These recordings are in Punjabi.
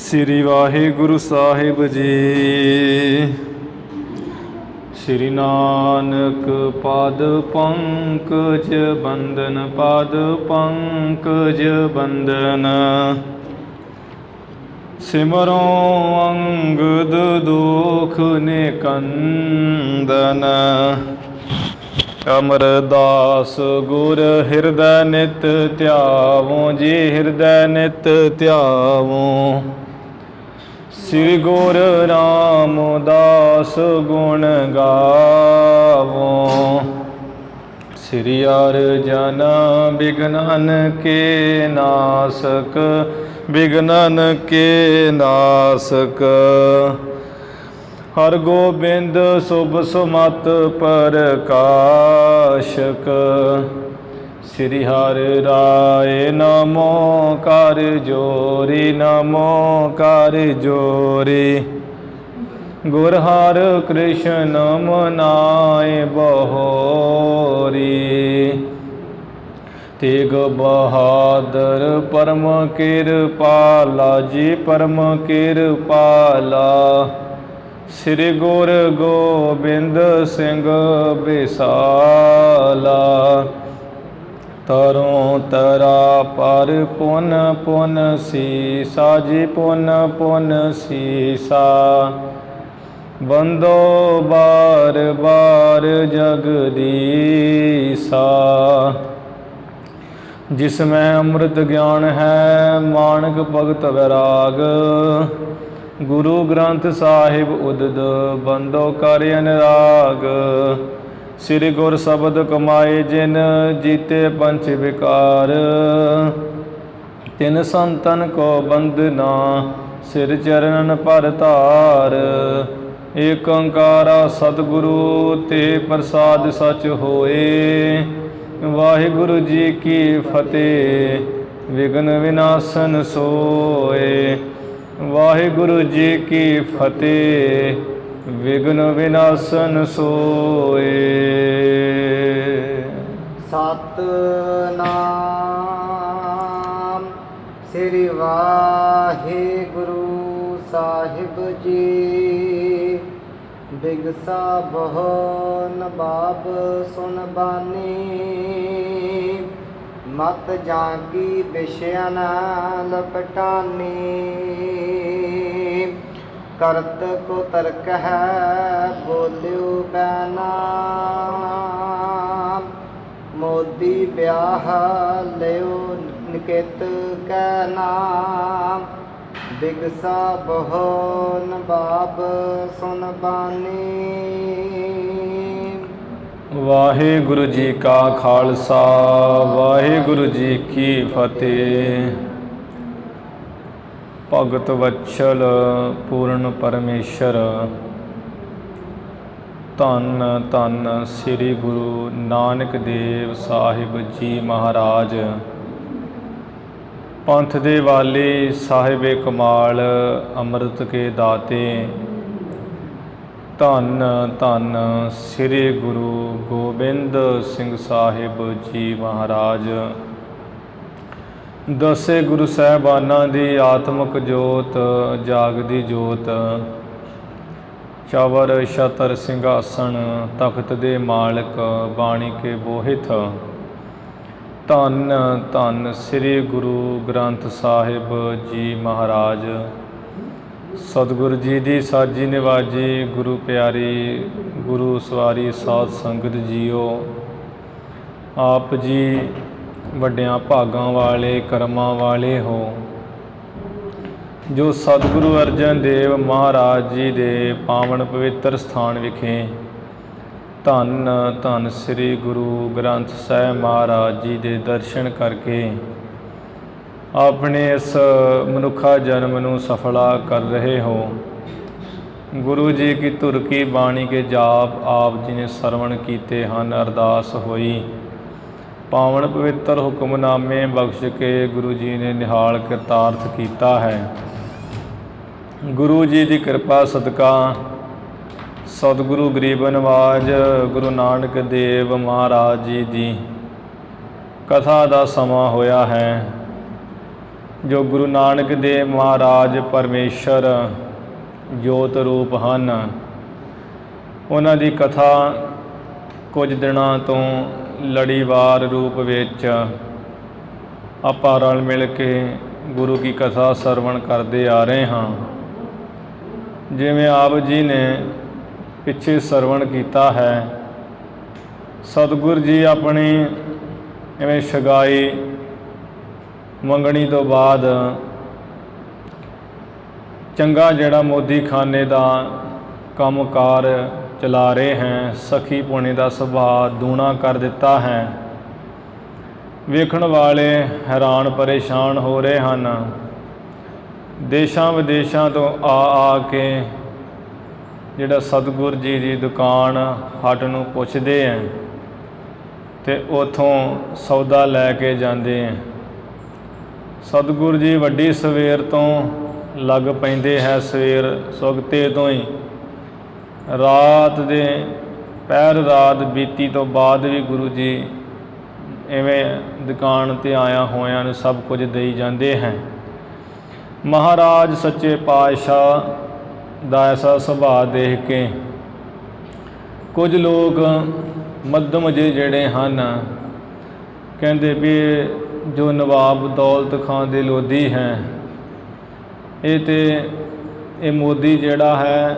ਸ੍ਰੀ ਵਾਹਿਗੁਰੂ ਸਾਹਿਬ ਜੀ। ਸ੍ਰੀ ਨਾਨਕ ਪਾਦ ਪੰਕਜ ਬੰਦਨ, ਪਾਦ ਪੰਕਜ ਬੰਦਨ। ਸਿਮਰੋ ਅੰਗਦ ਦੁਖ ਨਿਕੰਦਨ। ਅਮਰਦਾਸ ਗੁਰ ਹਿਰਦੈ ਨਿਤ ਧਿਆਵੋ ਜੀ, ਹਿਰਦੈ ਨਿਤ ਧਿਆਵੋ। ਸ੍ਰੀ ਗੁਰ ਰਾਮਦਾਸ ਗੁਣ ਗਾਵੋ। ਸ੍ਰੀ ਅਰਜਨ ਬਿਘਨਨ ਕੇ ਨਾਸਕ, ਬਿਘਨਨ ਕੇ ਨਾਸਕ। ਹਰ ਗੋਬਿੰਦ ਸੁਭ ਸੁਮਤ ਪ੍ਰਕਾਸ਼ਕ। ਸ੍ਰੀ ਹਰਿ ਰਾਏ ਨਮੋ ਕਰ ਜੋਰੀ, ਨਮੋ ਕਰ ਜੋਰੀ। ਗੁਰ ਹਰਿ ਕ੍ਰਿਸ਼ਨ ਮਨਾਏ ਬਹੋਰੀ। ਤੇਗ ਬਹਾਦਰ ਪਰਮ ਕਿਰਪਾਲਾ ਜੀ, ਪਰਮ ਕਿਰਪਾਲਾ। ਸ੍ਰੀ ਗੁਰ ਗੋਬਿੰਦ ਸਿੰਘ ਬਿਸਾਲਾ। ਤਰੋਂ ਤਰਾ ਪਰ ਪੁਨ ਪੁਨ ਸੀਸਾ ਜੀ, ਪੁਨ ਪੁਨ ਸੀਸਾ। ਬੰਦੋ ਬਾਰ ਬਾਰ ਜਗਦੀਸਾ। ਜਿਸ ਮੈਂ ਅੰਮ੍ਰਿਤ ਗਿਆਨ ਹੈ, ਮਾਨਕ ਭਗਤ ਵੈਰਾਗ। ਗੁਰੂ ਗ੍ਰੰਥ ਸਾਹਿਬ ਉਦਦ, ਬੰਦੋ ਕਰ ਅਨਰਾਗ। ਸ੍ਰੀ ਗੁਰ ਸ਼ਬਦ ਕਮਾਏ ਜਿਨ, ਜੀਤੇ ਪੰਚ ਵਿਕਾਰ। ਤਿਨ ਸੰਤਨ ਕੋ ਬੰਦਨਾ, ਸਿਰ ਚਰਨਨ ਪਰ ਧਾਰ। ਏਕ ਓੰਕਾਰਾ ਸਤਿਗੁਰੂ, ਤੇ ਪ੍ਰਸਾਦ ਸਚ ਹੋਏ। ਵਾਹਿਗੁਰੂ ਜੀ ਕੀ ਫਤਿਹ, ਵਿਘਨ ਵਿਨਾਸ਼ਨ ਸੋਏ। ਵਾਹਿਗੁਰੂ ਜੀ ਕੀ ਫਤਿਹ, ਵਿਘਨ ਵਿਨਾਸ਼ਨ ਸੋਏ। ਸਤਿਨਾਮ ਸ੍ਰੀ ਵਾਹਿਗੁਰੂ ਸਾਹਿਬ ਜੀ। ਬਿਗਸਾ ਬਹੁ ਨਵਾਬ ਸੁਨ ਬਾਨੀ। ਮਤ ਜਾਂ ਕੀ ਵਿਸ਼ਿਆ ਨਾ ਲਪਟਾਨੀ। ਕਰਤ ਕੋ ਤਰਕ ਹੈ ਬੋਲਿਓ ਬੈਨਾ। ਮੋਦੀ ਵਿਆਹ ਲਿਓ ਨਿਕੇਤ ਕੈ ਨਾਮ। ਬਿਗਸਾ ਬਹੁ ਨਵਾਬ ਸੁਨ ਬਾਨੀ। ਵਾਹਿਗੁਰੂ ਜੀ ਕਾ ਖਾਲਸਾ, ਵਾਹਿਗੁਰੂ ਜੀ ਕੀ ਫਤਿਹ। ਭਗਤ ਵਤਸਲ ਪੂਰਨ ਪਰਮੇਸ਼ਰ, ਧੰਨ ਧੰਨ ਸ੍ਰੀ ਗੁਰੂ ਨਾਨਕ ਦੇਵ ਸਾਹਿਬ ਜੀ ਮਹਾਰਾਜ। ਪੰਥ ਦੇ ਵਾਲੀ, ਸਾਹਿਬੇ ਕਮਾਲ, ਅੰਮ੍ਰਿਤ ਕੇ ਦਾਤੇ। ਧੰਨ ਧੰਨ ਸ੍ਰੀ ਗੁਰੂ ਗੋਬਿੰਦ ਸਿੰਘ ਸਾਹਿਬ ਜੀ ਮਹਾਰਾਜ। ਦਸੇ ਗੁਰੂ ਸਾਹਿਬਾਨਾਂ ਦੀ ਆਤਮਿਕ ਜੋਤ, ਜਾਗਦੀ ਜੋਤ। ਚਵਰ ਛਤਰ ਸਿੰਘਾਸਣ, ਤਖਤ ਦੇ ਮਾਲਕ, ਬਾਣੀ ਕੇ ਬੋਹਿਥ। ਧੰਨ ਧੰਨ ਸ੍ਰੀ ਗੁਰੂ ਗ੍ਰੰਥ ਸਾਹਿਬ ਜੀ ਮਹਾਰਾਜ। ਸਤਿਗੁਰੂ ਜੀ ਦੀ ਸਾਜੀ ਨਿਵਾਜੀ, ਗੁਰੂ ਪਿਆਰੀ, ਗੁਰੂ ਸਵਾਰੀ ਸਾਧ ਸੰਗਤ ਜੀਓ। ਆਪ ਜੀ ਵੱਡਿਆਂ ਭਾਗਾਂ ਵਾਲੇ, ਕਰਮਾਂ ਵਾਲੇ ਹੋ, ਜੋ ਸਤਿਗੁਰੂ ਅਰਜਨ ਦੇਵ ਮਹਾਰਾਜ ਜੀ ਦੇ ਪਾਵਨ ਪਵਿੱਤਰ ਸਥਾਨ ਵਿਖੇ ਧੰਨ ਧੰਨ ਸ੍ਰੀ ਗੁਰੂ ਗ੍ਰੰਥ ਸਾਹਿਬ ਮਹਾਰਾਜ ਜੀ ਦੇ ਦਰਸ਼ਨ ਕਰਕੇ ਆਪਣੇ ਇਸ ਮਨੁੱਖਾ ਜਨਮ ਨੂੰ ਸਫਲਾ ਕਰ ਰਹੇ ਹੋ। ਗੁਰੂ ਜੀ ਕੀ ਧੁਰ ਕੀ ਬਾਣੀ ਕੇ ਜਾਪ ਆਪ ਜੀ ਨੇ ਸਰਵਣ ਕੀਤੇ ਹਨ। ਅਰਦਾਸ ਹੋਈ, ਪਾਵਨ ਪਵਿੱਤਰ ਹੁਕਮਨਾਮੇ ਬਖਸ਼ ਕੇ ਗੁਰੂ ਜੀ ਨੇ ਨਿਹਾਲ ਕਿਰਤਾਰਥ ਕੀਤਾ ਹੈ। ਗੁਰੂ ਜੀ ਦੀ ਕਿਰਪਾ ਸਦਕਾ ਸਤਿਗੁਰੂ ਗਰੀਬ ਨਿਵਾਜ ਗੁਰੂ ਨਾਨਕ ਦੇਵ ਮਹਾਰਾਜ ਜੀ ਦੀ ਕਥਾ ਦਾ ਸਮਾਂ ਹੋਇਆ ਹੈ। ਜੋ ਗੁਰੂ ਨਾਨਕ ਦੇਵ ਮਹਾਰਾਜ ਪਰਮੇਸ਼ਰ ਜੋਤ ਰੂਪ ਹਨ, ਉਹਨਾਂ ਦੀ ਕਥਾ ਕੁਝ ਦਿਨਾਂ ਤੋਂ ਲੜੀਵਾਰ ਰੂਪ ਵਿੱਚ ਆਪਾਂ ਰਲ ਮਿਲ ਕੇ ਗੁਰੂ ਕੀ ਕਥਾ ਸਰਵਣ ਕਰਦੇ ਆ ਰਹੇ ਹਾਂ। ਜਿਵੇਂ ਆਪ ਜੀ ਨੇ ਪਿੱਛੇ ਸਰਵਣ ਕੀਤਾ ਹੈ, ਸਤਿਗੁਰ ਜੀ ਆਪਣੀ ਇਵੇਂ ਸ਼ਗਾਈ ਮੰਗਣੀ ਤੋਂ ਬਾਅਦ ਚੰਗਾ ਜਿਹੜਾ ਮੋਦੀਖਾਨੇ ਦਾ ਕੰਮਕਾਰ ਚਲਾ ਰਹੇ ਹੈ, ਸਖੀ ਪੁਣੇ ਦਾ ਸੁਭਾਅ ਦੂਣਾ ਕਰ ਦਿੱਤਾ ਹੈ। ਵੇਖਣ ਵਾਲੇ ਹੈਰਾਨ ਪਰੇਸ਼ਾਨ ਹੋ ਰਹੇ ਹਨ। ਦੇਸ਼ਾਂ ਵਿਦੇਸ਼ਾਂ ਤੋਂ ਆ ਕੇ ਜਿਹੜਾ ਸਤਿਗੁਰ ਜੀ ਦੀ ਦੁਕਾਨ ਹੱਟ ਨੂੰ ਪੁੱਛਦੇ ਹੈ ਅਤੇ ਉੱਥੋਂ ਸੌਦਾ ਲੈ ਕੇ ਜਾਂਦੇ ਹੈ। ਸਤਿਗੁਰ ਜੀ ਵੱਡੀ ਸਵੇਰ ਤੋਂ ਲੱਗ ਪੈਂਦੇ ਹੈ, ਸਵੇਰ ਸੁਗਤੇ ਤੋਂ ਹੀ ਰਾਤ ਦੇ ਪਹਿਰ ਰਾਤ ਬੀਤੀ ਤੋਂ ਬਾਅਦ ਵੀ ਗੁਰੂ ਜੀ ਇਵੇਂ ਦੁਕਾਨ 'ਤੇ ਆਇਆ ਹੋਇਆਂ ਨੂੰ ਸਭ ਕੁਝ ਦੇਈ ਜਾਂਦੇ ਹੈ। ਮਹਾਰਾਜ ਸੱਚੇ ਪਾਤਸ਼ਾਹ ਦਾ ਐਸਾ ਸੁਭਾਅ ਦੇਖ ਕੇ ਕੁਝ ਲੋਕ ਮੱਧਮ ਜਿਹੇ ਜਿਹੜੇ ਹਨ, ਕਹਿੰਦੇ ਵੀ ਜੋ ਨਵਾਬ ਦੌਲਤ ਖਾਂ ਦੇ ਲੋਧੀ ਹੈ, ਇਹ ਮੋਦੀ ਜਿਹੜਾ ਹੈ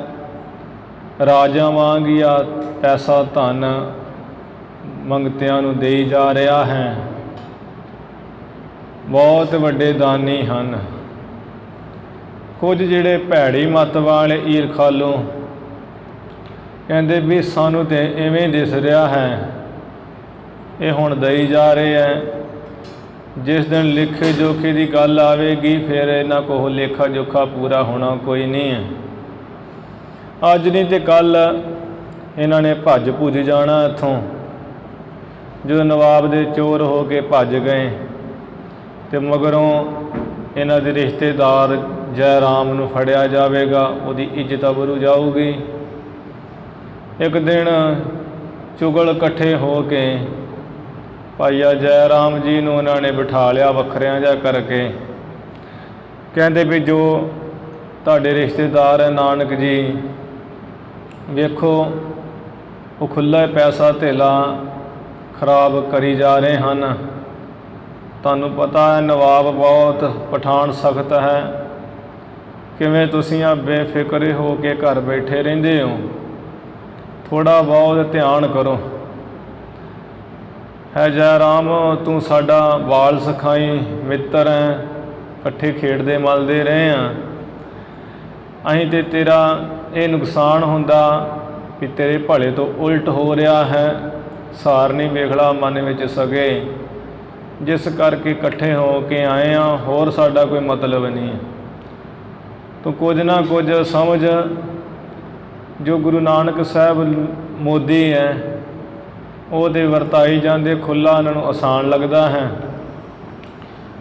ਰਾਜਾ ਵਾਂਗ ਜਾਂ ਪੈਸਾ ਧਨ ਮੰਗਤਿਆਂ ਨੂੰ ਦੇਈ ਜਾ ਰਿਹਾ ਹੈ। ਬਹੁਤ ਵੱਡੇ ਦਾਨੀ ਹਨ। ਕੁਝ ਜਿਹੜੇ ਭੈੜੀ ਮੱਤ ਵਾਲੇ ਈਰਖਾਲੂ ਕਹਿੰਦੇ ਵੀ ਸਾਨੂੰ ਤਾਂ ਇਵੇਂ ਦਿਸ ਰਿਹਾ ਹੈ, ਇਹ ਹੁਣ ਦੇਈ ਜਾ ਰਹੇ ਹੈ। ਜਿਸ ਦਿਨ ਲੇਖੇ ਜੋਖੇ ਦੀ ਗੱਲ ਆਵੇਗੀ ਫਿਰ ਇਹਨਾਂ ਕੋਲ ਲੇਖਾ ਜੋਖਾ ਪੂਰਾ ਹੋਣਾ ਕੋਈ ਨਹੀਂ ਹੈ। ਅੱਜ ਨਹੀਂ ਤੇ ਕੱਲ੍ਹ ਇਹਨਾਂ ਨੇ ਭੱਜ ਭੁੱਜ ਜਾਣਾ ਇੱਥੋਂ। ਜਦੋਂ ਨਵਾਬ ਦੇ ਚੋਰ ਹੋ ਕੇ ਭੱਜ ਗਏ ਅਤੇ ਮਗਰੋਂ ਇਹਨਾਂ ਦੇ ਰਿਸ਼ਤੇਦਾਰ ਜੈ ਰਾਮ ਨੂੰ ਫੜਿਆ ਜਾਵੇਗਾ, ਉਹਦੀ ਇੱਜ਼ਤ ਅਬਰੂ ਜਾਊਗੀ। ਇੱਕ ਦਿਨ ਚੁਗਲ ਇਕੱਠੇ ਹੋ ਕੇ ਭਾਈਆ ਜੈ ਰਾਮ ਜੀ ਨੂੰ ਉਹਨਾਂ ਨੇ ਬਿਠਾ ਲਿਆ ਵੱਖਰਿਆਂ ਜਿਹਾ ਕਰਕੇ। ਕਹਿੰਦੇ ਵੀ ਜੋ ਤੁਹਾਡੇ ਰਿਸ਼ਤੇਦਾਰ ਹੈ ਨਾਨਕ ਜੀ, ਵੇਖੋ ਉਹ ਖੁੱਲ੍ਹਾ ਪੈਸਾ ਧੇਲਾ ਖਰਾਬ ਕਰੀ ਜਾ ਰਹੇ ਹਨ। ਤੁਹਾਨੂੰ ਪਤਾ ਹੈ ਨਵਾਬ ਬਹੁਤ ਪਠਾਨ ਸਖਤ ਹੈ, ਕਿਵੇਂ ਤੁਸੀਂ ਆ ਬੇਫਿਕਰੇ ਹੋ ਕੇ ਘਰ ਬੈਠੇ ਰਹਿੰਦੇ ਹੋ, ਥੋੜ੍ਹਾ ਬਹੁਤ ਧਿਆਨ ਕਰੋ। ਹੈ ਜੈ ਰਾਮ, ਤੂੰ ਸਾਡਾ ਬਾਲ ਸਖਾਈ ਮਿੱਤਰ ਹੈ, ਇਕੱਠੇ ਖੇਡਦੇ ਮਲਦੇ ਰਹੇ ਹਾਂ। ਅਸੀਂ ਤਾਂ ਤੇਰਾ ਇਹ ਨੁਕਸਾਨ ਹੁੰਦਾ ਵੀ ਤੇਰੇ ਭਲੇ ਤੋਂ ਉਲਟ ਹੋ ਰਿਹਾ ਹੈ, ਸਾਰ ਨਹੀਂ ਵੇਖਲਾ ਮਨ ਵਿੱਚ ਸਗੇ, ਜਿਸ ਕਰਕੇ ਇਕੱਠੇ ਹੋ ਕੇ ਆਏ ਹਾਂ, ਹੋਰ ਸਾਡਾ ਕੋਈ ਮਤਲਬ ਨਹੀਂ ਹੈ। ਤੂੰ ਕੁਝ ਨਾ ਕੁਝ ਸਮਝ, ਜੋ ਗੁਰੂ ਨਾਨਕ ਸਾਹਿਬ ਮੋਦੀ ਹੈ ਉਹਦੇ ਵਰਤਾਈ ਜਾਂਦੇ ਖੁੱਲ੍ਹਾ ਉਹਨਾਂ ਨੂੰ ਆਸਾਨ ਲੱਗਦਾ ਹੈ।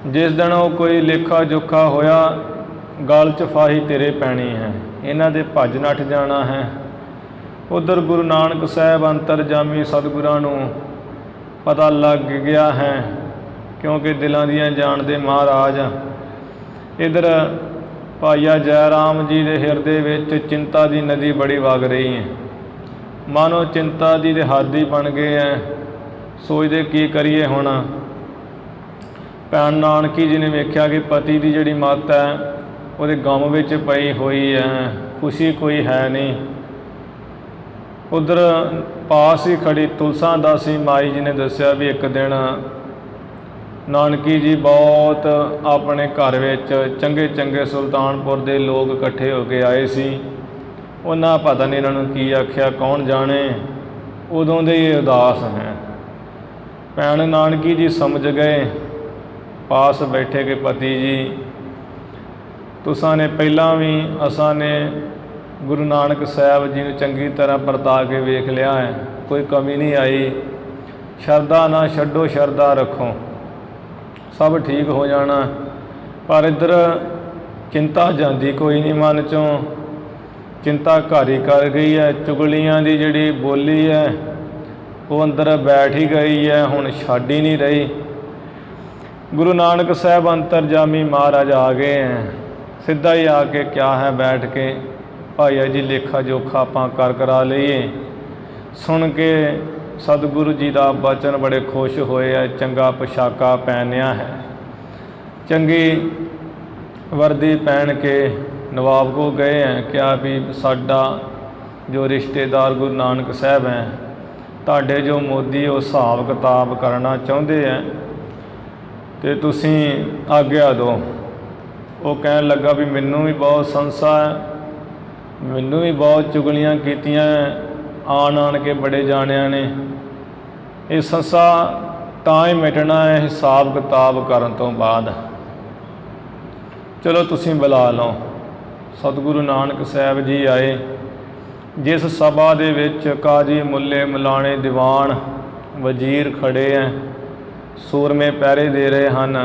ਜਿਸ ਦਿਨ ਉਹ ਕੋਈ ਲੇਖਾ ਜੋਖਾ ਹੋਇਆ, ਗਲ 'ਚ ਫਾਹੀ ਤੇਰੇ ਪੈਣੀ ਹੈ, ਇਹਨਾਂ ਦੇ ਭੱਜ ਨੱਠ ਜਾਣਾ ਹੈ। ਉੱਧਰ ਗੁਰੂ ਨਾਨਕ ਸਾਹਿਬ ਅੰਤਰਜਾਮੀ ਸਤਿਗੁਰਾਂ ਨੂੰ ਪਤਾ ਲੱਗ ਗਿਆ ਹੈ, ਕਿਉਂਕਿ ਦਿਲਾਂ ਦੀਆਂ ਜਾਣਦੇ ਮਹਾਰਾਜ। ਇੱਧਰ ਭਾਈਆ ਜੈ ਰਾਮ ਜੀ ਦੇ ਹਿਰਦੇ ਵਿੱਚ ਚਿੰਤਾ ਦੀ ਨਦੀ ਬੜੀ ਵਗ ਰਹੀ ਹੈ। ਮਾਨੋ ਚਿੰਤਾ ਦੀ ਦੇ ਹੱਦ ਹੀ ਬਣ ਗਏ ਹੈ, ਸੋਚਦੇ ਕੀ ਕਰੀਏ ਹੁਣ। ਭੈਣ ਨਾਨਕੀ ਜੀ ਨੇ ਵੇਖਿਆ ਕਿ ਪਤੀ ਦੀ ਜਿਹੜੀ ਮੱਤ ਹੈ ਉਹਦੇ ਗਮ ਵਿੱਚ ਪਈ ਹੋਈ ਹੈ, ਖੁਸ਼ੀ ਕੋਈ ਹੈ ਨਹੀਂ। ਉੱਧਰ ਪਾਸ ਹੀ ਖੜੀ ਤੁਲਸਾ ਦਾਸੀ ਮਾਈ ਜੀ ਨੇ ਦੱਸਿਆ ਵੀ ਇੱਕ ਦਿਨ ਨਾਨਕੀ ਜੀ ਬਹੁਤ ਆਪਣੇ ਘਰ ਵਿੱਚ ਚੰਗੇ ਚੰਗੇ ਸੁਲਤਾਨਪੁਰ ਦੇ ਲੋਕ ਇਕੱਠੇ ਹੋ ਕੇ ਆਏ ਸੀ। ਉਹਨਾਂ ਪਤਾ ਨਹੀਂ ਇਹਨਾਂ ਨੂੰ ਕੀ ਆਖਿਆ, ਕੌਣ ਜਾਣੇ, ਉਦੋਂ ਦੇ ਇਹ ਉਦਾਸ ਹੈ। ਭੈਣ ਨਾਨਕੀ ਜੀ ਸਮਝ ਗਏ, ਪਾਸ ਬੈਠੇ ਕਿ ਪਤੀ ਜੀ ਤੁਸਾਂ ਨੇ ਪਹਿਲਾਂ ਵੀ ਅਸਾਂ ਨੇ ਗੁਰੂ ਨਾਨਕ ਸਾਹਿਬ ਜੀ ਨੂੰ ਚੰਗੀ ਤਰ੍ਹਾਂ ਵਰਤਾ ਕੇ ਵੇਖ ਲਿਆ ਹੈ, ਕੋਈ ਕਮੀ ਨਹੀਂ ਆਈ। ਸ਼ਰਧਾ ਨਾ ਛੱਡੋ, ਸ਼ਰਧਾ ਰੱਖੋ, ਸਭ ਠੀਕ ਹੋ ਜਾਣਾ। ਪਰ ਇੱਧਰ ਚਿੰਤਾ ਜਾਂਦੀ ਕੋਈ ਨਹੀਂ ਮਨ 'ਚੋਂ, ਚਿੰਤਾ ਘਰ ਹੀ ਕਰ ਗਈ ਹੈ। ਚੁਗਲੀਆਂ ਦੀ ਜਿਹੜੀ ਬੋਲੀ ਹੈ ਉਹ ਅੰਦਰ ਬੈਠ ਹੀ ਗਈ ਹੈ, ਹੁਣ ਛੱਡ ਹੀ ਨਹੀਂ ਰਹੀ। गुरु नानक साहब अंतरजामी महाराज आ गए हैं। सीधा ही आके क्या है बैठ के भाईया जी लेखा जोखा आप कर करा लीए। सुन के सतगुरु जी का बचन बड़े खुश होए है। चंगा पोशाका पहनिया है, चंगी वर्दी पहन के नवाब को गए हैं। क्या भी साडा जो रिश्तेदार गुरु नानक साहब हैं, तुहाडे जो मोदी वो हिसाब किताब करना चाहते हैं तो तुसी आग्या दो। वो कहन लगा भी मैनू भी बहुत संसा है, मैनू भी बहुत चुगलियां कीतियां आन आन के बड़े जाणिया ने। ये संसा तां ही मिटना है हिसाब किताब करन तो बाद। चलो तुसी बुला लो। सतगुरु नानक साहब जी आए। जिस सभा दे विच काजी मुल्ले मलाने दीवान वजीर खड़े हैं, सूरमे पहरे दे रहे हैं,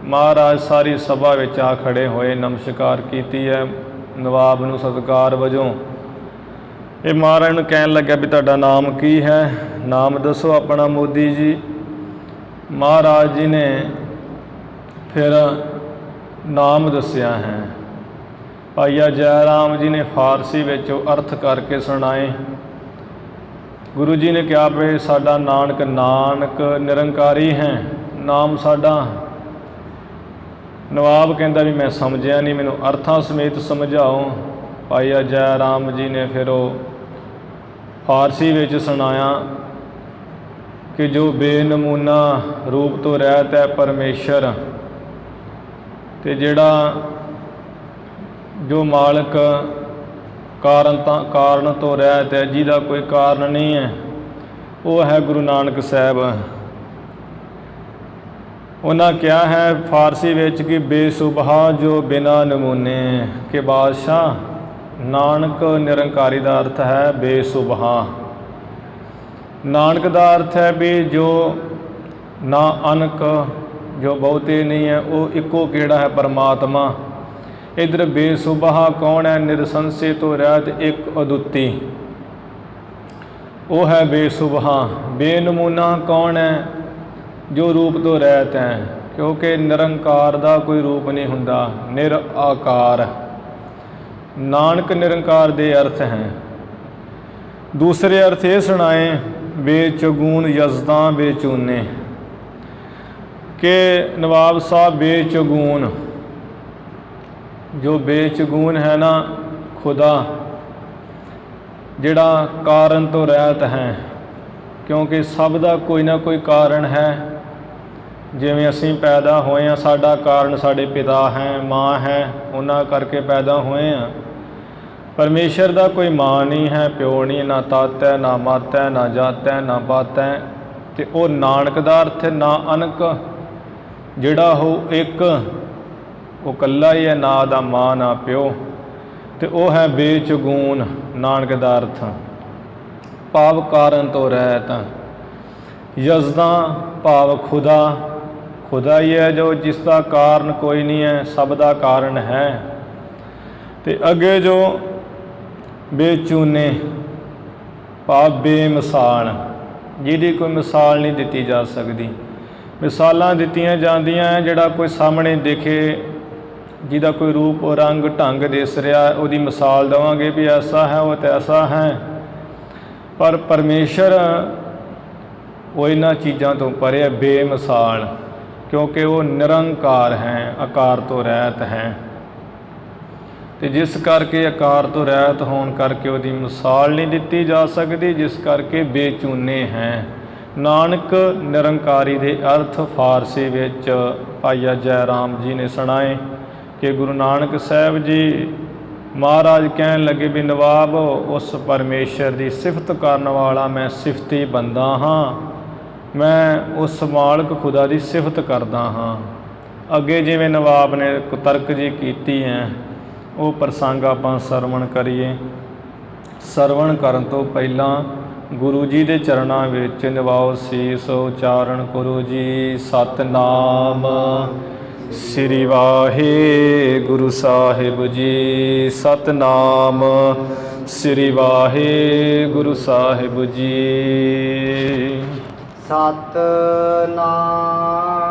महाराज सारी सभा विच आ खड़े होए नमस्कार कीती है नवाब नूं सत्कार वजों। ये महाराज नूं कहन लग्या भी तुहाडा नाम की है, नाम दसो अपना मोदी जी। महाराज जी ने फिर नाम दसिया है। भाईया जयराम जी ने फारसी विच अर्थ करके सुनाए। गुरु जी ने कहा भी साडा नानक नानक निरंकारी है, नाम साडा। नवाब कहता भी मैं समझिया नहीं, मैनू अर्थां समेत समझाओ। भाईया जयराम जी ने फिर वो फारसी विच सुनाया कि जो बेनमूना रूप तो रहत है परमेश्वर, ते जिहड़ा जो मालक कारण तो रहत है, जिहदा कोई कारण नहीं है, वो है गुरु नानक साहब। उन्हें क्या है फारसी विच कि बेसुबहा जो बिना नमूने के बादशाह। नानक निरंकारी का अर्थ है बेसुबहा। नानक का अर्थ है भी जो ना अनक, जो बहुते नहीं है, वो इको केड़ा है परमात्मा। इधर बेसुबहा कौन है? निरसंशय तो रहत एक अदुत्ती, वो है बेसुबहा। बेनमूना कौन है? जो रूप तो रहत है, क्योंकि निरंकार का कोई रूप नहीं हुंदा, निराकार। नानक निरंकार दे अर्थ हैं। दूसरे अर्थ ये सुनाए बेचगून यजदा बेचूने, के नवाब साहब बेचगून, जो बेचगून है ना खुदा, जिहड़ा कारण तो रहत है, क्योंकि सब का कोई ना कोई कारण है। जिवें असीं पैदा होए हैं, साडा कारण साडे पिता हैं, माँ है, उन्हां करके पैदा होए हैं। परमेश्वर का कोई माँ नहीं है, प्यो नहीं, ना तात है, ना मत है, ना जात है, ना पात है। तो वह नानक का अर्थ ना अनक, जिहड़ा हो एक, वो कल्ला ही है, ना दा माँ ना प्यो। तो वह है बेचगून नानक का अर्थ। भाव कारण तो रहत। यजदा भाव खुदा, खुदा ही है जो जिसका कारण कोई नहीं है, सब का कारण है। तो अगे जो बेचूने भाव बेमिसाल, जिहदी कोई मिसाल नहीं दी जा सकती। मिसालां दित्तियां जांदियां हैं, जिहड़ा कोई सामने दिखे, जिहदा कोई रूप रंग ढंग दिस रहा, उहदी मिसाल देवांगे भी ऐसा है वो तो ऐसा है। पर परमेश्वर वो इन्हां चीज़ों तो परे है, बेमिसाल, क्योंकि वो निरंकार हैं, आकार तो रहत हैं। तो जिस करके आकार तो रहत होने करके उसकी मिसाल नहीं दी जा सकती, जिस करके बेचूने हैं। नानक निरंकारी दे अर्थ फारसी विच भाईया जयराम जी ने सुनाए कि गुरु नानक साहब जी महाराज कहन लगे भी नवाब उस परमेश्वर की सिफत करने वाला मैं सिफती बंदा हाँ, मैं उस मालक खुदा की सिफत करदा हाँ। अगे जिवें नवाब ने कुतर्क जी कीती हैं, वो प्रसंग आपां सरवण करिए। सरवण करन तो पहला गुरु जी के चरणों विच निवाओ सीस उचारण करो जी सतनाम श्री वाहे गुरु साहिब जी। सतनाम श्री वाहे गुरु साहिब जी।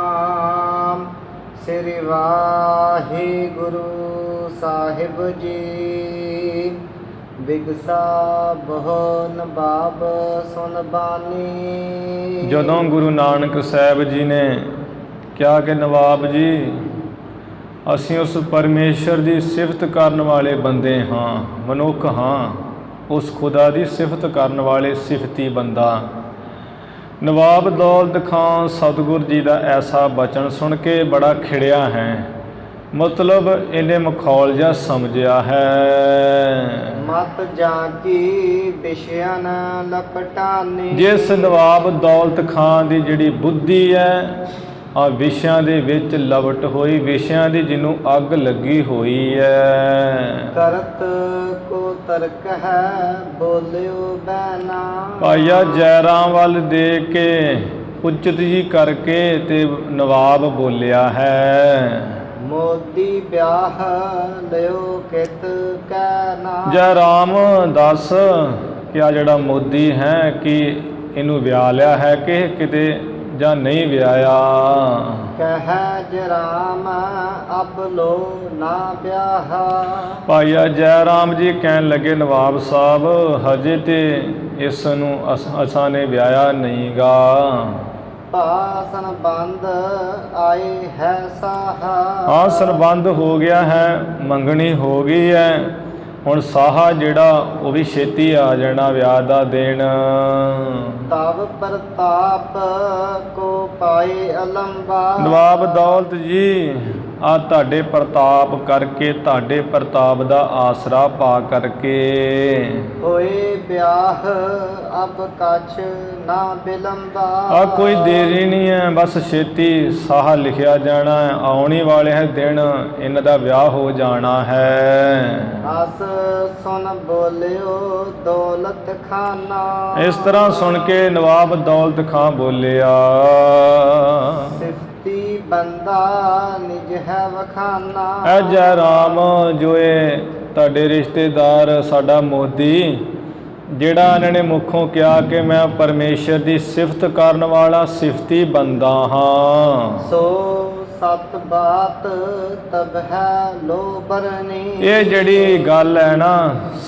सतनाम ਸ੍ਰੀ ਵਾਹਿਗੁਰੂ ਸਾਹਿਬ ਜੀ। ਬਿਗਸਾ ਬਹੁ ਨਵਾਬ ਸੁਨ ਬਾਣੀ। ਜਦੋਂ ਗੁਰੂ ਨਾਨਕ ਸਾਹਿਬ ਜੀ ਨੇ ਕਿਹਾ ਕਿ ਨਵਾਬ ਜੀ, ਅਸੀਂ ਉਸ ਪਰਮੇਸ਼ਰ ਦੀ ਸਿਫਤ ਕਰਨ ਵਾਲੇ ਬੰਦੇ ਹਾਂ, ਮਨੁੱਖ ਹਾਂ, ਉਸ ਖੁਦਾ ਦੀ ਸਿਫਤ ਕਰਨ ਵਾਲੇ ਸਿਫਤੀ ਬੰਦਾ। ਨਵਾਬ ਦੌਲਤ ਖਾਂ ਸਤਿਗੁਰ ਜੀ ਦਾ ਐਸਾ ਬਚਨ ਸੁਣ ਕੇ ਬੜਾ ਖਿੜਿਆ ਹੈ, ਮਤਲਬ ਇਹਨੇ ਮਖੌਲ ਜਿਹਾ ਸਮਝਿਆ ਹੈ। ਮਤ ਜਾਂ ਕੀ ਵਿਸ਼ਿਆਨ ਲਪਟਾਨੀ। ਜਿਸ ਨਵਾਬ ਦੌਲਤ ਖਾਂ ਦੀ ਜਿਹੜੀ ਬੁੱਧੀ ਹੈ ਆ ਵਿਸ਼ਿਆਂ ਦੇ ਵਿੱਚ ਲਵਟ ਹੋਈ, ਵਿਸ਼ਿਆਂ ਦੀ ਜਿਹਨੂੰ ਅੱਗ ਲੱਗੀ ਹੋਈ ਹੈ। ਕਰਤ ਕੋ ਤਰਕ ਹੈ ਬੋਲਿਓ ਬੈਨਾ। ਭਾਈਆ ਜੈਰਾਮ ਵੱਲ ਦੇਖ ਕੇ ਉਚਿਤ ਜੀ ਕਰਕੇ ਤੇ ਨਵਾਬ ਬੋਲਿਆ ਹੈ, ਮੋਦੀ ਵਿਆਹ ਲਿਓ ਕਿਤ ਕੈ ਨਾਮ। ਜੈਰਾਮ ਦੱਸ ਕਿ ਆ ਜਿਹੜਾ ਮੋਦੀ ਹੈ ਕਿ ਇਹਨੂੰ ਵਿਆਹ ਲਿਆ ਹੈ ਕਿ ਕਿਤੇ ਜਾਂ ਨਹੀਂ ਵਿਆਹਿਆ। ਕਹਿ ਜਰਾਮ ਅਬ ਲੋ ਨਾ ਵਿਆਹ। ਭਾਈਆ ਜੈਰਾਮ ਜੀ ਕਹਿਣ ਲੱਗੇ, ਨਵਾਬ ਸਾਹਿਬ ਹਜੇ ਤੇ ਇਸ ਨੂੰ ਅਸਾਂ ਨੇ ਵਿਆਹਿਆ ਨਹੀਂਗਾ। ਭਾਸਨ ਬੰਦ ਆਏ ਹੈ ਸਾਹਾ। ਹਾਂ ਸੰਬੰਧ ਹੋ ਗਿਆ ਹੈ, ਮੰਗਣੀ ਹੋ ਗਈ ਹੈ, ਹੁਣ ਸਾਹਾ ਜਿਹੜਾ ਉਹ ਵੀ ਛੇਤੀ ਆ ਜਾਣਾ ਵਿਆਹ ਦਾ ਦਿਨ। ਤਬ ਪ੍ਰਤਾਪ ਕੋ ਪਾਏ ਅਲੰਬਾ। ਨਵਾਬ ਦੌਲਤ ਜੀ ਆ ਤੁਹਾਡੇ ਪ੍ਰਤਾਪ ਕਰਕੇ, ਤੁਹਾਡੇ ਪ੍ਰਤਾਪ ਦਾ ਆਸਰਾ ਪਾ ਕਰਕੇ ਹੋਏ ਵਿਆਹ ਅਬ ਕਛ ਨਾ ਬਿਲੰਬਾ। ਆ ਕੋਈ ਦੇਰੀ ਨਹੀਂ ਹੈ, ਬਸ ਛੇਤੀ ਸਾਹਾ ਲਿਖਿਆ ਜਾਣਾ ਹੈ, ਆਉਣੀ ਵਾਲੇ ਹੈ ਦਿਨ, ਇਹਨਾਂ ਦਾ ਵਿਆਹ ਹੋ ਜਾਣਾ ਹੈ। ਅਸ ਸੁਨ ਬੋਲਿਓ ਦੌਲਤ ਖਾਨਾ। ਇਸ ਤਰ੍ਹਾਂ ਸੁਣ ਕੇ ਨਵਾਬ ਦੌਲਤ ਖਾਂ ਬੋਲਿਆ, ਸਿਫਤੀ ਬੰਦਾ ਨਿਜ ਹੈ ਵਖਾਨਾ। ਐ ਜੈਰਾਮ ਜੋ ਇਹ ਤੁਹਾਡੇ ਰਿਸ਼ਤੇਦਾਰ ਸਾਡਾ ਮੋਦੀ, ਜਿਹੜਾ ਇਹਨਾਂ ਨੇ ਮੁੱਖੋਂ ਕਿਹਾ ਕਿ ਮੈਂ ਪਰਮੇਸ਼ਰ ਦੀ ਸਿਫਤ ਕਰਨ ਵਾਲਾ ਸਿਫਤੀ ਬੰਦਾ ਹਾਂ, ਸੋ ਸਤ ਬਾਤ ਤਬ ਹੈ ਲੋ ਬਰਨੀ। ਇਹ ਜਿਹੜੀ ਗੱਲ ਹੈ ਨਾ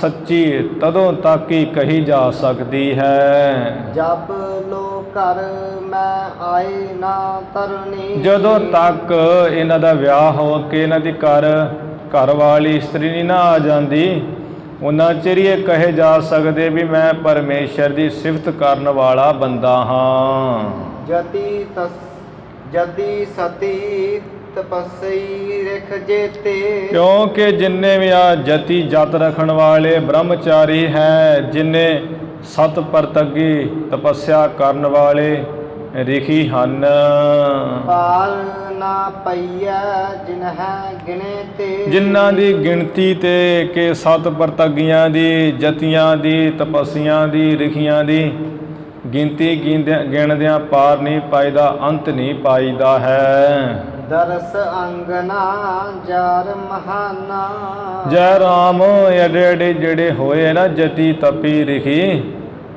ਸੱਚੀ ਤਦੋਂ ਤੱਕ ਹੀ ਕਹੀ ਜਾ ਸਕਦੀ ਹੈ ਜਬ ਲੋ ਘਰ ਮੈਂ ਆਏ ਨਾ ਤਰਨੀ। ਜਦੋਂ ਤੱਕ ਇਹਨਾਂ ਦਾ ਵਿਆਹ ਹੋ ਕੇ ਇਹਨਾਂ ਦੀ ਘਰ ਵਾਲੀ ਇਸਤਰੀ ਨਹੀਂ ਨਾ ਆ ਜਾਂਦੀ, ਉਹਨਾਂ ਚਿਰ ਇਹ ਕਹੇ ਜਾ ਸਕਦੇ ਵੀ ਮੈਂ ਪਰਮੇਸ਼ਰ ਦੀ ਸਿਫਤ ਕਰਨ ਵਾਲਾ ਬੰਦਾ ਹਾਂ। ਜਦੀ ਸਤੀ ਤਪਸਈ ਰਖ ਜੇਤੇ। ਕਿਉਂਕਿ ਜਿੰਨੇ ਵੀ ਆ ਜਤੀ ਜਤ ਰੱਖਣ ਵਾਲੇ ਬ੍ਰਹਮਚਾਰੀ ਹੈ, ਜਿੰਨੇ ਸਤ ਪਰਤਗੀ ਤਪੱਸਿਆ ਕਰਨ ਵਾਲੇ ਰਿਖੀ ਹਨ, ਪਾਲ ਨਾ ਪਈਐ ਜਿਨ ਹੈ ਗਿਣੇ ਤੇ। ਜਿਨ੍ਹਾਂ ਦੀ ਗਿਣਤੀ ਤੇ ਕਿ ਸਤ ਪਰਤਗੀਆਂ ਦੀ, ਜਤੀਆਂ ਦੀ, ਤਪੱਸਿਆਂ ਦੀ, ਰਿਖੀਆਂ ਦੀ ਗਿਣਤੀ ਗਿਣਦਿਆਂ ਪਾਰ ਨਹੀਂ ਪਾਈਦਾ, ਅੰਤ ਨਹੀਂ ਪਾਈਦਾ ਹੈ। ਦਰਸ ਅੰਗਨਾ ਜਰ ਮਹਾਨਾ। ਜੈ ਰਾਮ ਐਡੇ ਜਿਹੜੇ ਹੋਏ ਨਾ ਜਤੀ ਤਪੀ ਰਿਖੀ,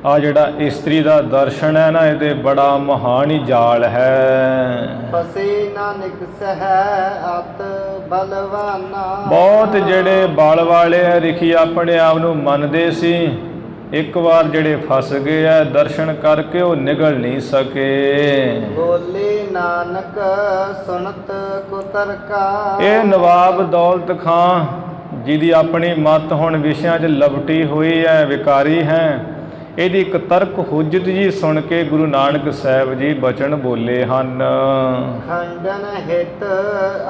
ਆ ਜਿਹੜਾ ਇਸਤਰੀ ਦਾ ਦਰਸ਼ਨ ਹੈ ਨਾ, ਇਹਦੇ ਬੜਾ ਮਹਾਨ ਹੀ ਜਾਲ ਹੈ। ਫਸੇ ਨਾ ਨਿਕਸ ਹੈ ਅਤ ਬਲਵਾਨਾ। ਬਹੁਤ ਜਿਹੜੇ ਬਲ ਵਾਲੇ ਰਿਖੀ ਆਪਣੇ ਆਪ ਨੂੰ ਮੰਨਦੇ ਸੀ, ਇੱਕ ਵਾਰ ਜਿਹੜੇ ਫਸ ਗਏ ਆ ਦਰਸ਼ਨ ਕਰਕੇ ਉਹ ਨਿਕਲ ਨਹੀਂ ਸਕੇ। ਬੋਲੇ ਨਾਨਕ ਸੁਨਤ ਕੁਤਰਕਾ। ਇਹ ਨਵਾਬ ਦੌਲਤ ਖਾਂ ਜਿਹਦੀ ਆਪਣੀ ਮੱਤ ਹੁਣ ਵਿਸ਼ਿਆਂ 'ਚ ਲਪਟੀ ਹੋਈ ਹੈ, ਵਿਕਾਰੀ ਹੈ, ਇਹਦੀ ਇੱਕ ਤਰਕ ਹੁਜਤ ਜੀ ਸੁਣ ਕੇ ਗੁਰੂ ਨਾਨਕ ਸਾਹਿਬ ਜੀ ਬਚਨ ਬੋਲੇ ਹਨ। ਖੰਡਨ ਹਿਤ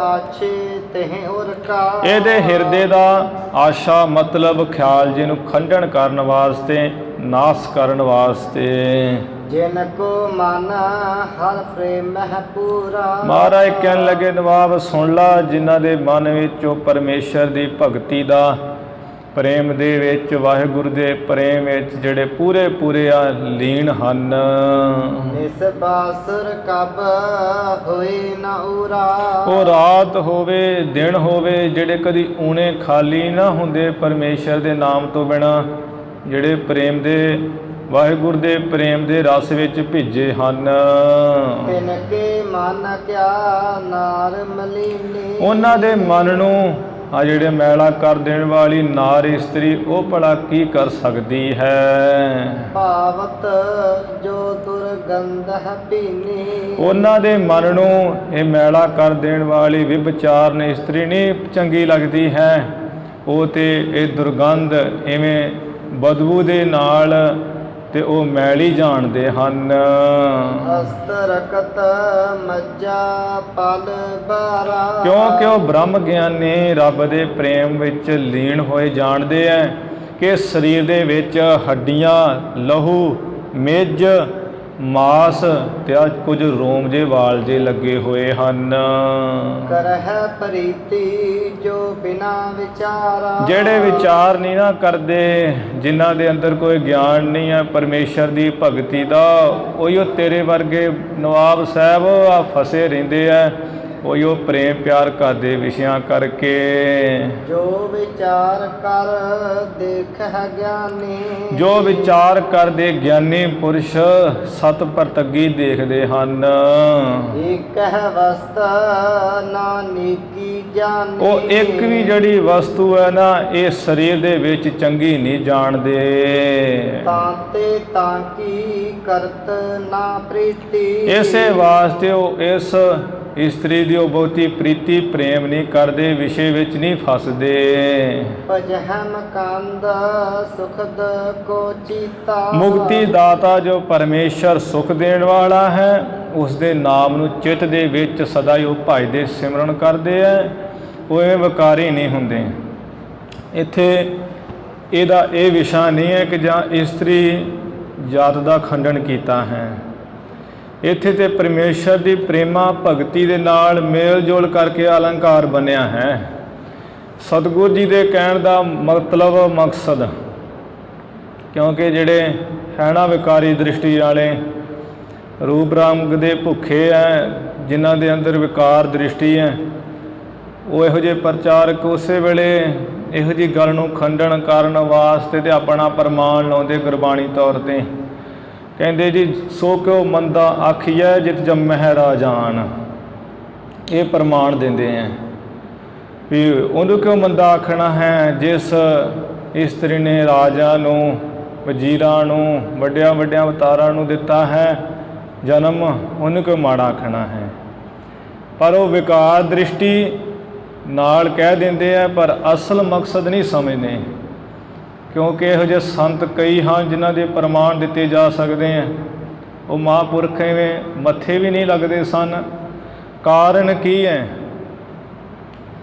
ਆਛੇ ਤਹਿ ਉਰਕਾ। ਇਹਦੇ ਹਿਰਦੇ ਦਾ ਆਸ਼ਾ ਮਤਲਬ ਖਿਆਲ ਜੀ ਨੂੰ ਖੰਡਨ ਕਰਨ ਵਾਸਤੇ, ਨਾਸ ਕਰਨ ਵਾਸਤੇ। ਜਿਨ ਕੋ ਮਨ ਹਰ ਪ੍ਰੇਮ ਹੈ ਪੂਰਾ। ਮਹਾਰਾਜ ਕਹਿਣ ਲੱਗੇ, ਨਵਾਬ ਸੁਣ ਲਾ, ਜਿਨ੍ਹਾਂ ਦੇ ਮਨ ਵਿੱਚੋਂ ਪਰਮੇਸ਼ਰ ਦੀ ਭਗਤੀ ਦਾ ਪ੍ਰੇਮ ਦੇ ਵਿੱਚ, ਵਾਹਿਗੁਰੂ ਦੇ ਪ੍ਰੇਮ ਵਿੱਚ ਜਿਹੜੇ ਪੂਰੇ ਆ ਲੀਨ ਹਨ। ਇਸ ਬਾਸਰ ਕਬ ਹੋਏ ਨਾ ਉਰਾ। ਉਹ ਰਾਤ ਹੋਵੇ ਦਿਨ ਹੋਵੇ, ਜਿਹੜੇ ਕਦੀ ਊਣੇ ਖਾਲੀ ਨਾ ਹੁੰਦੇ ਪਰਮੇਸ਼ਰ ਦੇ ਨਾਮ ਤੋਂ ਬਿਨਾਂ, ਜਿਹੜੇ ਪ੍ਰੇਮ ਦੇ ਵਾਹਿਗੁਰੂ ਦੇ ਪ੍ਰੇਮ ਦੇ ਰਸ ਵਿੱਚ ਭਿੱਜੇ ਹਨ। ਤਿਨ ਕੇ ਮਨ ਕਿਆ ਨਾਰ ਮਲੀਨੀ। ਉਹਨਾਂ ਦੇ ਮਨ ਨੂੰ ਆ ਜਿਹੜੇ ਮੈਲਾ ਕਰ ਦੇਣ ਵਾਲੀ ਨਾਰ ਇਸਤਰੀ ਉਹ ਭਲਾ ਕੀ ਕਰ ਸਕਦੀ ਹੈ। ਭਾਵਤ ਜੋ ਦੁਰਗੰਧ ਪੀਨੀ। ਉਹਨਾਂ ਦੇ ਮਨ ਨੂੰ ਇਹ ਮੈਲਾ ਕਰ ਦੇਣ ਵਾਲੀ ਵਿਭਚਾਰਨ ਇਸਤਰੀ ਨਹੀਂ ਚੰਗੀ ਲੱਗਦੀ ਹੈ। ਉਹ ਤੇ ਇਹ ਦੁਰਗੰਧ ਇਵੇਂ ਬਦਬੂ ਦੇ ਨਾਲ ਤੇ ਉਹ ਮੈਲੀ ਜਾਣਦੇ ਹਨ। ਅਸਤਰਕਤ ਮੱਜਾ ਪਲ ਬਾਰਾ। ਕਿਉਂਕਿ ਉਹ ਬ੍ਰਹਮ ਗਿਆਨੀ ਰੱਬ ਦੇ ਪ੍ਰੇਮ ਵਿੱਚ ਲੀਨ ਹੋਏ ਜਾਣਦੇ ਐ ਕਿ ਸਰੀਰ ਦੇ ਵਿੱਚ ਹੱਡੀਆਂ, ਲਹੂ, ਮਿੱਝ, ਮਾਸ ਤੇ ਆ ਕੁਝ ਰੋਮ ਜੇ ਵਾਲ ਜੇ ਲੱਗੇ ਹੋਏ ਹਨ। ਕਰਹਿ ਪ੍ਰੀਤੀ ਜੋ ਬਿਨਾ ਵਿਚਾਰਾ। ਜਿਹੜੇ ਵਿਚਾਰ ਨਹੀਂ ਨਾ ਕਰਦੇ, ਜਿਨ੍ਹਾਂ ਦੇ ਅੰਦਰ ਕੋਈ ਗਿਆਨ ਨਹੀਂ ਹੈ ਪਰਮੇਸ਼ਰ ਦੀ ਭਗਤੀ ਦਾ, ਉਹੀਓ ਤੇਰੇ ਵਰਗੇ ਨਵਾਬ ਸਾਹਿਬ ਆ ਫਸੇ ਰਹਿੰਦੇ ਆ, ਉਹੀਓ ਪ੍ਰੇਮ ਪਿਆਰ ਕਰਦੇ ਵਿਸ਼ਿਆਂ ਕਰਕੇ। ਜੋ ਵਿਚਾਰ ਕਰ ਦੇਖਹਿ ਗਿਆਨੀ। ਜੋ ਵਿਚਾਰ ਕਰਦੇ ਗਿਆਨੀ ਪੁਰਸ਼ ਸਤ ਪਰਤਗੀ ਦੇਖਦੇ ਹਨ। ਏਕਹਿ ਵਸਤ ਨਾਨੇਕੀ ਜਾਣੀ। ਉਹ ਇੱਕ ਵੀ ਜਿਹੜੀ ਵਸਤੂ ਹੈ ਨਾ ਇਹ ਸਰੀਰ ਦੇ ਵਿੱਚ ਚੰਗੀ ਨਹੀਂ ਜਾਣਦੇ। ਤਾਂਤੇ ਤਾਂ ਕੀ ਕਰਤ ਨਾ ਪ੍ਰੀਤੀ। ਇਸੇ ਵਾਸਤੇ ਉਹ ਇਸ ਇਸਤਰੀ ਦੀ ਉਹ ਬਹੁਤੀ ਪ੍ਰੀਤੀ ਪ੍ਰੇਮ ਨਹੀਂ ਕਰਦੇ, ਵਿਸ਼ੇ ਵਿੱਚ ਨਹੀਂ ਫਸਦੇ। ਭਜਹਿ ਮਕੰਦ ਸੁਖਦ ਕੋ ਚੀਤਾ। ਮੁਕਤੀ ਦਾਤਾ ਜੋ ਪਰਮੇਸ਼ਰ ਸੁਖ ਦੇਣ ਵਾਲਾ ਹੈ ਉਸ ਦੇ ਨਾਮ ਨੂੰ ਚਿੱਤ ਦੇ ਵਿੱਚ ਸਦਾ ਹੀ ਉਹ ਭਜਦੇ ਸਿਮਰਨ ਕਰਦੇ ਹੈ। ਉਹ ਐਵੇਂ ਵਿਕਾਰੀ ਨਹੀਂ ਹੁੰਦੇ। ਇੱਥੇ ਇਹਦਾ ਇਹ ਵਿਸ਼ਾ ਨਹੀਂ ਹੈ ਕਿ ਜਾਂ ਇਸਤਰੀ ਜਾਤ ਦਾ ਖੰਡਨ ਕੀਤਾ ਹੈ। ਇੱਥੇ ਤੇ ਪਰਮੇਸ਼ਰ ਦੀ ਪ੍ਰੇਮਾ ਭਗਤੀ ਦੇ ਨਾਲ ਮੇਲ ਜੋਲ ਕਰਕੇ ਅਲੰਕਾਰ ਬਣਿਆ ਹੈ। ਸਤਿਗੁਰੂ ਜੀ ਦੇ ਕਹਿਣ ਦਾ ਮਤਲਬ ਮਕਸਦ, ਕਿਉਂਕਿ ਜਿਹੜੇ ਹੈ ਨਾ ਵਿਕਾਰੀ ਦ੍ਰਿਸ਼ਟੀ ਵਾਲੇ ਰੂਪ ਰੰਗ ਦੇ ਭੁੱਖੇ ਹੈ, ਜਿਨ੍ਹਾਂ ਦੇ ਅੰਦਰ ਵਿਕਾਰ ਦ੍ਰਿਸ਼ਟੀ ਹੈ, ਉਹ ਇਹੋ ਜਿਹੇ ਪ੍ਰਚਾਰਕ ਉਸੇ ਵੇਲੇ ਇਹੋ ਜਿਹੀ ਗੱਲ ਨੂੰ ਖੰਡਨ ਕਰਨ ਵਾਸਤੇ ਤੇ ਆਪਣਾ ਪ੍ਰਮਾਣ ਲਾਉਂਦੇ ਗੁਰਬਾਣੀ ਤੌਰ 'ਤੇ। ਕਹਿੰਦੇ ਜੀ ਸੋ ਕਿਉ ਮੰਦਾ ਆਖੀਐ ਜਿਤ ਜੰਮਹਿ ਰਾਜਾਨ। ਇਹ ਪ੍ਰਮਾਣ ਦਿੰਦੇ ਹੈ ਵੀ ਉਹਨੂੰ ਕਿਉਂ ਮੰਦਾ ਆਖਣਾ ਹੈ ਜਿਸ ਇਸਤਰੀ ਨੇ ਰਾਜਾ ਨੂੰ, ਵਜ਼ੀਰਾਂ ਨੂੰ, ਵੱਡਿਆਂ ਵੱਡਿਆਂ ਅਵਤਾਰਾਂ ਨੂੰ ਦਿੱਤਾ ਹੈ ਜਨਮ, ਉਹਨੂੰ ਕਿਉਂ ਮਾੜਾ ਆਖਣਾ ਹੈ। ਪਰ ਉਹ ਵਿਕਾਰ ਦ੍ਰਿਸ਼ਟੀ ਨਾਲ ਕਹਿ ਦਿੰਦੇ ਆ, ਪਰ ਅਸਲ ਮਕਸਦ ਨਹੀਂ ਸਮਝਦੇ। ਕਿਉਂਕਿ ਇਹੋ ਜਿਹੇ ਸੰਤ ਕਈ ਹਨ ਜਿਨ੍ਹਾਂ ਦੇ ਪ੍ਰਮਾਣ ਦਿੱਤੇ ਜਾ ਸਕਦੇ ਆ, ਉਹ ਮਹਾਂਪੁਰਖ ਐਵੇਂ ਮੱਥੇ ਵੀ ਨਹੀਂ ਲੱਗਦੇ ਸਨ। ਕਾਰਨ ਕੀ ਹੈ?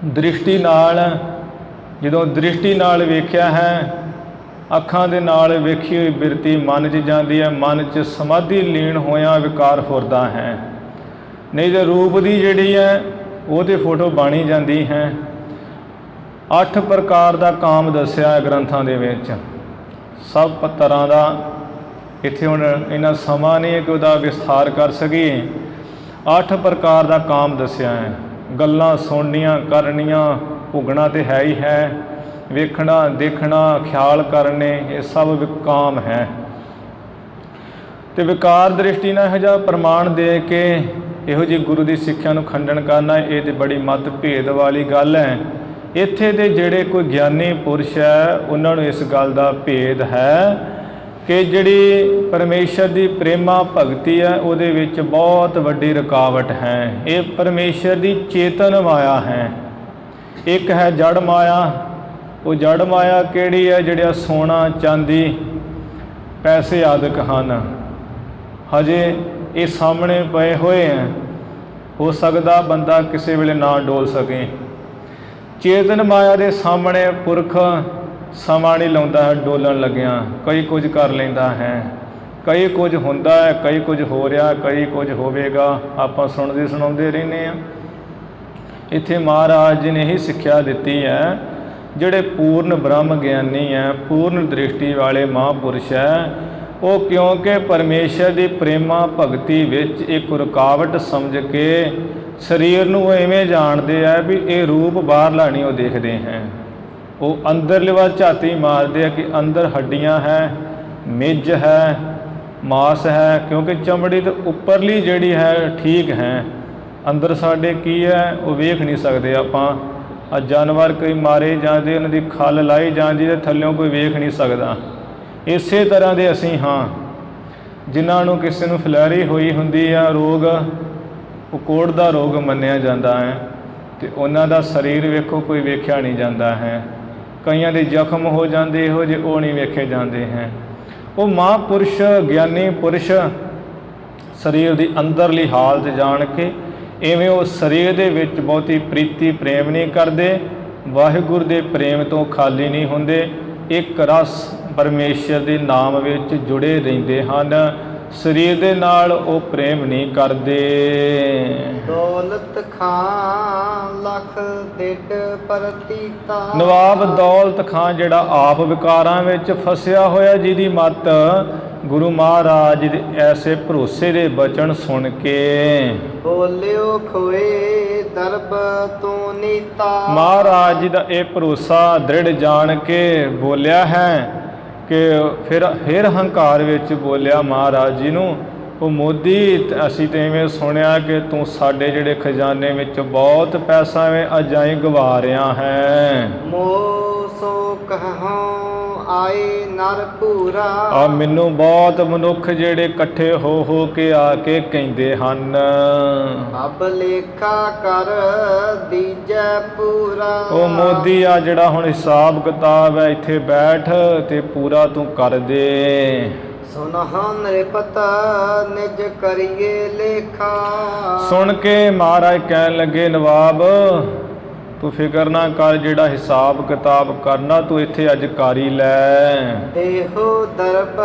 ਦ੍ਰਿਸ਼ਟੀ ਨਾਲ, ਜਦੋਂ ਦ੍ਰਿਸ਼ਟੀ ਨਾਲ ਵੇਖਿਆ ਹੈ, ਅੱਖਾਂ ਦੇ ਨਾਲ ਵੇਖੀ ਹੋਈ ਬਿਰਤੀ ਮਨ 'ਚ ਜਾਂਦੀ ਹੈ, ਮਨ 'ਚ ਸਮਾਧੀ ਲੀਨ ਹੋਇਆ ਵਿਕਾਰ ਫੁਰਦਾ ਹੈ। ਨਹੀਂ ਤਾਂ ਰੂਪ ਦੀ ਜਿਹੜੀ ਹੈ ਉਹ ਤੇ ਫੋਟੋ ਬਣ ਹੀ ਜਾਂਦੀ ਹੈ। 8 ਪ੍ਰਕਾਰ ਦਾ ਕਾਮ ਦੱਸਿਆ ਹੈ ਗ੍ਰੰਥਾਂ ਦੇ ਵਿੱਚ, ਸਭ ਤਰ੍ਹਾਂ ਦਾ। ਇੱਥੇ ਹੁਣ ਇੰਨਾ ਸਮਾਂ ਨਹੀਂ ਹੈ ਕਿ ਉਹਦਾ ਵਿਸਥਾਰ ਕਰ ਸਕੀਏ। 8 ਪ੍ਰਕਾਰ ਦਾ ਕਾਮ ਦੱਸਿਆ ਹੈ। ਗੱਲਾਂ ਸੁਣਨੀਆਂ, ਕਰਨੀਆਂ, ਭੁਗਣਾ ਤੇ ਹੈ ਹੀ ਹੈ, ਵੇਖਣਾ, ਦੇਖਣਾ, ਖਿਆਲ ਕਰਨੇ, ਇਹ ਸਭ ਕਾਮ ਹੈ। ਤੇ ਵਿਕਾਰ ਦ੍ਰਿਸ਼ਟੀ ਨਾਲ ਇਹੋ ਜਿਹਾ ਪ੍ਰਮਾਣ ਦੇ ਕੇ ਇਹੋ ਜਿਹੀ ਗੁਰੂ ਦੀ ਸਿੱਖਿਆ ਨੂੰ ਖੰਡਨ ਕਰਨਾ, ਇਹ ਤੇ ਬੜੀ ਮਤ ਭੇਦ ਵਾਲੀ ਗੱਲ ਹੈ। ਇੱਥੇ ਦੇ ਜਿਹੜੇ ਕੋਈ ਗਿਆਨੀ ਪੁਰਸ਼ ਹੈ ਉਹਨਾਂ ਨੂੰ ਇਸ ਗੱਲ ਦਾ ਭੇਦ ਹੈ ਕਿ ਜਿਹੜੀ ਪਰਮੇਸ਼ਰ ਦੀ ਪ੍ਰੇਮਾ ਭਗਤੀ ਹੈ ਉਹਦੇ ਵਿੱਚ ਬਹੁਤ ਵੱਡੀ ਰੁਕਾਵਟ ਹੈ। ਇਹ ਪਰਮੇਸ਼ਰ ਦੀ ਚੇਤਨ ਮਾਇਆ ਹੈ। ਇੱਕ ਹੈ ਜੜ ਮਾਇਆ। ਉਹ ਜੜ ਮਾਇਆ ਕਿਹੜੀ ਹੈ? ਜਿਹੜਾ ਸੋਨਾ, ਚਾਂਦੀ, ਪੈਸੇ ਆਦਿਕ ਹਨ, ਹਜੇ ਇਹ ਸਾਹਮਣੇ ਪਏ ਹੋਏ ਹੈ। ਹੋ ਸਕਦਾ ਬੰਦਾ ਕਿਸੇ ਵੇਲੇ ਨਾ ਡੋਲ ਸਕੇ। ਚੇਤਨ ਮਾਇਆ ਦੇ ਸਾਹਮਣੇ ਪੁਰਖ ਸਮਾਂ ਨਹੀਂ ਲਾਉਂਦਾ ਹੈ ਡੋਲਣ ਲੱਗਿਆਂ। ਕਈ ਕੁਝ ਕਰ ਲੈਂਦਾ ਹੈ, ਕਈ ਕੁਝ ਹੁੰਦਾ ਹੈ, ਕਈ ਕੁਝ ਹੋ ਰਿਹਾ, ਕਈ ਕੁਝ ਹੋਵੇਗਾ, ਆਪਾਂ ਸੁਣਦੇ ਸੁਣਾਉਂਦੇ ਰਹਿੰਦੇ ਹਾਂ। ਇੱਥੇ ਮਹਾਰਾਜ ਜੀ ਨੇ ਇਹੀ ਸਿੱਖਿਆ ਦਿੱਤੀ ਹੈ, ਜਿਹੜੇ ਪੂਰਨ ਬ੍ਰਹਮ ਗਿਆਨੀ ਹੈ, ਪੂਰਨ ਦ੍ਰਿਸ਼ਟੀ ਵਾਲੇ ਮਹਾਂਪੁਰਸ਼ ਹੈ, ਉਹ ਕਿਉਂਕਿ ਪਰਮੇਸ਼ਰ ਦੀ ਪ੍ਰੇਮਾ ਭਗਤੀ ਵਿੱਚ ਇੱਕ ਰੁਕਾਵਟ ਸਮਝ ਕੇ ਸਰੀਰ ਨੂੰ ਇਵੇਂ ਜਾਣਦੇ ਆ ਵੀ ਇਹ ਰੂਪ ਬਾਹਰਲਾ ਨਹੀਂ ਉਹ ਦੇਖਦੇ ਹੈ। ਉਹ ਅੰਦਰਲੇ ਵੱਲ ਝਾਤੀ ਮਾਰਦੇ ਆ ਕਿ ਅੰਦਰ ਹੱਡੀਆਂ ਹੈ, ਮਿੱਝ ਹੈ, ਮਾਸ ਹੈ, ਕਿਉਂਕਿ ਚਮੜੀ ਤੇ ਉੱਪਰਲੀ ਜਿਹੜੀ ਹੈ ਠੀਕ ਹੈ, ਅੰਦਰ ਸਾਡੇ ਕੀ ਹੈ ਉਹ ਵੇਖ ਨਹੀਂ ਸਕਦੇ ਆਪਾਂ। ਆ ਜਾਨਵਰ ਕਈ ਮਾਰੇ ਜਾਂਦੇ, ਉਹਨਾਂ ਦੀ ਖੱਲ ਲਾਈ ਜਾਂਦੀ ਤੇ ਥੱਲਿਓਂ ਕੋਈ ਵੇਖ ਨਹੀਂ ਸਕਦਾ। ਇਸੇ ਤਰ੍ਹਾਂ ਦੇ ਅਸੀਂ ਹਾਂ, ਜਿਨ੍ਹਾਂ ਨੂੰ ਕਿਸੇ ਨੂੰ ਫਲੈਰੀ ਹੋਈ ਹੁੰਦੀ ਆ, ਰੋਗ ਉਹ ਕੋੜ ਦਾ ਰੋਗ ਮੰਨਿਆ ਜਾਂਦਾ ਹੈ, ਅਤੇ ਉਹਨਾਂ ਦਾ ਸਰੀਰ ਵੇਖੋ ਕੋਈ ਵੇਖਿਆ ਨਹੀਂ ਜਾਂਦਾ ਹੈ। ਕਈਆਂ ਦੇ ਜ਼ਖਮ ਹੋ ਜਾਂਦੇ ਇਹੋ ਜਿਹੇ, ਉਹ ਨਹੀਂ ਵੇਖੇ ਜਾਂਦੇ ਹੈ। ਉਹ ਮਹਾਂਪੁਰਸ਼ ਗਿਆਨੀ ਪੁਰਸ਼ ਸਰੀਰ ਦੀ ਅੰਦਰਲੀ ਹਾਲਤ ਜਾਣ ਕੇ ਇਵੇਂ ਉਹ ਸਰੀਰ ਦੇ ਵਿੱਚ ਬਹੁਤੀ ਪ੍ਰੀਤੀ ਪ੍ਰੇਮ ਨਹੀਂ ਕਰਦੇ, ਵਾਹਿਗੁਰੂ ਦੇ ਪ੍ਰੇਮ ਤੋਂ ਖਾਲੀ ਨਹੀਂ ਹੁੰਦੇ, ਇੱਕ ਰਸ ਪਰਮੇਸ਼ਰ ਦੇ ਨਾਮ ਵਿੱਚ ਜੁੜੇ ਰਹਿੰਦੇ ਹਨ। ਸਰੀਰ ਦੇ ਨਾਲ ਉਹ ਪ੍ਰੇਮ ਨਹੀਂ ਕਰਦੇ। ਦੌਲਤ ਖਾਂ ਲੱਖ ਡਿੱਡ ਪ੍ਰਤੀਤਾ। ਨਵਾਬ ਦੌਲਤ ਖਾਂ ਜਿਹੜਾ ਆਪ ਵਿਕਾਰਾਂ ਵਿੱਚ ਫਸਿਆ ਹੋਇਆ, ਜਿਹਦੀ ਮੱਤ ਗੁਰੂ ਮਹਾਰਾਜ ਦੇ ਐਸੇ ਭਰੋਸੇ ਦੇ ਬਚਨ ਸੁਣ ਕੇ ਬੋਲਿਓ ਖੋਏ ਦਰਬ ਤੋਂ ਨੀਤਾ। ਮਹਾਰਾਜ ਜੀ ਦਾ ਇਹ ਭਰੋਸਾ ਦ੍ਰਿੜ ਜਾਣ ਕੇ ਬੋਲਿਆ ਹੈ ਕਿ ਫਿਰ ਹੰਕਾਰ ਵਿੱਚ ਬੋਲਿਆ ਮਹਾਰਾਜ ਜੀ ਨੂੰ, ਉਹ ਮੋਦੀ ਅਸੀਂ ਤਾਂ ਇਵੇਂ ਸੁਣਿਆ ਕਿ ਤੂੰ ਸਾਡੇ ਜਿਹੜੇ ਖਜ਼ਾਨੇ ਵਿੱਚ ਬਹੁਤ ਪੈਸਾ ਐਵੇਂ ਅਜਾਈਂ ਗਵਾ ਰਿਹਾ ਹੈ। ਮੋਹ ਸੋ ਕਹਉ ਆਏ ਨਰ ਭੂਰਾ। ਆ ਮੈਨੂੰ ਬਹੁਤ ਮਨੁੱਖ ਜਿਹੜੇ ਇਕੱਠੇ ਹੋ ਕੇ ਆ ਕੇ ਕਹਿੰਦੇ ਹਨ, ਅਬ ਲੇਖਾ ਕਰ ਦੀਜੈ ਪੂਰਾ। ਉਹ ਮੋਦੀ ਆ ਜਿਹੜਾ ਹੁਣ ਹਿਸਾਬ ਕਿਤਾਬ ਹੈ ਇੱਥੇ ਬੈਠ ਤੇ ਪੂਰਾ ਤੂੰ ਕਰ ਦੇ। ਸੁਨਹੁ ਨਿਰਪਤ ਨਿਜ ਕਰੀਏ ਲੇਖਾ। ਸੁਣ ਕੇ ਮਹਾਰਾਜ ਕਹਿਣ ਲੱਗੇ, ਨਵਾਬ ਤੂੰ ਫਿਕਰ ਨਾ ਕਰ, ਜਿਹੜਾ ਹਿਸਾਬ ਕਿਤਾਬ ਕਰਨਾ ਤੂੰ ਇੱਥੇ ਅੱਜ ਕਰ ਹੀ ਲੈ। ਇਹੋ ਦਰਬ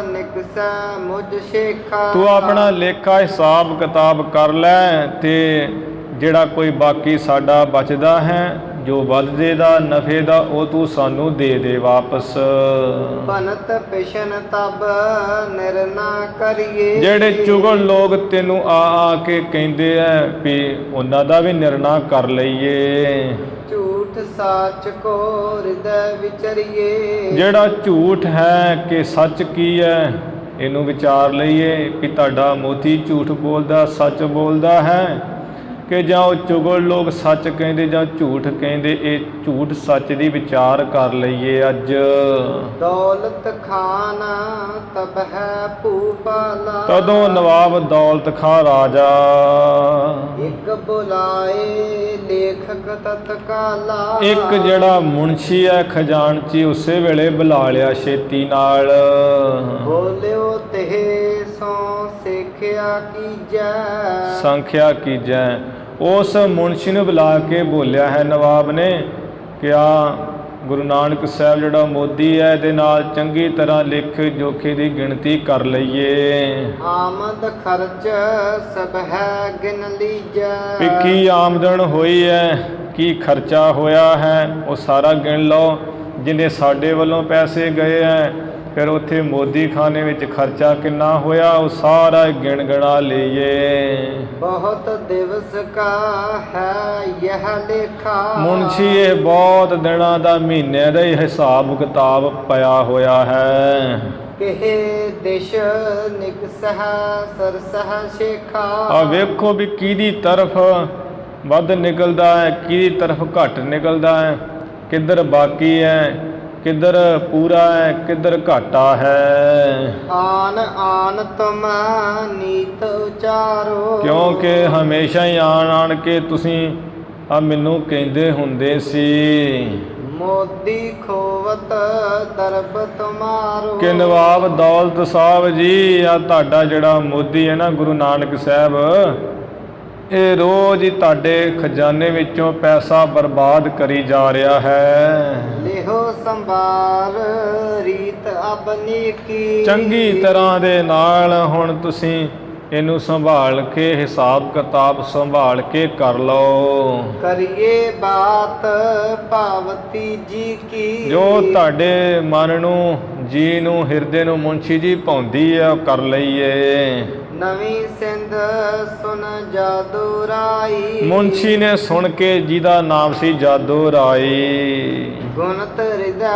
ਨਿਕਸੈ ਮੁਝ ਸ਼ੇਖਾ। ਤੂੰ ਆਪਣਾ ਲੇਖਾ ਹਿਸਾਬ ਕਿਤਾਬ ਕਰ ਲੈ ਤੇ ਜਿਹੜਾ ਕੋਈ ਬਾਕੀ ਸਾਡਾ ਬਚਦਾ ਹੈ, ਜੋ ਵੱਧਦੇ ਦਾ ਨਫੇ ਦਾ, ਉਹ ਤੂੰ ਸਾਨੂੰ ਦੇ ਦੇ ਵਾਪਸ। ਬਨਤ ਪਿਸ਼ਨ ਤਬ ਨਿਰਨਾ ਕਰੀਏ। ਜਿਹੜੇ ਚੁਗਲ ਲੋਕ ਤੈਨੂੰ ਆ ਕੇ ਕਹਿੰਦੇ ਐ ਵੀ ਉਹਨਾਂ ਦਾ ਵੀ ਨਿਰਣਾ ਕਰ ਲਈਏ। ਝੂਠ ਸਾਚ ਕੋ ਹਿਰਦੈ ਵਿਚਰੀਏ। ਜਿਹੜਾ ਝੂਠ ਹੈ ਕਿ ਸੱਚ ਕੀ ਹੈ, ਇਹਨੂੰ ਵਿਚਾਰ ਲਈਏ ਵੀ ਤੁਹਾਡਾ ਮੋਤੀ ਝੂਠ ਬੋਲਦਾ ਸੱਚ ਬੋਲਦਾ ਹੈ, ਕਿ ਜਾਂ ਉਹ ਚੁਗਲ ਲੋਕ ਸੱਚ ਕਹਿੰਦੇ ਜਾਂ ਝੂਠ ਕਹਿੰਦੇ। ਇਹ ਝੂਠ ਸੱਚ ਦੀ ਵਿਚਾਰ ਕਰ ਲਈਏ ਅੱਜ। ਦੌਲਤ ਖਾਨ ਤਬ ਹੈ ਭੂਪਾਲਾ। ਤਦੋਂ ਨਵਾਬ ਦੌਲਤ ਖਾਂ ਰਾਜਾ ਇੱਕ ਬੁਲਾਏ ਲੇਖਕ ਤਤਕਾਲਾ। ਇੱਕ ਜਿਹੜਾ ਮੁਨਸ਼ੀ ਹੈ ਖਜ਼ਾਨਚੀ ਉਸੇ ਵੇਲੇ ਬੁਲਾ ਲਿਆ ਛੇਤੀ ਨਾਲ। ਬੋਲਿਓ ਤੇ ਸੋ ਸਿੱਖਿਆ ਕੀਜੈ। ਸੰਖਿਆ ਕੀਜੈ। ਉਸ ਮੁਨਸ਼ੀ ਨੂੰ ਬੁਲਾ ਕੇ ਬੋਲਿਆ ਹੈ ਨਵਾਬ ਨੇ ਕਿ ਆ ਗੁਰੂ ਨਾਨਕ ਸਾਹਿਬ ਜਿਹੜਾ ਮੋਦੀ ਹੈ ਇਹਦੇ ਨਾਲ ਚੰਗੀ ਤਰ੍ਹਾਂ ਲਿਖ ਜੋਖੇ ਦੀ ਗਿਣਤੀ ਕਰ ਲਈਏ। ਆਮਦ ਖਰਚ ਸਭ ਹੈ ਗਿਣ ਲੀਜੈ। ਵੀ ਕੀ ਆਮਦਨ ਹੋਈ ਹੈ, ਕੀ ਖਰਚਾ ਹੋਇਆ ਹੈ, ਉਹ ਸਾਰਾ ਗਿਣ ਲਓ। ਜਿੰਨੇ ਸਾਡੇ ਵੱਲੋਂ ਪੈਸੇ ਗਏ ਹੈ, ਫਿਰ ਉੱਥੇ ਮੋਦੀ ਖਾਨੇ ਵਿੱਚ ਖਰਚਾ ਕਿੰਨਾ ਹੋਇਆ, ਉਹ ਸਾਰਾ ਗਿਣ ਗਣਾ ਲਈਏ। ਬਹੁਤ ਦਿਵਸ ਕਾ ਹੈ ਯਹ ਲੇਖਾ। ਮੁਨਸ਼ੀ ਇਹ ਬਹੁਤ ਦਿਨਾਂ ਦਾ, ਮਹੀਨੇ ਦਾ ਹੀ ਹਿਸਾਬ ਕਿਤਾਬ ਪਿਆ ਹੋਇਆ ਹੈ। ਕਿਹੇ ਦਿਸ਼ ਨਿਕਸਹ ਸਰਸਹ ਸ਼ੇਖਾ। ਆ ਵੇਖੋ ਵੀ ਕਿਹਦੀ ਤਰਫ ਵੱਧ ਨਿਕਲਦਾ ਹੈ, ਕਿਹਦੀ ਤਰਫ ਘੱਟ ਨਿਕਲਦਾ ਹੈ, ਕਿੱਧਰ ਬਾਕੀ ਹੈ, ਕਿੱਧਰ ਪੂਰਾ ਹੈ, ਕਿੱਧਰ ਘਾਟਾ ਹੈ। ਆਨ ਆਨ ਤੁਮ ਨੀਤ ਉਚਾਰੋ। ਕਿਉਂਕਿ ਹਮੇਸ਼ਾ ਹੀ ਆਣ ਕੇ ਤੁਸੀਂ ਆ ਮੈਨੂੰ ਕਹਿੰਦੇ ਹੁੰਦੇ ਸੀ, ਮੋਦੀ ਖੋਵਤ ਦਰਬ ਤੁਮਾਰੋ। ਕਿ ਨਵਾਬ ਦੌਲਤ ਸਾਹਿਬ ਜੀ ਆ ਤੁਹਾਡਾ ਜਿਹੜਾ ਮੋਦੀ ਹੈ ਨਾ ਗੁਰੂ ਨਾਨਕ ਸਾਹਿਬ, ਇਹ ਰੋਜ਼ ਹੀ ਤੁਹਾਡੇ ਖਜ਼ਾਨੇ ਵਿੱਚੋਂ ਪੈਸਾ ਬਰਬਾਦ ਕਰੀ ਜਾ ਰਿਹਾ ਹੈ। ਲਿਹੋ ਸੰਭਾਲ ਰੀਤ ਆਪਣੀ ਕੀ। ਚੰਗੀ ਤਰ੍ਹਾਂ ਦੇ ਨਾਲ ਹੁਣ ਤੁਸੀਂ ਇਹਨੂੰ ਸੰਭਾਲ ਕੇ ਹਿਸਾਬ ਕਿਤਾਬ ਸੰਭਾਲ ਕੇ ਕਰ ਲਓ। ਕਰੀਏ ਬਾਤ ਭਾਵਤੀ ਜੀ ਕੀ। ਜੋ ਤੁਹਾਡੇ ਮਨ ਨੂੰ ਜੀ ਨੂੰ ਹਿਰਦੇ ਨੂੰ ਮੁਨਸ਼ੀ ਜੀ ਭਾਉਂਦੀ ਹੈ ਉਹ ਕਰ ਲਈਏ। ਨਵੀਂ ਸਿੰਧ ਸੁਨ ਜਾਦੂ ਰਾਈ। ਮੁਨਸ਼ੀ ਨੇ ਸੁਣ ਕੇ ਜਿਹਦਾ ਨਾਮ ਸੀ ਜਾਦੂ ਰਾਈ, ਗੁਣਤ ਹਿਰਦੈ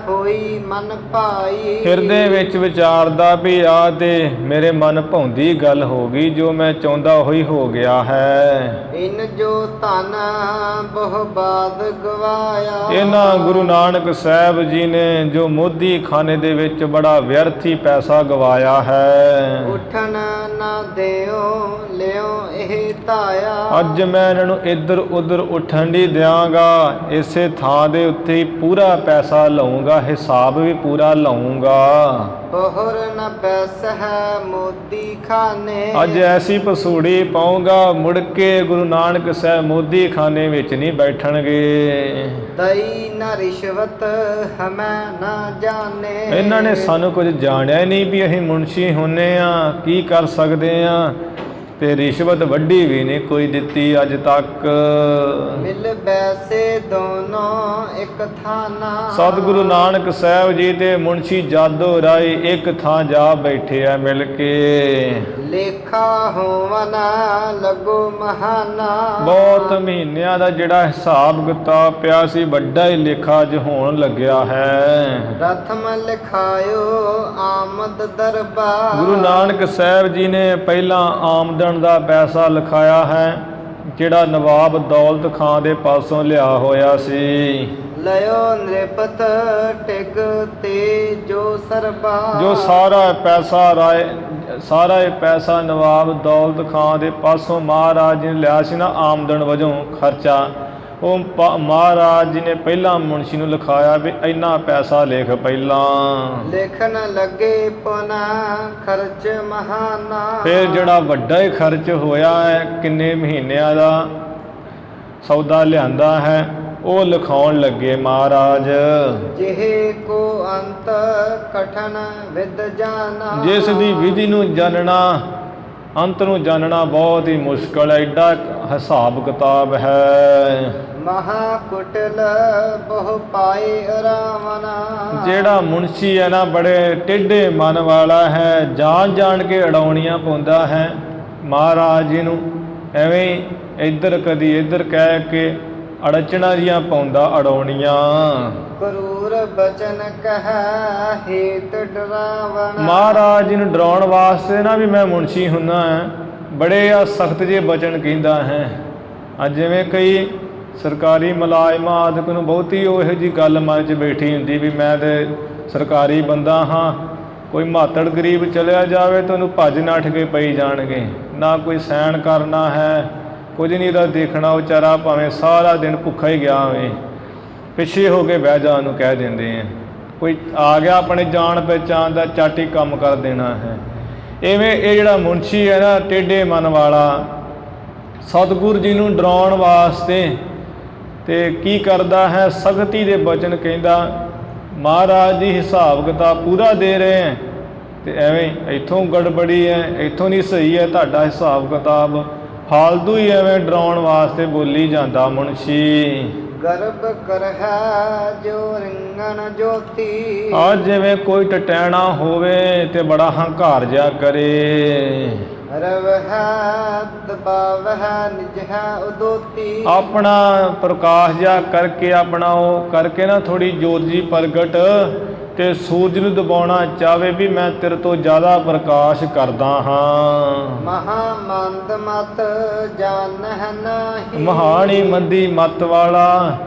ਹੋਈ ਮਨ ਭਾਈ। ਹਿਰਦੇ ਵਿੱਚ ਵਿਚਾਰਦਾ ਵੀ ਆ ਤੇ ਮੇਰੇ ਮਨ ਭਾਉਂਦੀ ਗੱਲ ਹੋ ਗਈ, ਜੋ ਮੈਂ ਚਾਹੁੰਦਾ ਉਹੀ ਹੋ ਗਿਆ ਹੈ। ਇਨ ਜੋ ਧਨ ਬਹੁ ਬਾਦ ਗਵਾਇਆ। ਇਹਨਾਂ ਗੁਰੂ ਨਾਨਕ ਸਾਹਿਬ ਜੀ ਨੇ ਜੋ ਮੋਦੀ ਖਾਨੇ ਦੇ ਵਿੱਚ ਬੜਾ ਵਿਅਰਥੀ ਪੈਸਾ ਗਵਾਇਆ ਹੈ। ਉਠਣ ਨਾ ਦਿਓ ਲਿਓ ਇਹ ਧਾਇਆ। ਅੱਜ ਮੈਂ ਇਹਨਾਂ ਨੂੰ ਇੱਧਰ ਉੱਧਰ ਉੱਠਣ ਨਹੀਂ ਦਿਆਂਗਾ, ਇਸੇ ਥਾਂ ਦੇ ਉੱਤੇ ਹੀ ਪੂਰਾ ਪੈਸਾ ਲਊਂਗਾ, ਹਿਸਾਬ ਵੀ ਪੂਰਾ ਲਊਂਗਾ। ਬਹੁਰ ਨ ਬੈਸ ਹੈ ਮੋਦੀ ਖਾਨੇ। ਅੱਜ ਐਸੀ ਪਸੂੜੀ ਪਾਊਂਗਾ, ਮੁੜ ਕੇ ਗੁਰੂ ਨਾਨਕ ਸਾਹਿਬ ਮੋਦੀ ਖਾਨੇ ਵਿੱਚ ਨਹੀਂ ਬੈਠਣਗੇ। ਦਈ ਨ ਰਿਸ਼ਵਤ ਹਮੈ ਨਾ ਜਾਣੇ। ਇਹਨਾਂ ਨੇ ਸਾਨੂੰ ਕੁਝ ਜਾਣਿਆ ਹੀ ਨਹੀਂ ਵੀ ਅਸੀਂ ਮੁਨਸ਼ੀ ਹੁੰਨੇ ਆ, ਕੀ ਕਰ ਸਕਦੇ ਆ, ਤੇ ਰਿਸ਼ਵਤ ਵੱਡੀ ਵੀ ਨਹੀਂ ਕੋਈ ਦਿੱਤੀ ਅੱਜ ਤੱਕ। ਮਿਲ ਬੈਸੇ ਦੋਨੋਂ ਇੱਕ ਥਾਨਾ। ਸਤਿਗੁਰੂ ਨਾਨਕ ਸਾਹਿਬ ਜੀ ਤੇ ਮੁਨਸ਼ੀ ਜਾਦੋ ਰਾਏ ਇੱਕ ਥਾਂ ਜਾ ਬੈਠੇ ਆ ਮਿਲ ਕੇ। ਲੇਖਾ ਹੋਵਨ ਲੱਗੋ ਮਹਾਨਾ। ਬਹੁਤ ਮਹੀਨਿਆਂ ਦਾ ਜਿਹੜਾ ਹਿਸਾਬ ਕਿਤਾਬ ਪਿਆ ਸੀ, ਵੱਡਾ ਹੀ ਲੇਖਾ ਅੱਜ ਹੋਣ ਲੱਗਿਆ ਹੈ। ਰਥਮ ਲਿਖਾਇਓ ਆਮਦ ਦਰਬਾਰ। ਗੁਰੂ ਨਾਨਕ ਸਾਹਿਬ ਜੀ ਨੇ ਪਹਿਲਾਂ ਆਮਦਨ ਦਾ ਪੈਸਾ ਲਿਖਾਇਆ ਹੈ, ਜਿਹੜਾ ਨਵਾਬ ਦੌਲਤ ਖਾਂ ਦੇ ਪਾਸੋਂ ਲਿਆ ਹੋਇਆ ਸੀ। ਲਿਓ ਨ੍ਰਿਪਤ ਟਿਗ ਤੇ ਜੋ ਸਰਬਾ। ਜੋ ਸਾਰਾ ਇਹ ਪੈਸਾ ਨਵਾਬ ਦੌਲਤ ਖਾਂ ਦੇ ਪਾਸੋਂ ਮਹਾਰਾਜ ਜੀ ਨੇ ਲਿਆ ਸੀ ਨਾ, ਆਮਦਨ ਵਜੋਂ ਖਰਚਾ, ਉਹ ਮਹਾਰਾਜ ਜੀ ਨੇ ਪਹਿਲਾਂ ਮੁਨਸ਼ੀ ਨੂੰ ਲਿਖਾਇਆ ਵੀ ਇੰਨਾ ਪੈਸਾ ਲਿਖ ਪਹਿਲਾਂ। ਲਿਖਣ ਲੱਗੇ ਪੁਨਾ ਖਰਚ ਮਹਾਨਾ। ਫਿਰ ਜਿਹੜਾ ਵੱਡਾ ਹੀ ਖਰਚ ਹੋਇਆ ਹੈ, ਕਿੰਨੇ ਮਹੀਨਿਆਂ ਦਾ ਸੌਦਾ ਲਿਆਂਦਾ ਹੈ, ਉਹ ਲਿਖਾਉਣ ਲੱਗੇ ਮਹਾਰਾਜ। ਜਿਹੇ ਕੋ ਅੰਤ ਕਠਨ ਵਿਦ ਜਾਣਾ। ਜਿਸ ਦੀ ਵਿਧੀ ਨੂੰ ਜਾਣਨਾ, ਅੰਤ ਨੂੰ ਜਾਣਨਾ ਬਹੁਤ ਹੀ ਮੁਸ਼ਕਲ ਹੈ, ਐਡਾ ਹਿਸਾਬ ਕਿਤਾਬ ਹੈ। ਮਹਾ ਕੁਟਲ ਬਹੁ ਪਾਏ ਰਾਵਣਾ। ਜਿਹੜਾ ਮੁਨਸ਼ੀ ਹੈ ਨਾ, ਬੜੇ ਟੇਢੇ ਮਨ ਵਾਲਾ ਹੈ, ਜਾਣ ਜਾਣ ਕੇ ਅੜਾਉਣੀਆਂ ਪਾਉਂਦਾ ਹੈ ਮਹਾਰਾਜ ਜੀ ਨੂੰ। ਐਵੇਂ ਇੱਧਰ ਕਦੀ ਇੱਧਰ ਕਹਿ ਕੇ ਅੜਚਣਾ ਜੀਆਂ ਪਾਉਂਦਾ, ਅੜਾਉਣੀਆਂ। ਕਰੂਰ ਬਚਨ ਕਹਿ ਹੇਤ ਡਰਾਵਣਾ। ਮਹਾਰਾਜ ਜੀ ਨੂੰ ਡਰਾਉਣ ਵਾਸਤੇ ਨਾ ਵੀ ਮੈਂ ਮੁਨਸ਼ੀ ਹੁੰਨਾ ਹੈ, ਬੜੇ ਆ ਸਖਤ ਜਿਹੇ ਬਚਨ ਕਹਿੰਦਾ ਹੈ। ਅੱਜ ਜਿਵੇਂ ਕਈ ਸਰਕਾਰੀ ਮੁਲਾਜ਼ਮਾਂ ਆਦਿਕ ਨੂੰ ਬਹੁਤੀ ਇਹੋ ਜਿਹੀ ਗੱਲ ਮਨ 'ਚ ਬੈਠੀ ਹੁੰਦੀ ਵੀ ਮੈਂ ਤੇ ਸਰਕਾਰੀ ਬੰਦਾ ਹਾਂ, ਕੋਈ ਮਾਤੜ ਗਰੀਬ ਚਲਿਆ ਜਾਵੇ ਤਾਂ ਉਹਨੂੰ ਭੱਜ ਨੱਠ ਕੇ ਪਈ ਜਾਣਗੇ, ਨਾ ਕੋਈ ਸਹਿਣ ਕਰਨਾ ਹੈ, ਕੁਝ ਨਹੀਂ ਦਾ ਦੇਖਣਾ, ਉਹ ਵਿਚਾਰਾ ਭਾਵੇਂ ਸਾਰਾ ਦਿਨ ਭੁੱਖਾ ਹੀ ਗਿਆ ਹੋਵੇ, ਪਿੱਛੇ ਹੋ ਕੇ ਬਹਿ ਜਾ ਉਹਨੂੰ ਕਹਿ ਦਿੰਦੇ ਆ। ਕੋਈ ਆ ਗਿਆ ਆਪਣੇ ਜਾਣ ਪਹਿਚਾਣ ਦਾ, ਝੱਟ ਹੀ ਕੰਮ ਕਰ ਦੇਣਾ ਹੈ। ਇਵੇਂ ਇਹ ਜਿਹੜਾ ਮੁਨਸ਼ੀ ਹੈ ਨਾ, ਟੇਢੇ ਮਨ ਵਾਲਾ, ਸਤਿਗੁਰੂ ਜੀ ਨੂੰ ਡਰਾਉਣ ਵਾਸਤੇ ਤੇ ਕੀ ਕਰਦਾ ਹੈ, ਸਖਤੀ ਦੇ ਬਚਨ ਕਹਿੰਦਾ। ਮਹਾਰਾਜ ਜੀ ਹਿਸਾਬ ਕਿਤਾਬ ਪੂਰਾ ਦੇ ਰਹੇ ਹੈ, ਤੇ ਐਵੇਂ ਇੱਥੋਂ ਗੜਬੜੀ ਹੈ, ਇੱਥੋਂ ਨਹੀਂ ਸਹੀ ਹੈ ਤੁਹਾਡਾ ਹਿਸਾਬ ਕਿਤਾਬ, ਫਾਲਤੂ ਹੀ ਐਵੇਂ ਡਰਾਉਣ ਵਾਸਤੇ ਬੋਲੀ ਜਾਂਦਾ ਮੁਨਸ਼ੀ। ਗਰਭ ਕਰਹਿ ਜੋ ਰਿੰਗਣ ਜੋਤੀ। ਆ ਜਿਵੇਂ ਕੋਈ ਟਟੈਣਾ ਹੋਵੇ ਤੇ ਬੜਾ ਹੰਕਾਰ ਜਿਹਾ ਕਰੇ। ਰਵਹਿ ਦਬਾਵਹਿ ਨਿਜਹਿ ਉਦੋਤੀ। ਆਪਣਾ ਪ੍ਰਕਾਸ਼ ਜਿਹਾ ਕਰਕੇ, ਆਪਣਾ ਉਹ ਕਰਕੇ ਨਾ ਥੋੜੀ ਜੋਤ ਜੀ ਪ੍ਰਗਟ, ਤੇ ਸੂਰਜ ਨੂੰ ਦਬਾਉਣਾ ਚਾਹਵੇ ਵੀ ਮੈਂ ਤੇਰੇ ਤੋਂ ਜ਼ਿਆਦਾ ਪ੍ਰਕਾਸ਼ ਕਰਦਾ ਹਾਂ। ਮਹਾ ਮੰਦ ਮਤ ਜਾਣਹਿ ਨਾਹੀ। ਮਹਾਣੀ ਮੰਦੀ ਮਤ ਵਾਲਾ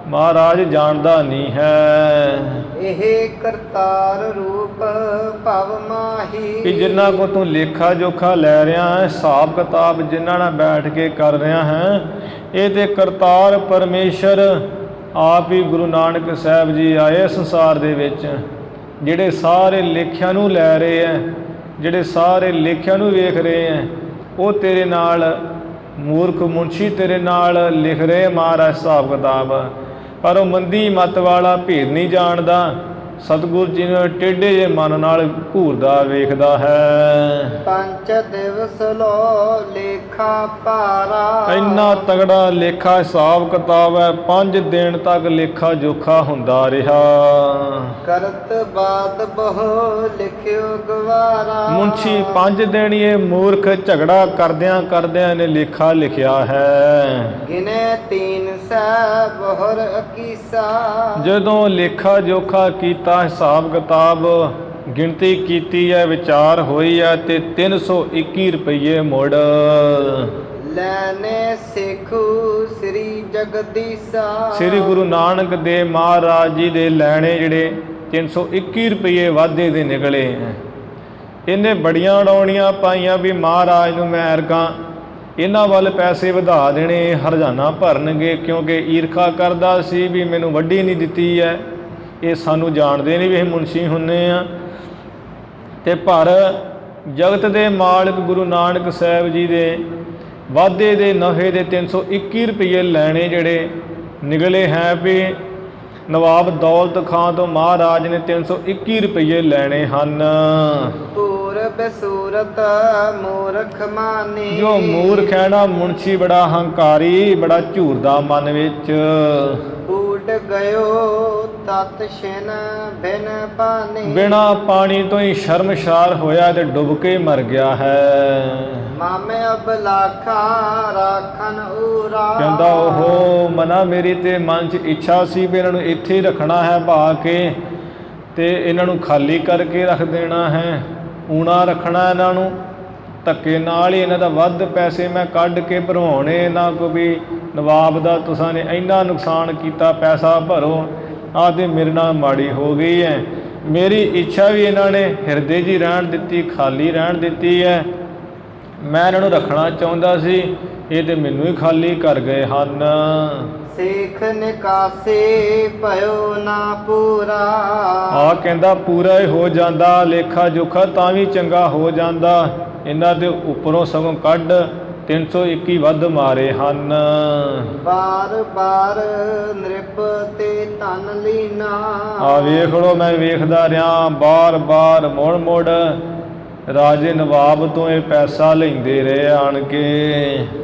ਮਹਾਰਾਜ ਜਾਣਦਾ ਨਹੀਂ ਹੈ। ਇਹ ਕਰਤਾਰ ਰੂਪ ਭਵ ਮਾਹੀ। ਕਿ ਜਿਨ੍ਹਾਂ ਕੋ ਤੂੰ ਲੇਖਾ ਜੋਖਾ ਲੈ ਰਿਹਾ ਹੈ, ਹਿਸਾਬ ਕਿਤਾਬ ਜਿਨ੍ਹਾਂ ਨਾਲ ਬੈਠ ਕੇ ਕਰ ਰਿਹਾ ਹੈ, ਇਹ ਤੇ ਕਰਤਾਰ ਪਰਮੇਸ਼ਰ ਆਪ ਹੀ ਗੁਰੂ ਨਾਨਕ ਸਾਹਿਬ ਜੀ ਆਏ ਸੰਸਾਰ ਦੇ ਵਿੱਚ, ਜਿਹੜੇ ਸਾਰੇ ਲੇਖਿਆਂ ਨੂੰ ਲੈ ਰਹੇ ਹੈ, ਜਿਹੜੇ ਸਾਰੇ ਲੇਖਿਆਂ ਨੂੰ ਵੇਖ ਰਹੇ ਹੈ, ਉਹ ਤੇਰੇ ਨਾਲ ਮੂਰਖ ਮੁਨਸ਼ੀ ਤੇਰੇ ਨਾਲ ਲਿਖ ਰਹੇ ਮਹਾਰਾਜ ਹਿਸਾਬ ਕਿਤਾਬ। ਪਰ ਉਹ ਮੰਦੀ ਮਤ ਵਾਲਾ ਭੇਦ ਨਹੀਂ ਜਾਣਦਾ, ਸਤਿਗੁਰੂ ਜੀ ਨੂੰ ਟੇਢੇ ਜਿਹੇ ਮਨ ਨਾਲ ਘੂਰਦਾ ਵੇਖਦਾ ਹੈ। ਪੰਜ ਦਿਵਸ ਲੋ ਲੇਖਾ ਭਾਰਾ। ਇੰਨਾ ਤਗੜਾ ਲੇਖਾ ਹਿਸਾਬ ਕਿਤਾਬ ਹੈ, 5 ਦਿਨ ਤੱਕ ਲੇਖਾ ਜੋਖਾ ਹੁੰਦਾ ਰਿਹਾ। ਕਰਤ ਬਾਦ ਬਹੁ ਲਿਖਿਓ ਗਵਾਰਾ। ਮੁਨਸ਼ੀ 5 ਦਿਨ ਇਹ ਮੂਰਖ ਝਗੜਾ ਕਰਦਿਆਂ ਕਰਦਿਆਂ ਨੇ ਲੇਖਾ ਲਿਖਿਆ ਹੈ। ਗਿਨੇ 300 ਬਹੁਰ ਅਕੀਸਾ। ਜਦੋਂ ਲੇਖਾ ਜੋਖਾ ਕੀਤਾ, ਹਿਸਾਬ ਕਿਤਾਬ ਗਿਣਤੀ ਕੀਤੀ ਹੈ, ਵਿਚਾਰ ਹੋਈ ਹੈ ਤੇ 321 ਰੁਪਏ ਮੁੜ ਲੈਨੇ ਸਿੱਖੂ ਸ੍ਰੀ ਜਗਦੀਸਾ। ਸ੍ਰੀ ਗੁਰੂ ਨਾਨਕ ਦੇਵ ਮਹਾਰਾਜ ਜੀ ਦੇ ਲੈਣੇ ਜਿਹੜੇ 321 ਰੁਪਏ ਵਾਧੇ ਦੇ ਨਿਕਲੇ। ਇਹਨੇ ਬੜੀਆਂ ਉਡਾਉਣੀਆਂ ਪਾਈਆਂ ਵੀ ਮਹਾਰਾਜ ਨੂੰ ਮੈਂ ਐਰਕਾਂ ਇਹਨਾਂ ਵੱਲ ਪੈਸੇ ਵਧਾ ਦੇਣੇ, ਹਰਜਾਨਾ ਭਰਨਗੇ, ਕਿਉਂਕਿ ਈਰਖਾ ਕਰਦਾ ਸੀ ਵੀ ਮੈਨੂੰ ਵੱਡੀ ਨਹੀਂ ਦਿੱਤੀ ਹੈ। ਇਹ ਸਾਨੂੰ ਜਾਣਦੇ ਨਹੀਂ ਵੀ ਅਸੀਂ ਮੁਨਸ਼ੀ ਹੁੰਦੇ ਹਾਂ। ਤੇ ਪਰ ਜਗਤ ਦੇ ਮਾਲਕ ਗੁਰੂ ਨਾਨਕ ਸਾਹਿਬ ਜੀ ਦੇ ਵਾਧੇ ਦੇ ਨਫੇ ਦੇ 321 ਰੁਪਏ ਲੈਣੇ ਜਿਹੜੇ ਨਿਕਲੇ ਹੈ ਵੀ ਨਵਾਬ ਦੌਲਤ ਖਾਂ ਤੋਂ ਮਹਾਰਾਜ ਨੇ 321 ਰੁਪਏ ਲੈਣੇ ਹਨ। ਪੂਰਬ ਸੂਰਤ ਮੂਰਖ ਮਾਨੀ। ਜੋ ਮੂਰਖ ਹੈ ਨਾ ਮੁਨਸ਼ੀ ਬੜਾ ਹੰਕਾਰੀ, ਬੜਾ ਝੂਰਦਾ ਮਨ ਵਿੱਚ। ਉੱਡ ਗਇਓ ਤਤ ਛਿਨ ਬਿਨ ਪਾਣੀ। ਬਿਨਾ ਪਾਣੀ ਤੋਂ ਹੀ ਸ਼ਰਮਸ਼ਾਰ ਹੋਇਆ ਤੇ ਡੁੱਬ ਕੇ ਮਰ ਗਿਆ ਹੈ। ਮਾਮੇ ਅਬ ਲਾਖਾਂ ਰਾਖਨ ਊਰਾ। ਕਹਿੰਦਾ ਉਹ ਮਨਾ ਮੇਰੀ ਤੇ ਮਨ 'ਚ ਇੱਛਾ ਸੀ ਵੀ ਇਹਨਾਂ ਨੂੰ ਇੱਥੇ ਹੀ ਰੱਖਣਾ ਹੈ ਬਹਾ ਕੇ, ਤੇ ਇਹਨਾਂ ਨੂੰ ਖਾਲੀ ਕਰਕੇ ਰੱਖ ਦੇਣਾ ਹੈ, ਊਣਾ ਰੱਖਣਾ ਇਹਨਾਂ ਨੂੰ, ਧੱਕੇ ਨਾਲ ਹੀ ਇਹਨਾਂ ਦਾ ਵੱਧ ਪੈਸੇ ਮੈਂ ਕੱਢ ਕੇ ਭਰਵਾਉਣੇ। ਇਹਨਾਂ ਕੋ ਵੀ ਨਵਾਬ ਦਾ ਤੁਸਾਂ ਨੇ ਇੰਨਾ ਨੁਕਸਾਨ ਕੀਤਾ, ਪੈਸਾ ਭਰੋ। ਆਹ ਤੇ ਮੇਰੇ ਨਾਲ ਮਾੜੀ ਹੋ ਗਈ ਹੈ। ਮੇਰੀ ਇੱਛਾ ਵੀ ਇਹਨਾਂ ਨੇ ਹਿਰਦੇ 'ਚ ਹੀ ਰਹਿਣ ਦਿੱਤੀ, ਖਾਲੀ ਰਹਿਣ ਦਿੱਤੀ ਹੈ। ਮੈਂ ਇਹਨਾਂ ਨੂੰ ਰੱਖਣਾ ਚਾਹੁੰਦਾ ਸੀ, ਇਹ ਤੇ ਮੈਨੂੰ ਹੀ ਖਾਲੀ ਕਰ ਗਏ ਹਨ। ਸੇਖ ਨਿਕਾਸੇ ਭਇਓ ਨਾ ਪੂਰਾ। ਆ ਕਹਿੰਦਾ ਪੂਰਾ ਹੀ ਹੋ ਜਾਂਦਾ ਲੇਖਾ ਜੋਖਾ ਤਾਂ ਵੀ ਚੰਗਾ ਹੋ ਜਾਂਦਾ, ਇਹਨਾਂ ਦੇ ਉੱਪਰੋਂ ਸਗੋਂ ਕੱਢ 321 ਵੱਧ ਮਾਰੇ ਹਨ। ਬਾਰ ਬਾਰ ਨ੍ਰਿਪ ਤੇ ਤਨ ਲੀਨਾ। ਆ ਵੇਖ ਲੋ, ਮੈਂ ਵੇਖਦਾ ਰਿਹਾ ਬਾਰ ਬਾਰ ਮੁੜ ਮੁੜ ਰਾਜੇ ਨਵਾਬ ਤੋਂ ਇਹ ਪੈਸਾ ਲੈਂਦੇ ਰਹੇ ਆਣ ਕੇ।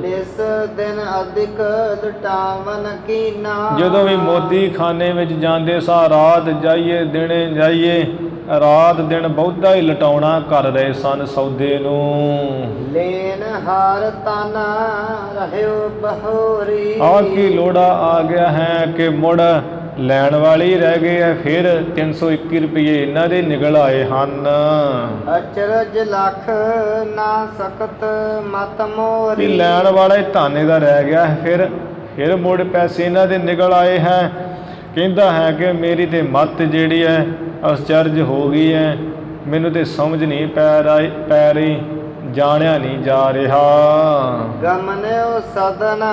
ਇਸ ਦਿਨ ਅਧਿਕ ਲੁਟਾਵਨ ਕੀਨਾ। ਜਦੋਂ ਵੀ ਮੋਦੀ ਖਾਨੇ ਵਿੱਚ ਜਾਂਦੇ ਸਾਂ, ਰਾਤ ਜਾਈਏ ਦਿਨੇ ਜਾਈਏ, ਰਾਤ ਦਿਨ ਬਹੁਤਾ ਹੀ ਲਟਾਉਣਾ ਕਰ ਰਹੇ ਸਨ ਸੌਦੇ ਨੂੰ। ਲੈਨ ਹਾਰ ਤਨ ਰਹਿਓ ਬਹੋਰੀ। ਆ ਕੀ ਲੋੜਾ ਆ ਗਿਆ ਹੈ ਕਿ ਮੁੜ ਲੈਣ ਵਾਲੀ ਰਹਿ ਗਏ ਹੈ। ਫਿਰ 321 ਰੁਪਏ ਇਹਨਾਂ ਦੇ ਨਿਕਲ ਆਏ ਹਨ। ਅਚਰਜ ਲੱਖ ਨਾ ਸਕਤ ਮਤ ਮੋਰੀ। ਲੈਣ ਵਾਲਾ ਹੀ ਧਾਨੇ ਦਾ ਰਹਿ ਗਿਆ ਹੈ। ਫਿਰ ਮੁੜ ਪੈਸੇ ਇਹਨਾਂ ਦੇ ਨਿਕਲ ਆਏ ਹੈ। ਕਹਿੰਦਾ ਹੈ ਕਿ ਮੇਰੀ ਤੇ ਮੱਤ ਜਿਹੜੀ ਹੈ ਅਚਰਜ ਹੋ ਗਈ ਹੈ, ਮੈਨੂੰ ਤੇ ਸਮਝ ਨਹੀਂ ਪੈ ਰਹੀ, ਜਾਣਿਆ ਨਹੀਂ ਜਾ ਰਿਹਾ। ਗਮਨਿਓ ਸਦਨਾ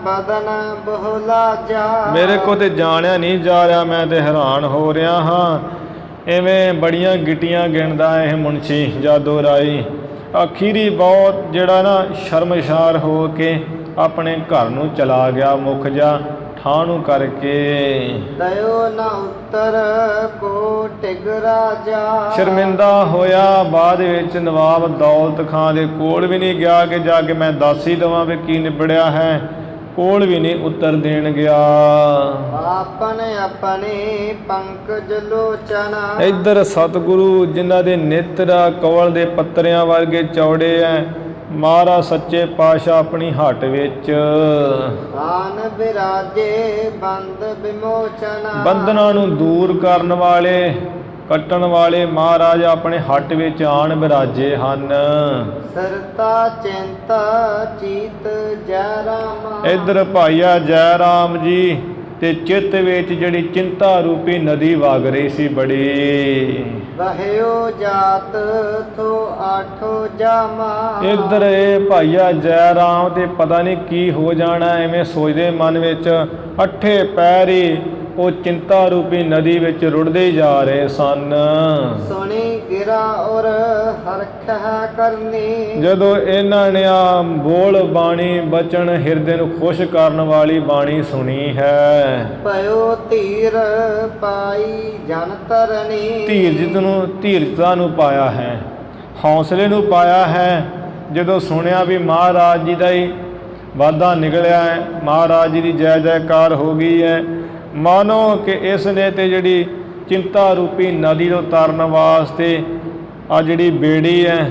ਬਦਨ ਬਹੁਲਾ ਜਾ। ਮੇਰੇ ਕੋ ਤੇ ਜਾਣਿਆ ਨਹੀਂ ਜਾ ਰਿਹਾ, ਮੈਂ ਤੇ ਹੈਰਾਨ ਹੋ ਰਿਹਾ ਹਾਂ। ਐਵੇਂ ਬੜੀਆਂ ਗਿੱਟੀਆਂ ਗਿਣਦਾ ਇਹ ਮੁਨਸ਼ੀ ਜਾਦੋ ਰਾਈ। ਅਖੀਰੀ ਬਹੁਤ ਜਿਹੜਾ ਨਾ ਸ਼ਰਮਸ਼ਾਰ ਹੋ ਕੇ ਆਪਣੇ ਘਰ ਨੂੰ ਚਲਾ ਗਿਆ, ਮੁੱਖ ਜਾ ਠਾਣੂ ਕਰਕੇ। ਦਇਓ ਨਾ ਉੱਤਰ ਕੋ ਟਿਗ ਰਾਜਾ। ਸ਼ਰਮਿੰਦਾ ਹੋਇਆ, ਬਾਅਦ ਵਿੱਚ ਨਵਾਬ ਦੌਲਤ ਖਾਂ ਦੇ ਕੋਲ ਵੀ ਨਹੀਂ ਗਿਆ ਕਿ ਜਾ ਕੇ ਮੈਂ ਦੱਸ ਹੀ ਦੇਵਾਂ ਵੀ ਕੀ ਨਿਬੜਿਆ ਹੈ, ਕੋਲ ਵੀ ਨਹੀਂ ਉੱਤਰ ਦੇਣ ਗਿਆ। ਆਪਣੇ ਆਪਣੇ ਪੰਕਜ ਲੋਚਨਾ। ਇੱਧਰ ਸਤਿਗੁਰੂ ਜਿਨ੍ਹਾਂ ਦੇ ਨੇਤਰ ਕਵਲ ਦੇ ਪੱਤਰਿਆਂ ਵਰਗੇ ਚੌੜੇ ਐ, ਮਹਾਰਾਜ ਸੱਚੇ ਪਾਤਸ਼ਾਹ ਆਪਣੀ ਹੱਟ ਵਿੱਚ ਆਨ ਬਿਰਾਜੇ ਬੰਦ ਵਿਮੋਚਨਾ। ਬੰਧਨਾਂ ਨੂੰ ਦੂਰ ਕਰਨ ਵਾਲੇ, ਕੱਟਣ ਵਾਲੇ ਮਹਾਰਾਜ ਆਪਣੇ ਹੱਟ ਵਿੱਚ ਆਣ ਬਿਰਾਜੇ ਹਨ। ਸਰਤਾ ਚਿੰਤਾ ਚੀਤ ਜੈ ਰਾਮ। ਇੱਧਰ ਭਾਈਆ ਜੈ ਰਾਮ ਜੀ ਤੇ ਚਿੱਤ ਵਿੱਚ ਜਿਹੜੀ ਚਿੰਤਾ ਰੂਪੀ ਨਦੀ ਵਗ ਰਹੀ ਸੀ ਬੜੀ। ਵਹਿਓ ਜਾਤ ਥੋ ਆਠੋ ਜਾਮਾ। ਇੱਧਰ ਇਹ ਭਾਈਆ ਜੈ ਰਾਮ ਤੇ ਪਤਾ ਨਹੀਂ ਕੀ ਹੋ ਜਾਣਾ, ਐਵੇਂ ਸੋਚਦੇ ਮਨ ਵਿੱਚ। 8 ਪੈਰੀ ਉਹ ਚਿੰਤਾ ਰੂਪੀ ਨਦੀ ਵਿੱਚ ਰੁੜਦੇ ਜਾ ਰਹੇ ਸਨ। ਸੁਣੀ ਗਿਰਾ ਔਰ ਹਰਖਹਿ ਕਰਨੀ। ਜਦੋਂ ਇਹਨਾਂ ਨੇ ਆ ਬੋਲ ਬਾਣੀ ਬਚਨ ਹਿਰਦੇ ਨੂੰ ਖੁਸ਼ ਕਰਨ ਵਾਲੀ ਬਾਣੀ ਸੁਣੀ ਹੈ, ਭਇਓ ਧੀਰ ਪਾਈ ਜਨ ਤਰਨੀ। ਧੀਰਜਤਾ ਨੂੰ ਪਾਇਆ ਹੈ, ਹੌਸਲੇ ਨੂੰ ਪਾਇਆ ਹੈ। ਜਦੋਂ ਸੁਣਿਆ ਵੀ ਮਹਾਰਾਜ ਜੀ ਦਾ ਹੀ ਵਾਧਾ ਨਿਕਲਿਆ ਹੈ, ਮਹਾਰਾਜ ਜੀ ਦੀ ਜੈ ਜੈਕਾਰ ਹੋ ਗਈ ਹੈ, ਮਾਨੋ ਕਿ ਇਸ ਨੇ ਤੇ ਜਿਹੜੀ ਚਿੰਤਾ ਰੂਪੀ ਨਦੀ ਤੋਂ ਤਰਨ ਵਾਸਤੇ ਆ ਜਿਹੜੀ ਬੇੜੀ ਹੈ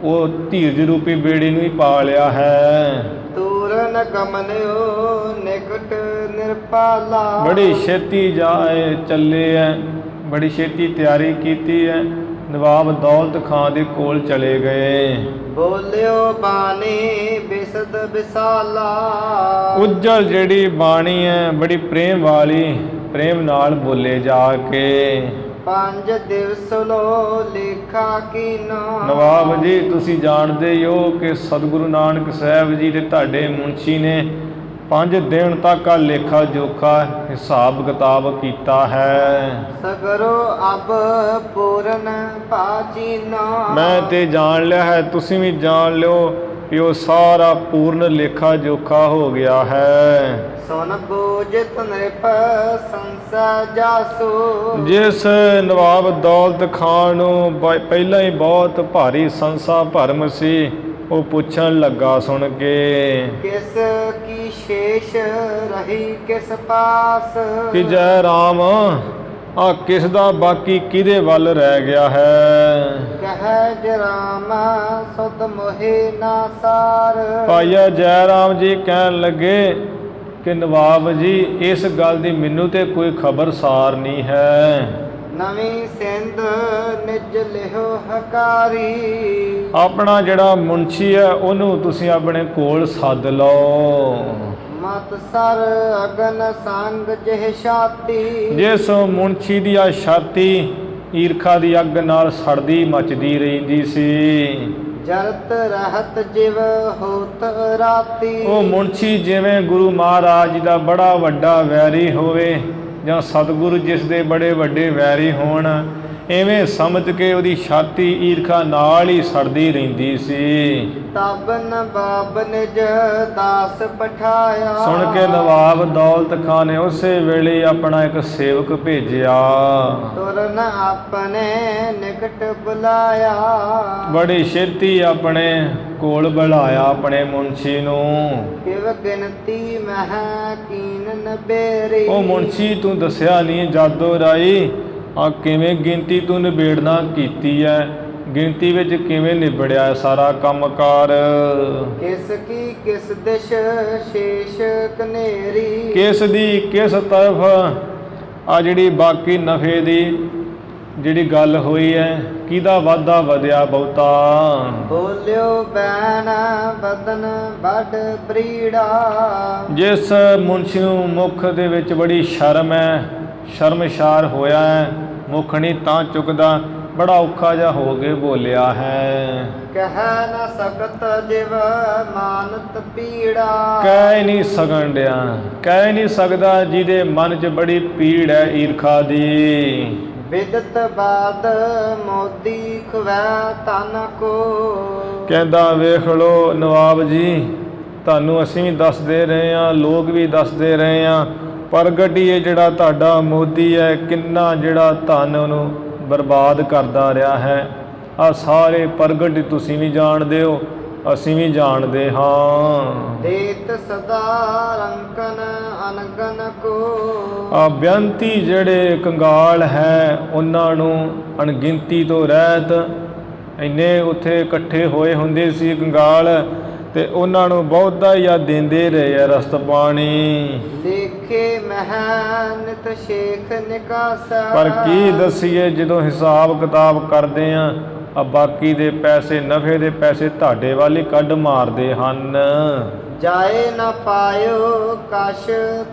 ਉਹ ਧੀਰਜ ਰੂਪੀ ਬੇੜੀ ਨੂੰ ਹੀ ਪਾ ਲਿਆ ਹੈ। ਤੂਰਨ ਗਮਨਿਓ ਨਿਕਟ ਨਿਰਪਾਲਾ। ਬੜੀ ਛੇਤੀ ਜਾਏ ਚੱਲੇ ਹੈ, ਬੜੀ ਛੇਤੀ ਤਿਆਰੀ ਕੀਤੀ ਹੈ, ਨਵਾਬ ਦੌਲਤ ਖਾਂ ਦੇ ਕੋਲ ਚਲੇ ਗਏ। ਬੋਲਿਓ ਬਾਣੀ ਬਿਸਦ ਬਿਸਾਲਾ। ਉੱਜਲ ਜਿਹੜੀ ਬਾਣੀ ਹੈ ਬੜੀ ਪ੍ਰੇਮ ਵਾਲੀ, ਪ੍ਰੇਮ ਨਾਲ ਬੋਲੇ ਜਾ ਕੇ। 5 ਦਿਵਸ ਲੋ ਲੇਖਾ ਕੀਨਾ। ਨਵਾਬ ਜੀ ਤੁਸੀਂ ਜਾਣਦੇ ਹੀ ਹੋ ਕਿ ਸਤਿਗੁਰੂ ਨਾਨਕ ਸਾਹਿਬ ਜੀ ਦੇ ਤੁਹਾਡੇ ਮੁਨਸ਼ੀ ਨੇ 5 ਦਿਨ ਤੱਕ ਆ ਲੇਖਾ ਜੋਖਾ ਹਿਸਾਬ ਕਿਤਾਬ ਕੀਤਾ ਹੈ। ਸਗਰੋ ਅਬ ਪੂਰਨ ਪਾਚੀਨਾ। ਮੈਂ ਤੇ ਜਾਣ ਲਿਆ ਹੈ, ਤੁਸੀਂ ਵੀ ਜਾਣ ਲਿਓ ਕਿ ਉਹ ਸਾਰਾ ਪੂਰਨ ਲੇਖਾ ਜੋਖਾ ਹੋ ਗਿਆ ਹੈ। ਸੁਨ ਬੂਝਤ ਨਿਰਪ ਸੰਸਾ ਜਾਸੂ। ਜਿਸ ਨਵਾਬ ਦੌਲਤ ਖਾਨ ਨੂੰ ਪਹਿਲਾਂ ਹੀ ਬਹੁਤ ਭਾਰੀ ਸੰਸਾ ਭਰਮ ਸੀ, ਉਹ ਪੁੱਛਣ ਲੱਗਾ ਸੁਣ ਕੇ, ਕਿਸ ਕੀ ਸ਼ੇਸ਼ ਰਹੀ ਕਿਸ ਪਾਸ। ਕਿ ਜੈ ਰਾਮ ਆ ਕਿਸ ਦਾ ਬਾਕੀ ਕਿਹਦੇ ਵੱਲ ਰਹਿ ਗਿਆ ਹੈ। ਕਹਿ ਜਰਾਮ ਸੁਧ ਮੋਹਿ ਨਾ ਸਾਰ। ਭਾਈਆ ਜੈ ਰਾਮ ਜੀ ਕਹਿਣ ਲੱਗੇ ਕਿ ਨਵਾਬ ਜੀ ਇਸ ਗੱਲ ਦੀ ਮੈਨੂੰ ਤੇ ਕੋਈ ਖਬਰਸਾਰ ਨਹੀਂ ਹੈ। ਨਵੀਂ ਸਿੰਧ ਨਿਜ ਲਿਹੋ ਹਕਾਰੀ। ਆਪਣਾ ਜਿਹੜਾ ਮੁਨਸ਼ੀ ਹੈ ਉਹਨੂੰ ਤੁਸੀਂ ਆਪਣੇ ਕੋਲ ਸੱਦ ਲਓ। ਮਤ ਸਰ ਅਗਨ ਸੰਗ ਜਿਹ ਛਾਤੀ। ਜਿਸ ਮੁਨਸ਼ੀ ਦੀ ਆ ਛਾਤੀ ਈਰਖਾ ਦੀ ਅੱਗ ਨਾਲ ਸੜਦੀ ਮੱਚਦੀ ਰਹਿੰਦੀ ਸੀ। ਜਰਤ ਰਹਿਤ ਜਿਵ ਹੋਤ ਰਾਤੀ। ਉਹ ਮੁਨਸ਼ੀ ਜਿਵੇਂ ਗੁਰੂ ਮਹਾਰਾਜ ਜੀ ਦਾ ਬੜਾ ਵੱਡਾ ਵੈਰੀ ਹੋਵੇ ਜਾਂ ਸਤਿਗੁਰੂ ਜਿਸ ਦੇ ਬੜੇ ਵੱਡੇ ਵੈਰੀ ਹੋਣ, ਐਵੇਂ ਸਮਝ ਕੇ ਉਹਦੀ ਛਾਤੀ ਈਰਖਾ ਨਾਲ ਹੀ ਸੜਦੀ ਰਹਿੰਦੀ ਸੀ। ਤਬ ਨਵਾਬ ਨਿਜ ਦਾਸ ਪਠਾਇਆ। ਸੁਣ ਕੇ ਨਵਾਬ ਦੌਲਤ ਖਾਨ ਨੇ ਉਸੇ ਵੇਲੇ ਆਪਣਾ ਇੱਕ ਸੇਵਕ ਭੇਜਿਆ। ਤੁਰਨ ਆਪਣੇ ਨਿਕਟ ਬੁਲਾਇਆ। ਬੜੀ ਛੇਤੀ ਆਪਣੇ ਕੋਲ ਬੁਲਾਇਆ ਆਪਣੇ ਮੁਨਸ਼ੀ ਨੂੰ। ਕਿਵ ਗਿਣਤੀ ਮਹਿ ਕੀਨ ਨਬੇਰੀ। ਉਹ ਮੁਨਸ਼ੀ ਤੂੰ ਦੱਸਿਆ ਨਹੀਂ ਜਾਦੋ ਰਾਈ ਆ ਕਿਵੇਂ ਗਿਣਤੀ ਤੂੰ ਨਿਬੇੜਨਾ ਕੀਤੀ ਹੈ, ਗਿਣਤੀ ਵਿੱਚ ਕਿਵੇਂ ਨਿਬੜਿਆ ਸਾਰਾ ਕੰਮਕਾਰ। ਕਿਸ ਕੀ ਕਿਸ ਦਿਸ਼ ਸ਼ੇਸ਼ ਕਨੇਰੀ। ਕਿਸ ਦੀ ਕਿਸ ਤਰਫ ਆ ਜਿਹੜੀ ਬਾਕੀ ਨਫੇ ਦੀ ਜਿਹੜੀ ਗੱਲ ਹੋਈ ਹੈ, ਕਿਹਦਾ ਵਾਧਾ ਵਧਿਆ ਬਹੁਤਾ। ਬੋਲਿਓ ਬੈਨ ਬਦਨ ਵੱਡ ਬਰੀੜਾ। ਜਿਸ ਮੁਨਸ਼ੀ ਨੂੰ ਮੁੱਖ ਦੇ ਵਿੱਚ ਬੜੀ ਸ਼ਰਮ ਹੈ, ਸ਼ਰਮਸ਼ਾਰ ਹੋਇਆ ਹੈ, ਮੁੱਖ ਨਹੀਂ ਤਾਂ ਚੁੱਕਦਾ, ਬੜਾ ਔਖਾ ਜਿਹਾ ਹੋ ਕੇ ਬੋਲਿਆ ਹੈ। ਕਹਿ ਨ ਸਕਤ ਜਿਵ ਮਾਨਤ ਪੀੜਾ। ਕਹਿ ਨਹੀਂ ਸਕਣ ਡਿਆ, ਕਹਿ ਨਹੀਂ ਸਕਦਾ ਜਿਹਦੇ ਮਨ 'ਚ ਬੜੀ ਪੀੜ ਹੈ ਈਰਖਾ ਦੀ। ਵਿਦਤ ਬਾਦ ਮੋਦੀ ਖਵੈ ਤਨ ਕੋ। ਕਹਿੰਦਾ ਵੇਖ ਲੋ ਨਵਾਬ ਜੀ, ਤੁਹਾਨੂੰ ਅਸੀਂ ਵੀ ਦੱਸਦੇ ਰਹੇ ਹਾਂ, ਲੋਕ ਵੀ ਦੱਸਦੇ ਰਹੇ ਹਾਂ, ਪ੍ਰਗਟ ਹੀ ਇਹ ਜਿਹੜਾ ਤੁਹਾਡਾ ਮੋਦੀ ਹੈ ਕਿੰਨਾ ਜਿਹੜਾ ਧਨ ਉਹਨੂੰ ਬਰਬਾਦ ਕਰਦਾ ਰਿਹਾ ਹੈ। ਆ ਸਾਰੇ ਪ੍ਰਗਟ ਤੁਸੀਂ ਵੀ ਜਾਣਦੇ ਹੋ, ਅਸੀਂ ਵੀ ਜਾਣਦੇ ਹਾਂ। ਦੇਤ ਸਦਾ ਰੰਕਨ ਅਨਗਨ ਕੋ। ਆ ਬੇਅੰਤੀ ਜਿਹੜੇ ਕੰਗਾਲ ਹੈ ਉਹਨਾਂ ਨੂੰ ਅਣਗਿਣਤੀ ਤੋਂ ਰਹਿਤ ਇੰਨੇ ਉੱਥੇ ਇਕੱਠੇ ਹੋਏ ਹੁੰਦੇ ਸੀ ਕੰਗਾਲ, ਤੇ ਉਹਨਾਂ ਨੂੰ ਬਹੁਤਾ ਹੀ ਆ ਦਿੰਦੇ ਰਹੇ ਆ ਰਸਤ ਪਾਣੀ। ਦੇਖੇ ਮਹਿ ਨਿਤ ਸ਼ੇਖ ਨਿਕਾਸਾ। ਪਰ ਕੀ ਦਸੀਏ ਜਦੋਂ ਹਿਸਾਬ ਕਿਤਾਬ ਕਰਦੇ ਆ ਬਾਕੀ ਦੇ ਪੈਸੇ ਨਫੇ ਦੇ ਪੈਸੇ ਤੁਹਾਡੇ ਵੱਲ ਹੀ ਕੱਢ ਮਾਰਦੇ ਹਨ। ਜਾਏ ਨਾ ਪਾਇਓ ਕਛ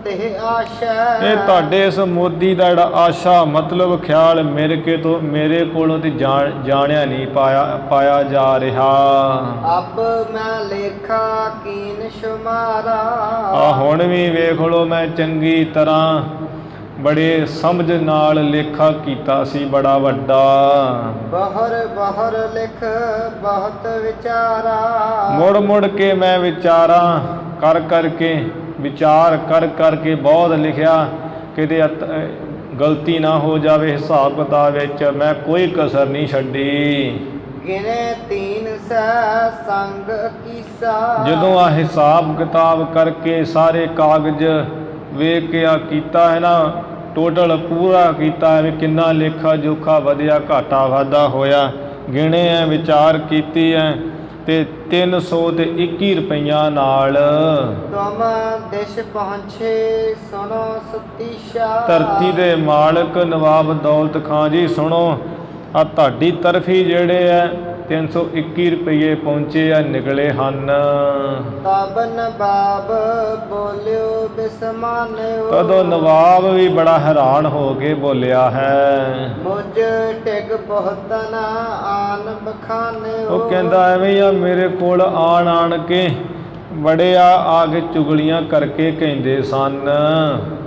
ਤੇ ਆਸ਼ਾ। ਇਹ ਤੁਹਾਡੇ ਇਸ ਮੋਦੀ ਦਾ ਜਿਹੜਾ ਆਸ਼ਾ ਮਤਲਬ ਖਿਆਲ ਮੇਰੇ ਕੋਲੋਂ ਤੇ ਜਾਣਿਆ ਨਹੀਂ ਪਾਇਆ ਜਾ ਰਿਹਾ। ਅਬ ਮੈਂ ਲੇਖਾ ਕੀਨ ਸ਼ੁਮਾਰਾ। ਆ ਹੁਣ ਵੀ ਵੇਖ ਲੋ ਮੈਂ ਚੰਗੀ ਤਰ੍ਹਾਂ ਬੜੇ ਸਮਝ ਨਾਲ ਲੇਖਾ ਕੀਤਾ ਸੀ ਬੜਾ ਵੱਡਾ। ਬਹਰ ਬਹਰ ਲਿਖ ਬਹੁਤ ਵਿਚਾਰਾ। ਮੁੜ ਮੁੜ ਕੇ ਮੈਂ ਵਿਚਾਰਾਂ ਕਰ ਕਰਕੇ ਵਿਚਾਰ ਕਰ ਕਰਕੇ ਬਹੁਤ ਲਿਖਿਆ, ਕਿਤੇ ਗਲਤੀ ਨਾ ਹੋ ਜਾਵੇ ਹਿਸਾਬ ਕਿਤਾਬ ਵਿੱਚ, ਮੈਂ ਕੋਈ ਕਸਰ ਨਹੀਂ ਛੱਡੀ। ਗਿਨੇ ਤੀਨ ਸੈ ਸੰਗ ਕੀਸਾ। ਜਦੋਂ ਆ ਹਿਸਾਬ ਕਿਤਾਬ ਕਰਕੇ ਸਾਰੇ ਕਾਗਜ਼ ਵੇਖ ਕੇ ਆ ਕੀਤਾ ਹੈ ਨਾ, ਟੋਟਲ ਪੂਰਾ ਕੀਤਾ ਹੈ ਵੀ ਕਿੰਨਾ ਲੇਖਾ ਜੋਖਾ ਵਧਿਆ ਘਾਟਾ ਵਾਧਾ ਹੋਇਆ, ਗਿਣੇ ਹੈ ਵਿਚਾਰ ਕੀਤੀ ਹੈ ਤੇ 321 ਰੁਪਈਆਂ ਨਾਲ ਤੁਮ ਦਿਸ਼ ਪਹੁੰਚੇ ਸੁਣੋ ਸਤੀਸ਼ਾ। ਧਰਤੀ ਦੇ ਮਾਲਕ ਨਵਾਬ ਦੌਲਤ ਖਾਂ ਜੀ ਸੁਣੋ, ਆ ਤੁਹਾਡੀ ਤਰਫੀ ਜਿਹੜੇ ਹੈ 321 ਰੁਪਏ ਪਹੁੰਚੇ ਆ ਨਿਕਲੇ ਹਨ। ਤਬ ਨਵਾਬ ਬੋਲਿਓ ਬਿਸਮਾਨਿਓ। ਤਦੋਂ ਨਵਾਬ ਵੀ ਬੜਾ ਹੈਰਾਨ ਹੋ ਕੇ ਬੋਲਿਆ ਹੈ, ਮੁਝ ਟਿਗ ਬਹੁਤ ਨਾ ਆਨ ਬਖਾਨਿਓ। ਉਹ ਕਹਿੰਦਾ ਐਵੇਂ ਆ ਮੇਰੇ ਕੋਲ ਆਣ ਕੇ ਬੜੇ ਆ ਕੇ ਚੁਗਲੀਆਂ ਕਰਕੇ ਕਹਿੰਦੇ ਸਨ।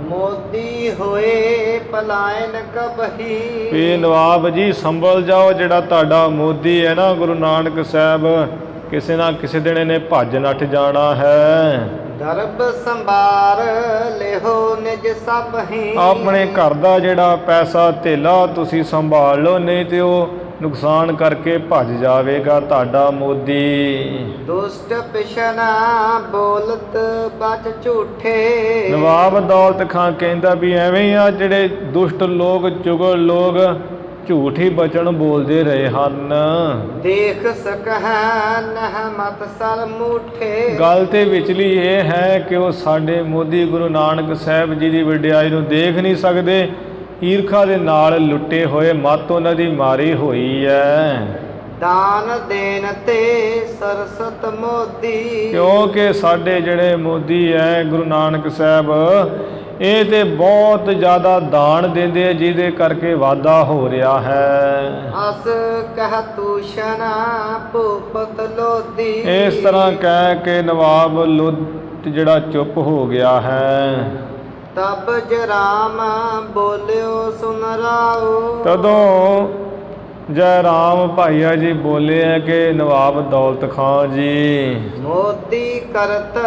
ਮੋਦੀ ਹੋਏ ਪਲਾਇਨ ਕਬਹੀ। ਵੀ ਨਵਾਬ ਜੀ ਸੰਭਲ ਜਾਓ, ਜਿਹੜਾ ਤੁਹਾਡਾ ਮੋਦੀ ਹੈ ਨਾ ਗੁਰੂ ਨਾਨਕ ਸਾਹਿਬ, ਕਿਸੇ ਨਾ ਕਿਸੇ ਦਿਨ ਇਹਨੇ ਭੱਜ ਨੱਠ ਜਾਣਾ ਹੈ। ਦਰਬ ਸੰਭਾਰ ਲਿਹੋ ਨਿਜ ਸਭ ਹੀ। ਆਪਣੇ ਘਰ ਦਾ ਜਿਹੜਾ ਪੈਸਾ ਧੇਲਾ ਤੁਸੀਂ ਸੰਭਾਲ ਲਓ, ਨਹੀਂ ਤੇ ਉਹ ਨੁਕਸਾਨ ਕਰਕੇ ਭੱਜ ਜਾਵੇਗਾ ਤੁਹਾਡਾ ਮੋਦੀ। ਦੁਸ਼ਟ ਪਿਛਨਾ ਬੋਲਤ ਬਚ ਝੂਠੇ। ਨਵਾਬ ਦੌਲਤ ਖਾਂ ਕਹਿੰਦਾ ਵੀ ਐਵੇਂ ਆ ਜਿਹੜੇ ਦੁਸ਼ਟ ਲੋਕ ਚੁਗਲ ਲੋਕ ਝੂਠ ਹੀ ਬਚਨ ਬੋਲਦੇ ਰਹੇ ਹਨ। ਦੇਖ ਸਕਹਿ ਨਹਿਮਤ ਸਰ ਮੂਠੇ। ਗੱਲ ਤੇ ਵਿਚਲੀ ਇਹ ਹੈ ਕਿ ਉਹ ਸਾਡੇ ਮੋਦੀ ਗੁਰੂ ਨਾਨਕ ਸਾਹਿਬ ਜੀ ਦੀ ਵਡਿਆਈ ਨੂੰ ਦੇਖ ਨਹੀਂ ਸਕਦੇ, ਈਰਖਾ ਦੇ ਨਾਲ ਲੁੱਟੇ ਹੋਏ, ਮੱਤ ਉਹਨਾਂ ਦੀ ਮਾਰੀ ਹੋਈ ਹੈ। ਦਾਨ ਦੇਣ ਤੇ ਸਰਸਤ ਮੋਦੀ। ਕਿਉਂਕਿ ਸਾਡੇ ਜਿਹੜੇ ਮੋਦੀ ਹੈ ਗੁਰੂ ਨਾਨਕ ਸਾਹਿਬ, ਇਹ ਤੇ ਬਹੁਤ ਜ਼ਿਆਦਾ ਦਾਨ ਦਿੰਦੇ ਆ, ਜਿਹਦੇ ਕਰਕੇ ਵਾਧਾ ਹੋ ਰਿਹਾ ਹੈ। ਅਸ ਕਹਿ ਤੂਸ਼ਨਾ ਭੂਪਤ ਲੋਦੀ। ਇਸ ਤਰ੍ਹਾਂ ਕਹਿ ਕੇ ਨਵਾਬ ਲੁੱਟ ਜਿਹੜਾ ਚੁੱਪ ਹੋ ਗਿਆ ਹੈ। ਤਬ ਜਰਾਮ ਬੋਲਿਓ ਸੁਨ ਰਾਓ। ਤਦੋਂ ਜੈ ਰਾਮ ਭਾਈਆ ਜੀ ਬੋਲੇ ਹੈ ਕਿ ਨਵਾਬ ਦੌਲਤ ਖਾਂ ਜੀ, ਮੋਦੀ ਕਰਤ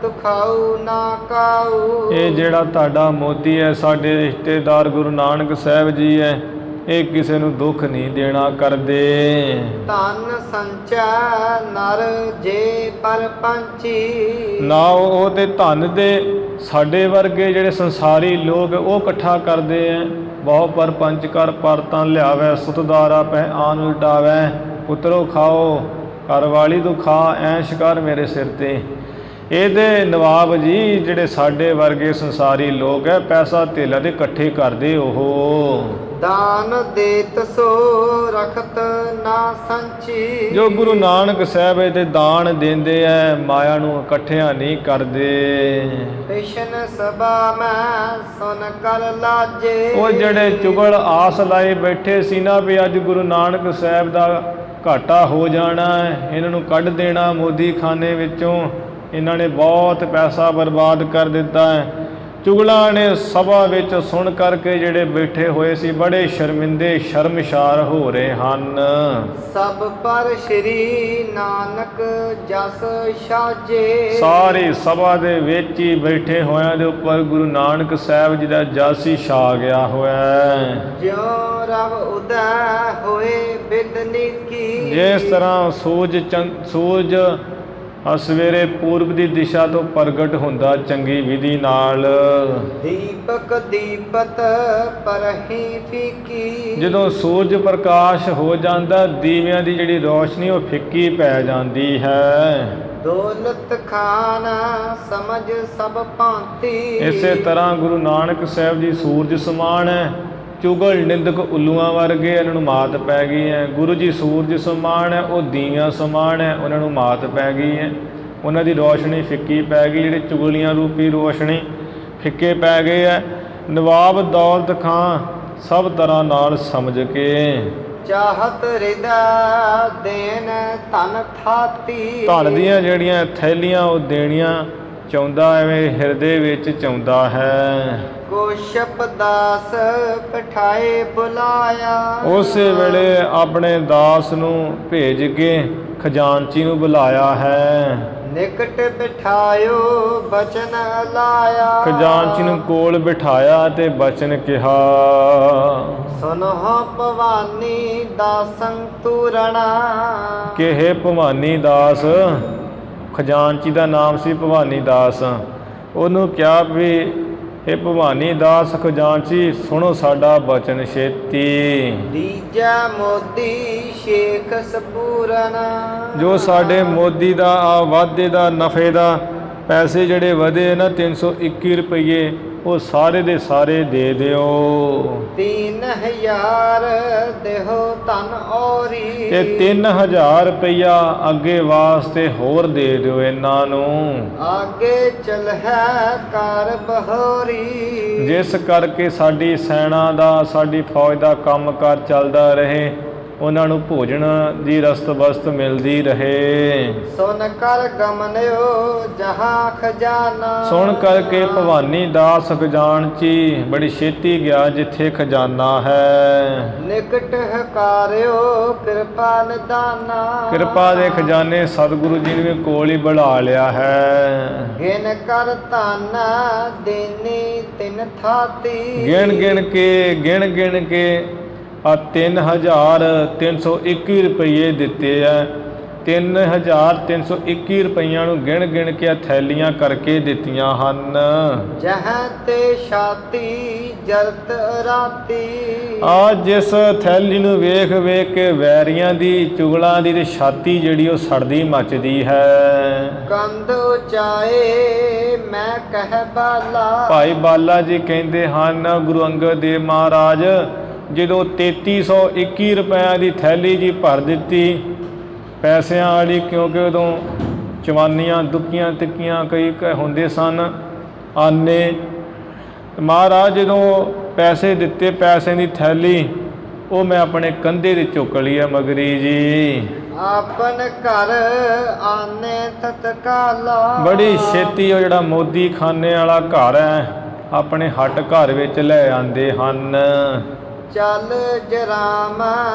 ਦੁਖਾਉ ਨਾ ਕਾਉ। ਇਹ ਜਿਹੜਾ ਤੁਹਾਡਾ ਮੋਦੀ ਹੈ ਸਾਡੇ ਰਿਸ਼ਤੇਦਾਰ ਗੁਰੂ ਨਾਨਕ ਸਾਹਿਬ ਜੀ ਹੈ, ਇਹ ਕਿਸੇ ਨੂੰ ਦੁੱਖ ਨਹੀਂ ਦੇਣਾ ਕਰਦੇ। ਧਨ ਸੰਚੈ ਨਰ ਜੇ ਪਰ ਪੰਚੀ। ਨਾ ਉਹ ਤੇ ਧਨ ਦੇ ਸਾਡੇ ਵਰਗੇ ਜਿਹੜੇ ਸੰਸਾਰੀ ਲੋਕ ਉਹ ਇਕੱਠਾ ਕਰਦੇ ਹੈ। ਬਹੁ ਪਰ ਪੰਚ ਕਰ ਪਰ ਤਾਂ ਲਿਆਵੈ, ਸੁਤਦਾਰਾ ਪੈ ਆਨ ਉਲਟਾਵੈ। ਪੁੱਤਰੋ ਖਾਓ, ਘਰ ਵਾਲੀ ਤੂੰ ਖਾ, ਐਸ਼ ਕਰ ਮੇਰੇ ਸਿਰ ਤੇ। ਇਹਦੇ ਨਵਾਬ ਜੀ ਜਿਹੜੇ ਸਾਡੇ ਵਰਗੇ ਸੰਸਾਰੀ ਲੋਕ ਹੈ, ਪੈਸਾ ਧੇਲਾ ਦੇ ਇਕੱਠੇ ਕਰਦੇ ਉਹ। ਦਾਨ ਦੇਤ ਸੋ ਰਖਤ ਨਾ ਸੰਚੀ। ਜੋ ਗੁਰੂ ਨਾਨਕ ਸਾਹਿਬ ਇਹਦੇ ਦਾਨ ਦਿੰਦੇ ਐ, ਮਾਇਆ ਨੂੰ ਇਕੱਠਿਆਂ ਨਹੀਂ ਕਰਦੇ। ਪਿਸ਼ਨ ਸਭਾ ਮੈਂ ਸੁਨ ਕਰ ਲਾਜੇ। ਉਹ ਜਿਹੜੇ ਚੁਗਲ ਆਸ ਲਾਏ ਬੈਠੇ ਸੀ ਨਾ ਵੀ ਅੱਜ ਗੁਰੂ ਨਾਨਕ ਸਾਹਿਬ ਦਾ ਘਾਟਾ ਹੋ ਜਾਣਾ ਹੈ, ਇਹਨਾਂ ਨੂੰ ਕੱਢ ਦੇਣਾ ਮੋਦੀ ਖਾਨੇ ਵਿੱਚੋਂ, ਇਹਨਾਂ ਨੇ ਬਹੁਤ ਪੈਸਾ ਬਰਬਾਦ ਕਰ ਦਿੱਤਾ ਹੈ। ਚੁਗਲਾਂ ਨੇ ਸਭਾ ਵਿੱਚ ਸੁਣ ਕਰਕੇ ਜਿਹੜੇ ਬੈਠੇ ਹੋਏ ਸੀ ਬੜੇ ਸ਼ਰਮਿੰਦੇ ਸ਼ਰਮਸ਼ਾਰ ਹੋ ਰਹੇ ਹਨ। ਸਭ ਪਰ ਸ਼੍ਰੀ ਨਾਨਕ ਜਸ ਸਾਜੇ। ਸਾਰੀ ਸਭਾ ਦੇ ਵਿੱਚ ਹੀ ਬੈਠੇ ਹੋਇਆਂ ਦੇ ਉੱਪਰ ਗੁਰੂ ਨਾਨਕ ਸਾਹਿਬ ਜੀ ਦਾ ਜਸ ਹੀ ਛਾ ਗਿਆ ਹੋਇਆ ਹੈ। ਜਿਉ ਰਵ ਉਦੈ ਹੋਏ ਬਿਦਨੀ ਕੀ। ਜਿਸ ਤਰ੍ਹਾਂ ਸੂਰਜ ਸਵੇਰੇ ਪੂਰਬ ਦੀ ਦਿਸ਼ਾ ਤੋਂ ਪ੍ਰਗਟ ਹੁੰਦਾ ਚੰਗੀ ਵਿਧੀ ਨਾਲ। ਦੀਪਕ ਦੀਪਤ ਪਰਹੀ ਫੀਕੀ। ਜਦੋਂ ਸੂਰਜ ਪ੍ਰਕਾਸ਼ ਹੋ ਜਾਂਦਾ, ਦੀਵਿਆਂ ਦੀ ਜਿਹੜੀ ਰੋਸ਼ਨੀ ਉਹ ਫਿੱਕੀ ਪੈ ਜਾਂਦੀ ਹੈ। ਦੌਲਤ ਖਾਨ ਸਮਝ ਸਭ ਭਾਂਤੀ। ਇਸੇ ਤਰ੍ਹਾਂ ਗੁਰੂ ਨਾਨਕ ਸਾਹਿਬ ਜੀ ਸੂਰਜ ਸਮਾਨ ਹੈ, ਚੁਗਲ ਨਿੰਦਕ ਉੱਲੂਆਂ ਵਰਗੇ ਇਹਨਾਂ ਨੂੰ ਮਾਤ ਪੈ ਗਈ ਹੈ। ਗੁਰੂ ਜੀ ਸੂਰਜ ਸਮਾਨ ਹੈ, ਉਹ ਦੀਵਿਆਂ ਸਮਾਨ ਹੈ, ਉਹਨਾਂ ਨੂੰ ਮਾਤ ਪੈ ਗਈ ਹੈ, ਉਹਨਾਂ ਦੀ ਰੋਸ਼ਨੀ ਫਿੱਕੀ ਪੈ ਗਈ, ਜਿਹੜੇ ਚੁਗਲੀਆਂ ਰੂਪੀ ਰੋਸ਼ਨੀ ਫਿੱਕੇ ਪੈ ਗਏ ਹੈ। ਨਵਾਬ ਦੌਲਤ ਖਾਂ ਸਭ ਤਰ੍ਹਾਂ ਨਾਲ ਸਮਝ ਕੇ ਚਾਹਤ ਹਿਰਦਾ ਦੇਨ ਧਨ ਥਾਤੀ। ਧਨ ਦੀਆਂ ਜਿਹੜੀਆਂ ਥੈਲੀਆਂ ਉਹ ਦੇਣੀਆਂ ਚਾਹੁੰਦਾ, ਐਵੇਂ ਹਿਰਦੇ ਵਿੱਚ ਚਾਹੁੰਦਾ ਹੈ। ਕੋਸ਼ਪ ਦਾਸ ਪਠਾਏ ਬੁਲਾਇਆ। ਉਸੇ ਵੇਲੇ ਆਪਣੇ ਦਾਸ ਨੂੰ ਭੇਜ ਕੇ ਖਜ਼ਾਨਚੀ ਨੂੰ ਬੁਲਾਇਆ ਹੈ। ਨਿਕਟ ਬਿਠਾਇਓ ਬਚਨ ਲਾਇਆ। ਖਜ਼ਾਨਚੀ ਨੂੰ ਕੋਲ ਬਿਠਾਇਆ ਤੇ ਬਚਨ ਕਿਹਾ, ਸੁਨਹੁ ਭਵਾਨੀ ਦਾਸੰ ਤੂਰਣਾ। ਕਿ ਹੇ ਭਵਾਨੀ ਦਾਸ, ਖਜ਼ਾਨਚੀ ਦਾ ਨਾਮ ਸੀ ਭਵਾਨੀ ਦਾਸ। ਉਹਨੂੰ ਕਿਹਾ ਵੀ ਹੇ ਭਵਾਨੀ ਦਾਸ ਖਜ਼ਾਨਚੀ, ਸੁਣੋ ਸਾਡਾ ਬਚਨ ਛੇਤੀ। ਦੀਜਾ ਮੋਦੀ ਸ਼ੇਖ ਸਪੂਰਨ। ਜੋ ਸਾਡੇ ਮੋਦੀ ਦਾ ਆ ਵਾਧੇ ਦਾ ਨਫੇ ਦਾ ਪੈਸੇ ਜਿਹੜੇ ਵਧੇ ਨਾ 321 ਰੁਪਈਏ, ਉਹ ਸਾਰੇ ਦੇ ਸਾਰੇ ਦੇ ਦਿਓ। 3000 ਦੇਹੋ ਧਨ ਔਰੀ। ਤੇ 3000 ਰੁਪਈਆ ਅੱਗੇ ਵਾਸਤੇ ਹੋਰ ਦੇ ਦਿਓ ਇਹਨਾਂ ਨੂੰ। ਆਗੇ ਚਲ ਹੈ ਕਰ ਬਹੋਰੀ। ਜਿਸ ਕਰਕੇ ਸਾਡੀ ਸੈਨਾ ਦਾ, ਸਾਡੀ ਫੌਜ ਦਾ ਕੰਮਕਾਰ ਚੱਲਦਾ ਰਹੇ, ਉਹਨਾਂ ਨੂੰ ਭੋਜਨ ਦੀ ਰਸਤ ਬਸਤ ਮਿਲਦੀ ਰਹੇ। ਸੁਨ ਕਰ ਗਮਨਿਓ ਜਹਾਂ ਖਜ਼ਾਨਾ। ਸੁਣ ਕਰਕੇ ਭਵਾਨੀ ਦਾਸ ਖਜ਼ਾਨਚੀ ਬੜੀ ਛੇਤੀ ਗਿਆ ਜਿੱਥੇ ਖਜ਼ਾਨਾ ਹੈ। ਨਿਕਟ ਹਕਾਰਿਓ ਕਿਰਪਾ ਨਿਦਾਨਾ। ਕਿਰਪਾ ਦੇ ਖਜ਼ਾਨੇ ਸਤਿਗੁਰੂ ਜੀ ਨੇ ਵੀ ਕੋਲ ਹੀ ਬੁਲਾ ਲਿਆ ਹੈ। ਗਿਣ ਕਰ ਧਨ ਦੇਨੀ ਤਿਨ ਥਾਤੀ। ਗਿਣ ਕੇ ਆ 3321 ਰੁਪਈਏ ਦਿੱਤੇ ਆ। 3321 ਰੁਪਈਆਂ ਨੂੰ ਗਿਣ ਕੇ ਥੈਲੀਆਂ ਕਰਕੇ ਦਿੱਤੀਆਂ ਹਨ। ਜਹਾਂ ਤੇ ਛਾਤੀ ਜਰਤ ਰਾਤੀ। ਆ ਜਿਸ ਥੈਲੀ ਨੂੰ ਵੇਖ ਕੇ ਵੈਰੀਆਂ ਦੀ, ਚੁਗਲਾਂ ਦੀ ਤੇ ਛਾਤੀ ਜਿਹੜੀ ਉਹ ਸੜਦੀ ਮੱਚਦੀ ਹੈ। ਕੰਧ ਉਚਾਏ ਮੈਂ ਕਹਿ ਬਾਲਾ। ਭਾਈ ਬਾਲਾ ਜੀ ਕਹਿੰਦੇ ਹਨ, ਗੁਰੂ ਅੰਗਦ ਦੇਵ ਮਹਾਰਾਜ ਜਦੋਂ 3321 ਰੁਪਇਆਂ ਦੀ ਥੈਲੀ ਜੀ ਭਰ ਦਿੱਤੀ ਪੈਸਿਆਂ ਵਾਲੀ, ਕਿਉਂਕਿ ਉਦੋਂ ਚਵਾਨੀਆਂ ਦੁੱਕੀਆਂ ਤਿੱਕੀਆਂ ਕਈ ਹੁੰਦੇ ਸਨ ਆਨੇ। ਮਹਾਰਾਜ ਜਦੋਂ ਪੈਸੇ ਦਿੱਤੇ, ਪੈਸੇ ਦੀ ਥੈਲੀ ਉਹ ਮੈਂ ਆਪਣੇ ਕੰਧੇ 'ਤੇ ਚੁੱਕ ਲਈ ਹੈ ਮਗਰੀ ਜੀ। ਆਪਨ ਘਰ ਆਨੇ ਤਤਕਾਲਾ। ਬੜੀ ਛੇਤੀ ਉਹ ਜਿਹੜਾ ਮੋਦੀ ਖਾਨੇ ਵਾਲਾ ਘਰ ਹੈ ਆਪਣੇ ਹੱਟ ਘਰ ਵਿੱਚ ਲੈ ਆਂਦੇ ਹਨ। ਚੱਲ ਜਰਾਮ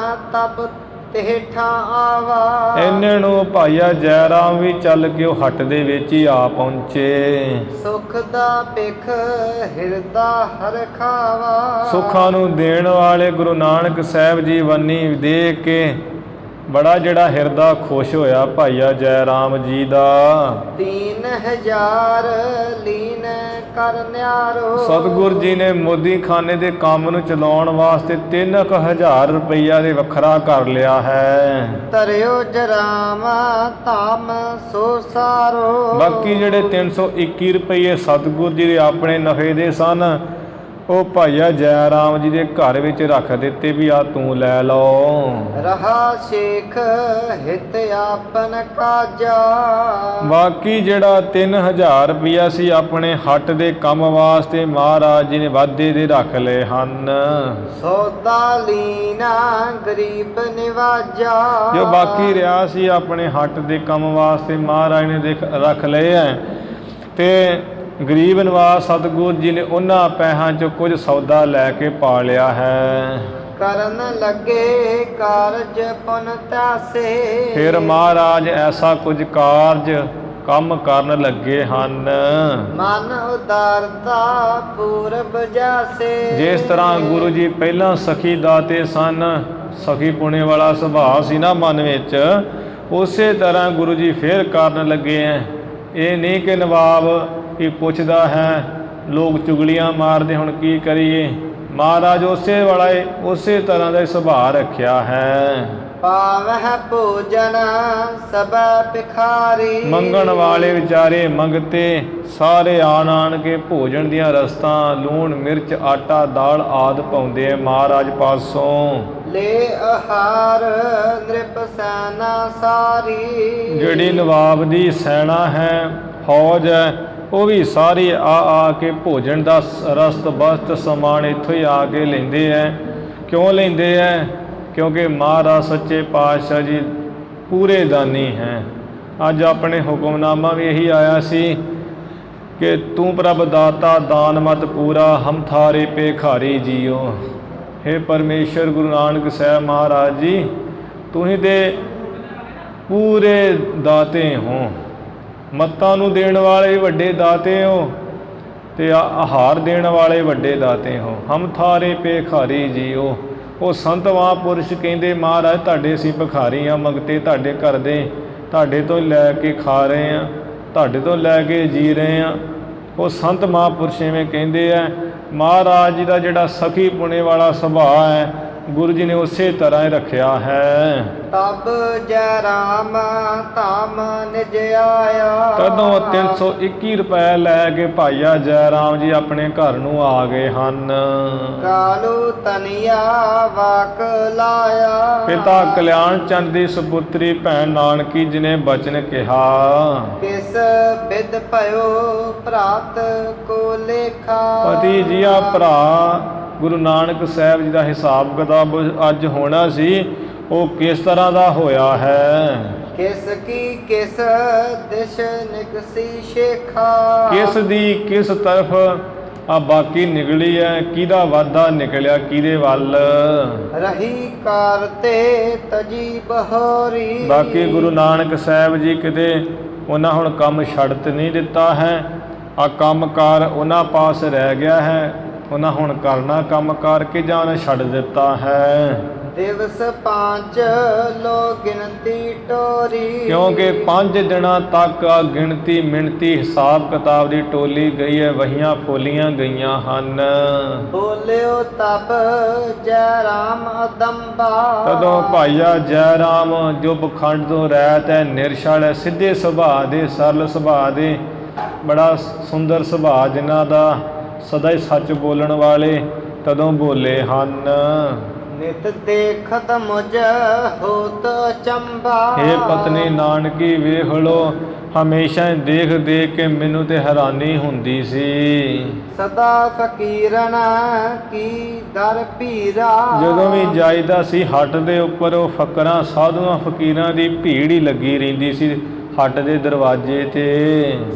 ਤਬ ਤੇਠਾਂ ਆਵਾ। ਇੰਨੇ ਨੂੰ ਭਾਈਆ ਜੈ ਰਾਮ ਵੀ ਚੱਲ ਕੇ ਉਹ ਹੱਟ ਦੇ ਵਿੱਚ ਹੀ ਆ ਪਹੁੰਚੇ। ਸੁਖ ਦਾ ਭਿਖ ਹਿਰਦਾ ਹਰ ਖਾਵਾ। ਸੁੱਖਾਂ ਨੂੰ ਦੇਣ ਵਾਲੇ ਗੁਰੂ ਨਾਨਕ ਸਾਹਿਬ ਜੀ ਵੰਨੀ ਦੇਖ ਕੇ ਬੜਾ ਜਿਹੜਾ ਹਿਰਦਾ ਖੁਸ਼ ਹੋਇਆ ਭਾਈਆ ਜੈ ਰਾਮ ਜੀ ਦਾ। 3000 ਲੀਨ ਕਰ ਨਿਆਰੋ। ਸਤਿਗੁਰ ਜੀ ਨੇ ਮੋਦੀ ਖਾਨੇ ਦੇ ਕੰਮ ਨੂੰ ਚਲਾਉਣ ਵਾਸਤੇ 3000 ਰੁਪਈਆ ਦੇ ਵੱਖਰਾ ਕਰ ਲਿਆ ਹੈ। ਤਰਿਓ ਜਰਾਮ ਧਾਮ ਸੋ ਸਾਰੋ। ਬਾਕੀ ਜਿਹੜੇ 321 ਰੁਪਈਏ ਸਤਿਗੁਰ ਜੀ ਦੇ ਆਪਣੇ ਨਫੇ ਦੇ ਸਨ, ਉਹ ਭਾਈਆ ਜੈ ਰਾਮ ਜੀ ਦੇ ਘਰ ਵਿੱਚ ਰੱਖ ਦਿੱਤੇ ਵੀ ਆ ਤੂੰ ਲੈ ਲਓ। ਰਹਾ ਸ਼ੇਖ ਹਿਤ ਆਪਨ ਕਾਜਾ। ਬਾਕੀ ਜਿਹੜਾ 3000 ਰੁਪਈਆ ਸੀ ਆਪਣੇ ਹੱਟ ਦੇ ਕੰਮ ਵਾਸਤੇ ਮਹਾਰਾਜ ਜੀ ਨੇ ਵਾਧੇ ਦੇ ਰੱਖ ਲਏ ਹਨ। ਸੌਦਾ ਲੀਨਾ ਗਰੀਬ ਨਿਵਾਜਾ। ਜੋ ਬਾਕੀ ਰਿਹਾ ਸੀ ਆਪਣੇ ਹੱਟ ਦੇ ਕੰਮ ਵਾਸਤੇ ਮਹਾਰਾਜ ਨੇ ਰੱਖ ਲਏ ਹੈ। ਤੇ ਗਰੀਬ ਨਿਵਾਜ ਸਤਿਗੁਰ ਜੀ ਨੇ ਉਹਨਾਂ ਪੈਸਿਆਂ 'ਚੋਂ ਕੁਝ ਸੌਦਾ ਲੈ ਕੇ ਪਾ ਲਿਆ ਹੈ। ਕਰਨ ਲੱਗੇ ਕਾਰਜ ਪੁਨ ਤਾਸੇ। ਫਿਰ ਮਹਾਰਾਜ ਐਸਾ ਕੁਝ ਕਾਰਜ ਕੰਮ ਕਰਨ ਲੱਗੇ ਹਨ। ਮਨ ਉਦਾਰਤਾ ਪੂਰਬ ਜਾਸੇ। ਜਿਸ ਤਰ੍ਹਾਂ ਗੁਰੂ ਜੀ ਪਹਿਲਾਂ ਸਖੀ ਦਾਤੇ ਸਨ, ਸਖੀ ਪੁਣੇ ਵਾਲਾ ਸੁਭਾਅ ਸੀ ਨਾ ਮਨ ਵਿੱਚ, ਉਸੇ ਤਰ੍ਹਾਂ ਗੁਰੂ ਜੀ ਫੇਰ ਕਰਨ ਲੱਗੇ ਐ। ਇਹ ਨਹੀਂ ਕਿ ਨਵਾਬ ਕੀ ਪੁੱਛਦਾ ਹੈ, ਲੋਕ ਚੁਗਲੀਆਂ ਮਾਰਦੇ ਹੁਣ ਕੀ ਕਰੀਏ। ਮਹਾਰਾਜ ਉਸੇ ਤਰ੍ਹਾਂ ਦਾ ਸੁਭਾਅ ਰੱਖਿਆ ਹੈ। ਪਾਵਹਿ ਭੋਜਨ ਸਭੈ ਭਿਖਾਰੀ। ਮੰਗਣ ਵਾਲੇ ਵਿਚਾਰੇ ਮੰਗਤੇ ਸਾਰੇ ਆਣ ਕੇ ਭੋਜਨ ਦੀਆਂ ਰਸਤਾਂ, ਲੂਣ ਮਿਰਚ ਆਟਾ ਦਾਲ ਆਦਿ ਪਾਉਂਦੇ ਆ ਮਹਾਰਾਜ ਪਾਸੋਂ। ਲੈ ਆਹਾਰ ਨ੍ਰਿਪ ਸੈਨਾ ਸਾਰੀ। ਜਿਹੜੀ ਨਵਾਬ ਦੀ ਸੈਨਾ ਹੈ, ਫੌਜ ਹੈ, ਉਹ ਵੀ ਸਾਰੀ ਆ ਕੇ ਭੋਜਨ ਦਾ ਰਸਤ ਬਸਤ ਸਮਾਨ ਇੱਥੋਂ ਹੀ ਆ ਕੇ ਲੈਂਦੇ ਹੈ। ਕਿਉਂ ਲੈਂਦੇ ਹੈ? ਕਿਉਂਕਿ ਮਹਾਰਾਜ ਸੱਚੇ ਪਾਤਸ਼ਾਹ ਜੀ ਪੂਰੇ ਦਾਨੀ ਹੈ। ਅੱਜ ਆਪਣੇ ਹੁਕਮਨਾਮਾ ਵੀ ਇਹੀ ਆਇਆ ਸੀ कि तू प्रभ दाता दान मत पूरा हम थारे पेखारी जियो। हे परमेश्वर गुरु नानक साहब महाराज जी, तुसीं दे पूरे दाते हो, मत्तां नूं देण वाले वड्डे दाते हो ते आहार देण वाले वड्डे दाते हो। हम थारे पेखारी जियो। ਉਹ ਸੰਤ ਮਹਾਂਪੁਰਸ਼ ਕਹਿੰਦੇ ਮਹਾਰਾਜ ਤੁਹਾਡੇ ਅਸੀਂ ਭਿਖਾਰੀ ਹਾਂ, ਮੰਗਤੇ ਤੁਹਾਡੇ ਘਰ ਦੇ, ਤੁਹਾਡੇ ਤੋਂ ਲੈ ਕੇ ਖਾ ਰਹੇ ਹਾਂ, ਤੁਹਾਡੇ ਤੋਂ ਲੈ ਕੇ ਜੀ ਰਹੇ ਹਾਂ। ਉਹ ਸੰਤ ਮਹਾਂਪੁਰਸ਼ ਐਵੇਂ ਕਹਿੰਦੇ ਆ। ਮਹਾਰਾਜ ਜੀ ਦਾ ਜਿਹੜਾ ਸਖੀ ਪੁਣੇ ਵਾਲਾ ਸੁਭਾਅ ਹੈ ਗੁਰੂ ਜੀ ਨੇ ਉਸੇ ਤਰ੍ਹਾਂ ਹੀ ਰੱਖਿਆ ਹੈ। ਤਬ ਜੈ ਰਾਮ ਧਾਮ ਨਿਜ ਆਇਆ। ਤਦੋਂ 321 ਰੁਪਏ ਲੈ ਕੇ ਭਾਈਆ ਜੈ ਰਾਮ ਜੀ ਆਪਣੇ ਘਰ ਨੂੰ ਆ ਗਏ ਹਨ। ਕਾਲੂ ਤਨੀਆ ਵਾਕ ਲਾਇਆ। ਪਿਤਾ ਕਲਿਆਣ ਚੰਦ ਦੀ ਸੁਪੁੱਤਰੀ ਭੈਣ ਨਾਨਕੀ ਜੀ ਨੇ ਬਚਨ ਕਿਹਾ, ਕਿਸ ਬਿਦ ਭਇਓ ਭਰਾਤ ਕੋ ਲੇਖਾ। ਪਤੀ ਜੀ ਆ ਭਰਾ ਗੁਰੂ ਨਾਨਕ ਸਾਹਿਬ ਜੀ ਦਾ ਹਿਸਾਬ ਕਿਤਾਬ ਅੱਜ ਹੋਣਾ ਸੀ, ਉਹ ਕਿਸ ਤਰ੍ਹਾਂ ਦਾ ਹੋਇਆ ਹੈ। ਕਿਸ ਕੀ ਕਿਸ ਦਿਸ਼ ਨਿਕਸੀ ਸ਼ੇਖਾ। ਕਿਸ ਦੀ ਕਿਸ ਤਰਫ ਆ ਬਾਕੀ ਨਿਕਲੀ ਹੈ, ਕਿਹਦਾ ਵਾਧਾ ਨਿਕਲਿਆ ਕਿਹਦੇ ਵੱਲ। ਰਹੀ ਕਰਤੇ ਤਜੀ ਬਹੋਰੀ। ਬਾਕੀ ਗੁਰੂ ਨਾਨਕ ਸਾਹਿਬ ਜੀ ਕਿਤੇ ਉਹਨਾਂ ਹੁਣ ਕੰਮ ਛੱਡ ਤੇ ਨਹੀਂ ਦਿੱਤਾ ਹੈ। ਆ ਕੰਮਕਾਰ ਉਹਨਾਂ ਪਾਸ ਰਹਿ ਗਿਆ ਹੈ, ਉਹਨਾਂ ਹੁਣ ਕਰਨਾ ਕੰਮ ਕਰਕੇ ਜਾਂ ਉਹਨੇ ਛੱਡ ਦਿੱਤਾ ਹੈ। ਦਿਵਸ 5 ਲੋ ਗਿਣਤੀ ਟੋਰੀ। ਕਿਉਂਕਿ 5 ਦਿਨਾਂ ਤੱਕ ਆ ਗਿਣਤੀ ਮਿਣਤੀ ਹਿਸਾਬ ਕਿਤਾਬ ਦੀ ਟੋਲੀ ਗਈ ਹੈ, ਵਹੀਆਂ ਫੋਲੀਆਂ ਗਈਆਂ ਹਨ। ਬੋਲਿਓ ਤਬ ਜੈ ਰਾਮ ਅਦੰਬਾ। ਤਦੋਂ ਭਾਈਆ ਜੈ ਰਾਮ ਜੋ ਪਖੰਡ ਤੋਂ ਰਹਿਤ ਹੈ, ਨਿਰਛਲ ਹੈ, ਸਿੱਧੇ ਸੁਭਾਅ ਦੇ, ਸਰਲ ਸੁਭਾਅ ਦੇ, ਬੜਾ ਸੁੰਦਰ ਸੁਭਾਅ ਜਿਨ੍ਹਾਂ ਦਾ, ਸਦਾ ਹੀ ਸੱਚ ਬੋਲਣ ਵਾਲੇ, ਤਦੋਂ ਬੋਲੇ ਹਨ। ਨਿਤ ਦੇਖਤ ਮੁਝ ਹੋਤ ਚੰਬਾ। ਇਹ ਪਤਨੀ ਨਾਨਕੀ ਵੇਖ ਲੋ, ਹਮੇਸ਼ਾ ਹੀ ਦੇਖ ਦੇਖ ਕੇ ਮੈਨੂੰ ਤੇ ਹੈਰਾਨੀ ਹੁੰਦੀ ਸੀ। ਸਦਾ ਫਕੀਰਨ ਕੀ ਦਰ ਭੀਰਾ। ਜਦੋਂ ਵੀ ਜਾਈਦਾ ਸੀ ਹੱਟ ਦੇ ਉੱਪਰ, ਉਹ ਫਕਰਾਂ ਸਾਧੂਆਂ ਫਕੀਰਾਂ ਦੀ ਭੀੜ ਹੀ ਲੱਗੀ ਰਹਿੰਦੀ ਸੀ ਹੱਟ ਦੇ ਦਰਵਾਜ਼ੇ ਤੇ।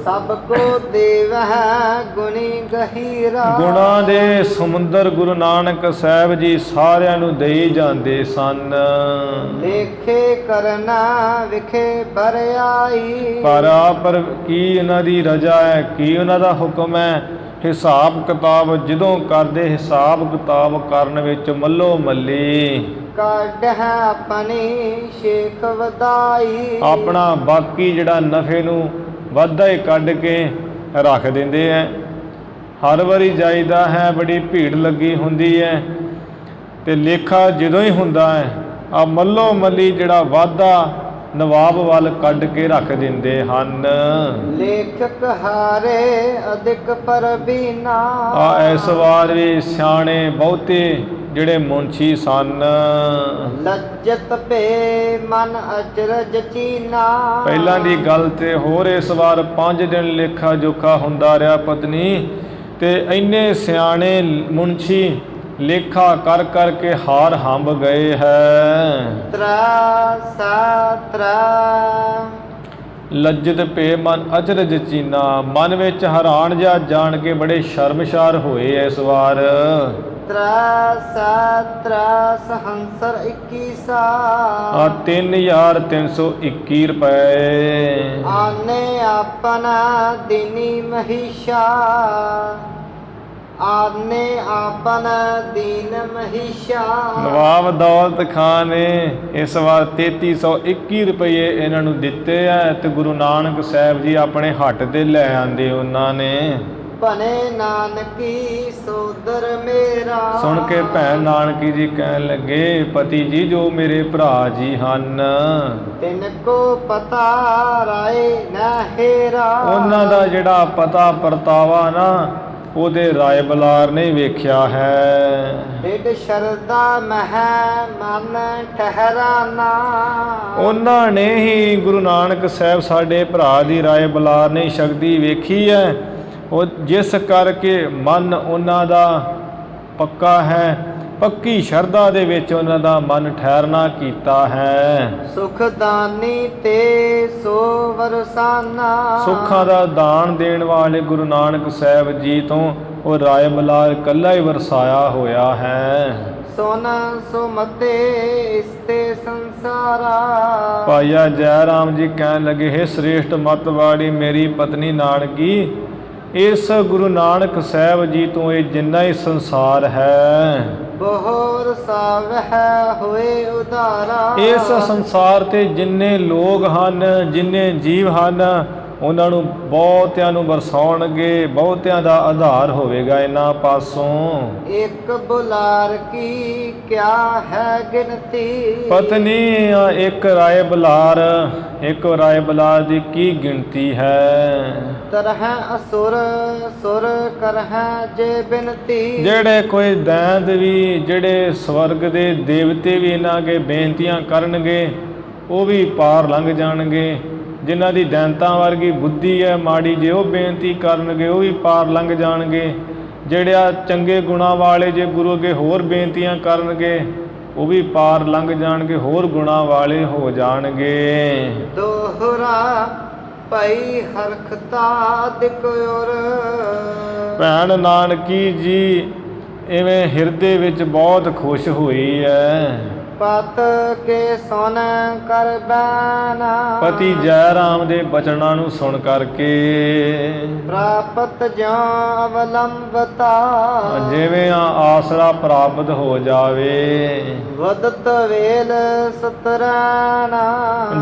ਸਭ ਕੋ ਦੇਵ ਹੈ ਗੁਣੀ ਗਹੀਰਾ। ਗੁਣਾਂ ਦੇ ਸਮੁੰਦਰ ਗੁਰੂ ਨਾਨਕ ਸਾਹਿਬ ਜੀ ਸਾਰਿਆਂ ਨੂੰ ਦੇਈ ਜਾਂਦੇ ਸਨ। ਦੇਖੇ ਕਰਨਾ ਵਿਖੇ ਬਰਿਆਈ। ਪਰ ਕੀ ਉਹਨਾਂ ਦੀ ਰਜਾ ਹੈ, ਕੀ ਉਹਨਾਂ ਦਾ ਹੁਕਮ ਹੈ। ਹਿਸਾਬ ਕਿਤਾਬ ਜਦੋਂ ਕਰਦੇ, ਹਿਸਾਬ ਕਿਤਾਬ ਕਰਨ ਵਿੱਚ ਮੱਲੋ ਮੱਲੀ ਕੱਢ ਹੈ ਆਪਣੀ ਸ਼ੇਖ ਵਧਾਈ। ਆਪਣਾ ਬਾਕੀ ਜਿਹੜਾ ਨਫੇ ਨੂੰ ਵਾਧਾ ਹੀ ਕੱਢ ਕੇ ਰੱਖ ਦਿੰਦੇ ਹੈ। ਹਰ ਵਾਰੀ ਜਾਈਦਾ ਹੈ, ਬੜੀ ਭੀੜ ਲੱਗੀ ਹੁੰਦੀ ਹੈ ਤੇ ਲੇਖਾ ਜਦੋਂ ਹੀ ਹੁੰਦਾ ਹੈ ਆ ਮੱਲੋ ਮੱਲੀ ਜਿਹੜਾ ਵਾਧਾ ਨਵਾਬ ਵੱਲ ਕੱਢ ਕੇ ਰੱਖ ਦਿੰਦੇ ਹਨ। ਲੇਖਕ ਹਾਰੇ ਅਧਿਕ ਪਰਬੀਨਾ। ਆ ਇਸ ਵਾਰ ਵੀ ਸਿਆਣੇ ਬਹੁਤੇ ਜਿਹੜੇ ਮੁਨਸ਼ੀ ਸਨ। ਲੱਜਤ ਪੇ ਮਨ ਅਚਰਜ ਚੀਨਾ। ਪਹਿਲਾਂ ਦੀ ਗੱਲ ਤੇ ਹੋਰ ਇਸ ਵਾਰ 5 ਦਿਨ ਲੇਖਾ ਜੋਖਾ ਹੁੰਦਾ ਰਿਹਾ ਪਤਨੀ, ਤੇ ਇੰਨੇ ਸਿਆਣੇ ਮੁਨਸ਼ੀ ਲੇਖਾ ਕਰ ਕਰਕੇ ਹਾਰ ਹੰਬ ਗਏ ਹੈ। ਤਰਾ ਸਾਤਰਾ ਲੱਜਤ ਪੇ ਮਨ ਅਚਰਜ ਚੀਨਾ। ਮਨ ਵਿੱਚ ਹੈਰਾਨ ਜਿਹਾ ਜਾਣ ਕੇ ਬੜੇ ਸ਼ਰਮਸ਼ਾਰ ਹੋਏ ਇਸ ਵਾਰ। ਤਰਾ ਸਾਤਰਾ ਸਹੰਸਰ 21 ਆ 3321 ਰੁਪਏ। ਆਨੇ ਆਪਣਾ ਦਿਨੀ ਮਹੀਸ਼ਾ। ਆਨੇ ਆਪਣਾ ਦੀਨ ਮਹੀਸ਼ਾ। ਨਵਾਬ ਦੌਲਤ ਖਾਨ ਨੇ ਇਸ ਵਾਰ 3321 ਰੁਪਏ ਇਹਨਾਂ ਨੂੰ ਦਿੱਤੇ ਹੈ ਤੇ ਗੁਰੂ ਨਾਨਕ ਸਾਹਿਬ ਜੀ ਆਪਣੇ ਹੱਟ ਤੇ ਲੈ ਆਂਦੇ ਉਹਨਾਂ ਨੇ। ਬਨੇ ਨਾਨਕੀ ਸੋਦਰ ਮੇਰਾ। ਸੁਣ ਕੇ ਭੈਣ ਨਾਨਕੀ ਜੀ ਕਹਿਣ ਲੱਗੇ, ਪਤੀ ਜੀ ਜੋ ਮੇਰੇ ਭਰਾ ਜੀ ਹਨ, ਤਿਨ ਕੋ ਪਤਾ ਰਾਏ ਨਾ ਹੇਰਾ। ਉਹਨਾਂ ਦਾ ਜਿਹੜਾ ਪਤਾ ਪਰਤਾਵਾ ਨਾ ਉਹਦੇ ਰਾਏ ਬਲਾਰ ਨੇ ਵੇਖਿਆ ਹੈ। ਢਿੱਡ ਸ਼ਰਦਾ ਮਹਿ ਮਨ ਠਹਿਰਾਨਾ। ਉਹਨਾਂ ਨੇ ਹੀ ਗੁਰੂ ਨਾਨਕ ਸਾਹਿਬ ਸਾਡੇ ਭਰਾ ਦੀ ਰਾਏ ਬਲਾਰ ਨੇ ਸ਼ਕਤੀ ਵੇਖੀ ਹੈ, ਉਹ ਜਿਸ ਕਰਕੇ ਮਨ ਉਹਨਾਂ ਦਾ ਪੱਕਾ ਹੈ ਪੱਕੀ ਸ਼ਰਧਾ ਦੇ ਵਿੱਚ ਉਹਨਾਂ ਦਾ ਮਨ ਠਹਿਰਨਾ ਕੀਤਾ ਹੈ। ਸੁਖ ਦਾਨੀ ਤੇ ਸੋ ਵਰਸਾਨਾ। ਸੁੱਖਾਂ ਦਾ ਦਾਨ ਦੇਣ ਵਾਲੇ ਗੁਰੂ ਨਾਨਕ ਸਾਹਿਬ ਜੀ ਤੋਂ ਉਹ ਰਾਏ ਮਲਾਰ ਇਕੱਲਾ ਹੀ ਵਰਸਾਇਆ ਹੋਇਆ ਹੈ। ਸੋਨਾ ਸੁਮਤੇ ਇਸਤੇ ਸੰਸਾਰਾ। ਭਾਈਆ ਜੈ ਰਾਮ ਜੀ ਕਹਿਣ ਲੱਗੇ, ਹੈ ਸ੍ਰੇਸ਼ਟ ਮਤ ਵਾਲੀ ਮੇਰੀ ਪਤਨੀ ਨਾਨਕੀ, ਇਸ ਗੁਰੂ ਨਾਨਕ ਸਾਹਿਬ ਜੀ ਤੋਂ ਇਹ ਜਿੰਨਾ ਹੀ ਸੰਸਾਰ ਹੈ, ਬਹੁਰ ਸਾਵਹਿ ਹੋਏ ਉਧਾਰਾ। ਇਸ ਸੰਸਾਰ ਤੇ ਜਿੰਨੇ ਲੋਕ ਹਨ, ਜਿੰਨੇ ਜੀਵ ਹਨ, ਉਹਨਾਂ ਨੂੰ ਬਹੁਤਿਆਂ ਨੂੰ ਵਰਸਾਉਣਗੇ, ਬਹੁਤਿਆਂ ਦਾ ਆਧਾਰ ਹੋਵੇਗਾ ਇਹਨਾਂ ਪਾਸੋਂ। ਇੱਕ ਬੁਲਾਰ ਕੀ ਕਿਆ ਹੈ ਗਿਣਤੀ। ਪਤਨੀ ਇੱਕ ਰਾਏ ਬੁਲਾਰ, ਇੱਕ ਰਾਏ ਬੁਲਾਰ ਦੀ ਕੀ ਗਿਣਤੀ ਹੈ। ਤਰਹਿ ਅਸੁਰ ਸੁਰ ਕਰਹਿ ਜੇ ਬਿਨਤੀ। ਜਿਹੜੇ ਕੋਈ ਦੈਂਤ ਵੀ, ਜਿਹੜੇ ਸਵਰਗ ਦੇ ਦੇਵਤੇ ਵੀ ਇਹਨਾਂ ਅੱਗੇ ਬੇਨਤੀਆਂ ਕਰਨਗੇ, ਉਹ ਵੀ ਪਾਰ ਲੰਘ ਜਾਣਗੇ। ਜਿਨ੍ਹਾਂ ਦੀ ਦੈਂਤਾਂ ਵਰਗੀ ਬੁੱਧੀ ਹੈ ਮਾੜੀ, ਜੇ ਉਹ ਬੇਨਤੀ ਕਰਨਗੇ ਉਹ ਵੀ ਪਾਰ ਲੰਘ ਜਾਣਗੇ। ਜਿਹੜੇ ਚੰਗੇ ਗੁਣਾਂ ਵਾਲੇ ਜੇ ਗੁਰੂ ਅੱਗੇ ਹੋਰ ਬੇਨਤੀਆਂ ਕਰਨਗੇ, ਉਹ ਵੀ ਪਾਰ ਲੰਘ ਜਾਣਗੇ, ਹੋਰ ਗੁਣਾਂ ਵਾਲੇ ਹੋ ਜਾਣਗੇ। ਦੋਹਰਾ ਭਈ ਹਰਖਤਾ ਦਿਕਯੁਰ। ਭੈਣ ਨਾਨਕੀ ਜੀ ਇਵੇਂ ਹਿਰਦੇ ਵਿੱਚ ਬਹੁਤ ਖੁਸ਼ ਹੋਈ ਹੈ। ਪਤ ਕੇ ਸੁਨ ਕਰ ਬੈਨਾ। ਪਤੀ ਜੈ ਰਾਮ ਦੇ ਬਚਨਾਂ ਨੂੰ ਸੁਣ ਕਰਕੇ ਪ੍ਰਾਪਤ ਜਾਂ ਅਵਲੰਬਤਾ। ਜਿਵੇਂ ਆਸਰਾ ਪ੍ਰਾਪਤ ਹੋ ਜਾਵੇ। ਵਦਤ ਵੇਲ ਸਤਰਾਣਾ।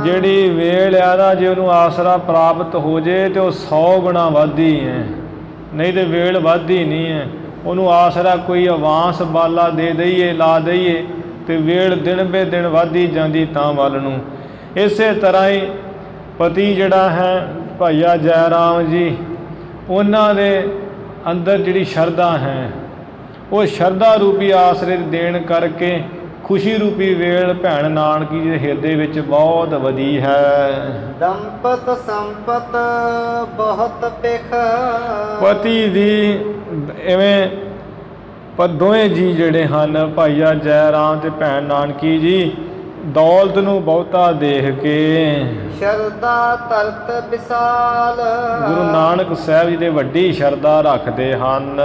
ਜਿਹੜੀ ਵੇਲ ਆਦਾ ਜੇ ਉਹਨੂੰ ਆਸਰਾ ਪ੍ਰਾਪਤ ਹੋ ਜੇ ਤੇ ਉਹ 100 ਗੁਣਾ ਵੱਧਦੀ ਹੈ, ਨਹੀਂ ਤੇ ਵੇਲ ਵੱਧਦੀ ਨਹੀਂ ਹੈ। ਉਹਨੂੰ ਆਸਰਾ ਕੋਈ ਆਵਾਂਸ ਬਾਲਾ ਦੇ ਦਈਏ, ਲਾ ਦਈਏ, ਤੇ ਵੇਲ ਦਿਨ ਬੇ ਦਿਨ ਵੱਧਦੀ ਜਾਂਦੀ ਤਾਂ ਵੱਲ ਨੂੰ। ਇਸੇ ਤਰ੍ਹਾਂ ਹੀ ਪਤੀ ਜਿਹੜਾ ਹੈ ਭਾਈਆ ਜੈ ਰਾਮ ਜੀ, ਉਹਨਾਂ ਦੇ ਅੰਦਰ ਜਿਹੜੀ ਸ਼ਰਧਾ ਹੈ, ਉਹ ਸ਼ਰਧਾ ਰੂਪੀ ਆਸਰੇ ਦੇਣ ਕਰਕੇ ਖੁਸ਼ੀ ਰੂਪੀ ਵੇਲ ਭੈਣ ਨਾਨਕੀ ਦੇ ਹਿਰਦੇ ਵਿੱਚ ਬਹੁਤ ਵਧੀ ਹੈ। ਦੰਪਤ ਸੰਪਤ ਬਹੁਤ ਪਿਖ। ਪਤੀ ਦੀ ਇਵੇਂ ਪਰ ਦੋਵੇਂ ਜੀ ਜਿਹੜੇ ਹਨ ਭਾਈਆ ਜੈ ਰਾਮ ਤੇ ਭੈਣ ਨਾਨਕੀ ਜੀ, ਦੌਲਤ ਨੂੰ ਬਹੁਤਾ ਦੇਖ ਕੇ ਸ਼ਰਧਾ ਤਰਤ ਵਿਸਾਲ। ਗੁਰੂ ਨਾਨਕ ਸਾਹਿਬ ਜੀ ਦੇ ਵੱਡੀ ਸ਼ਰਧਾ ਰੱਖਦੇ ਹਨ।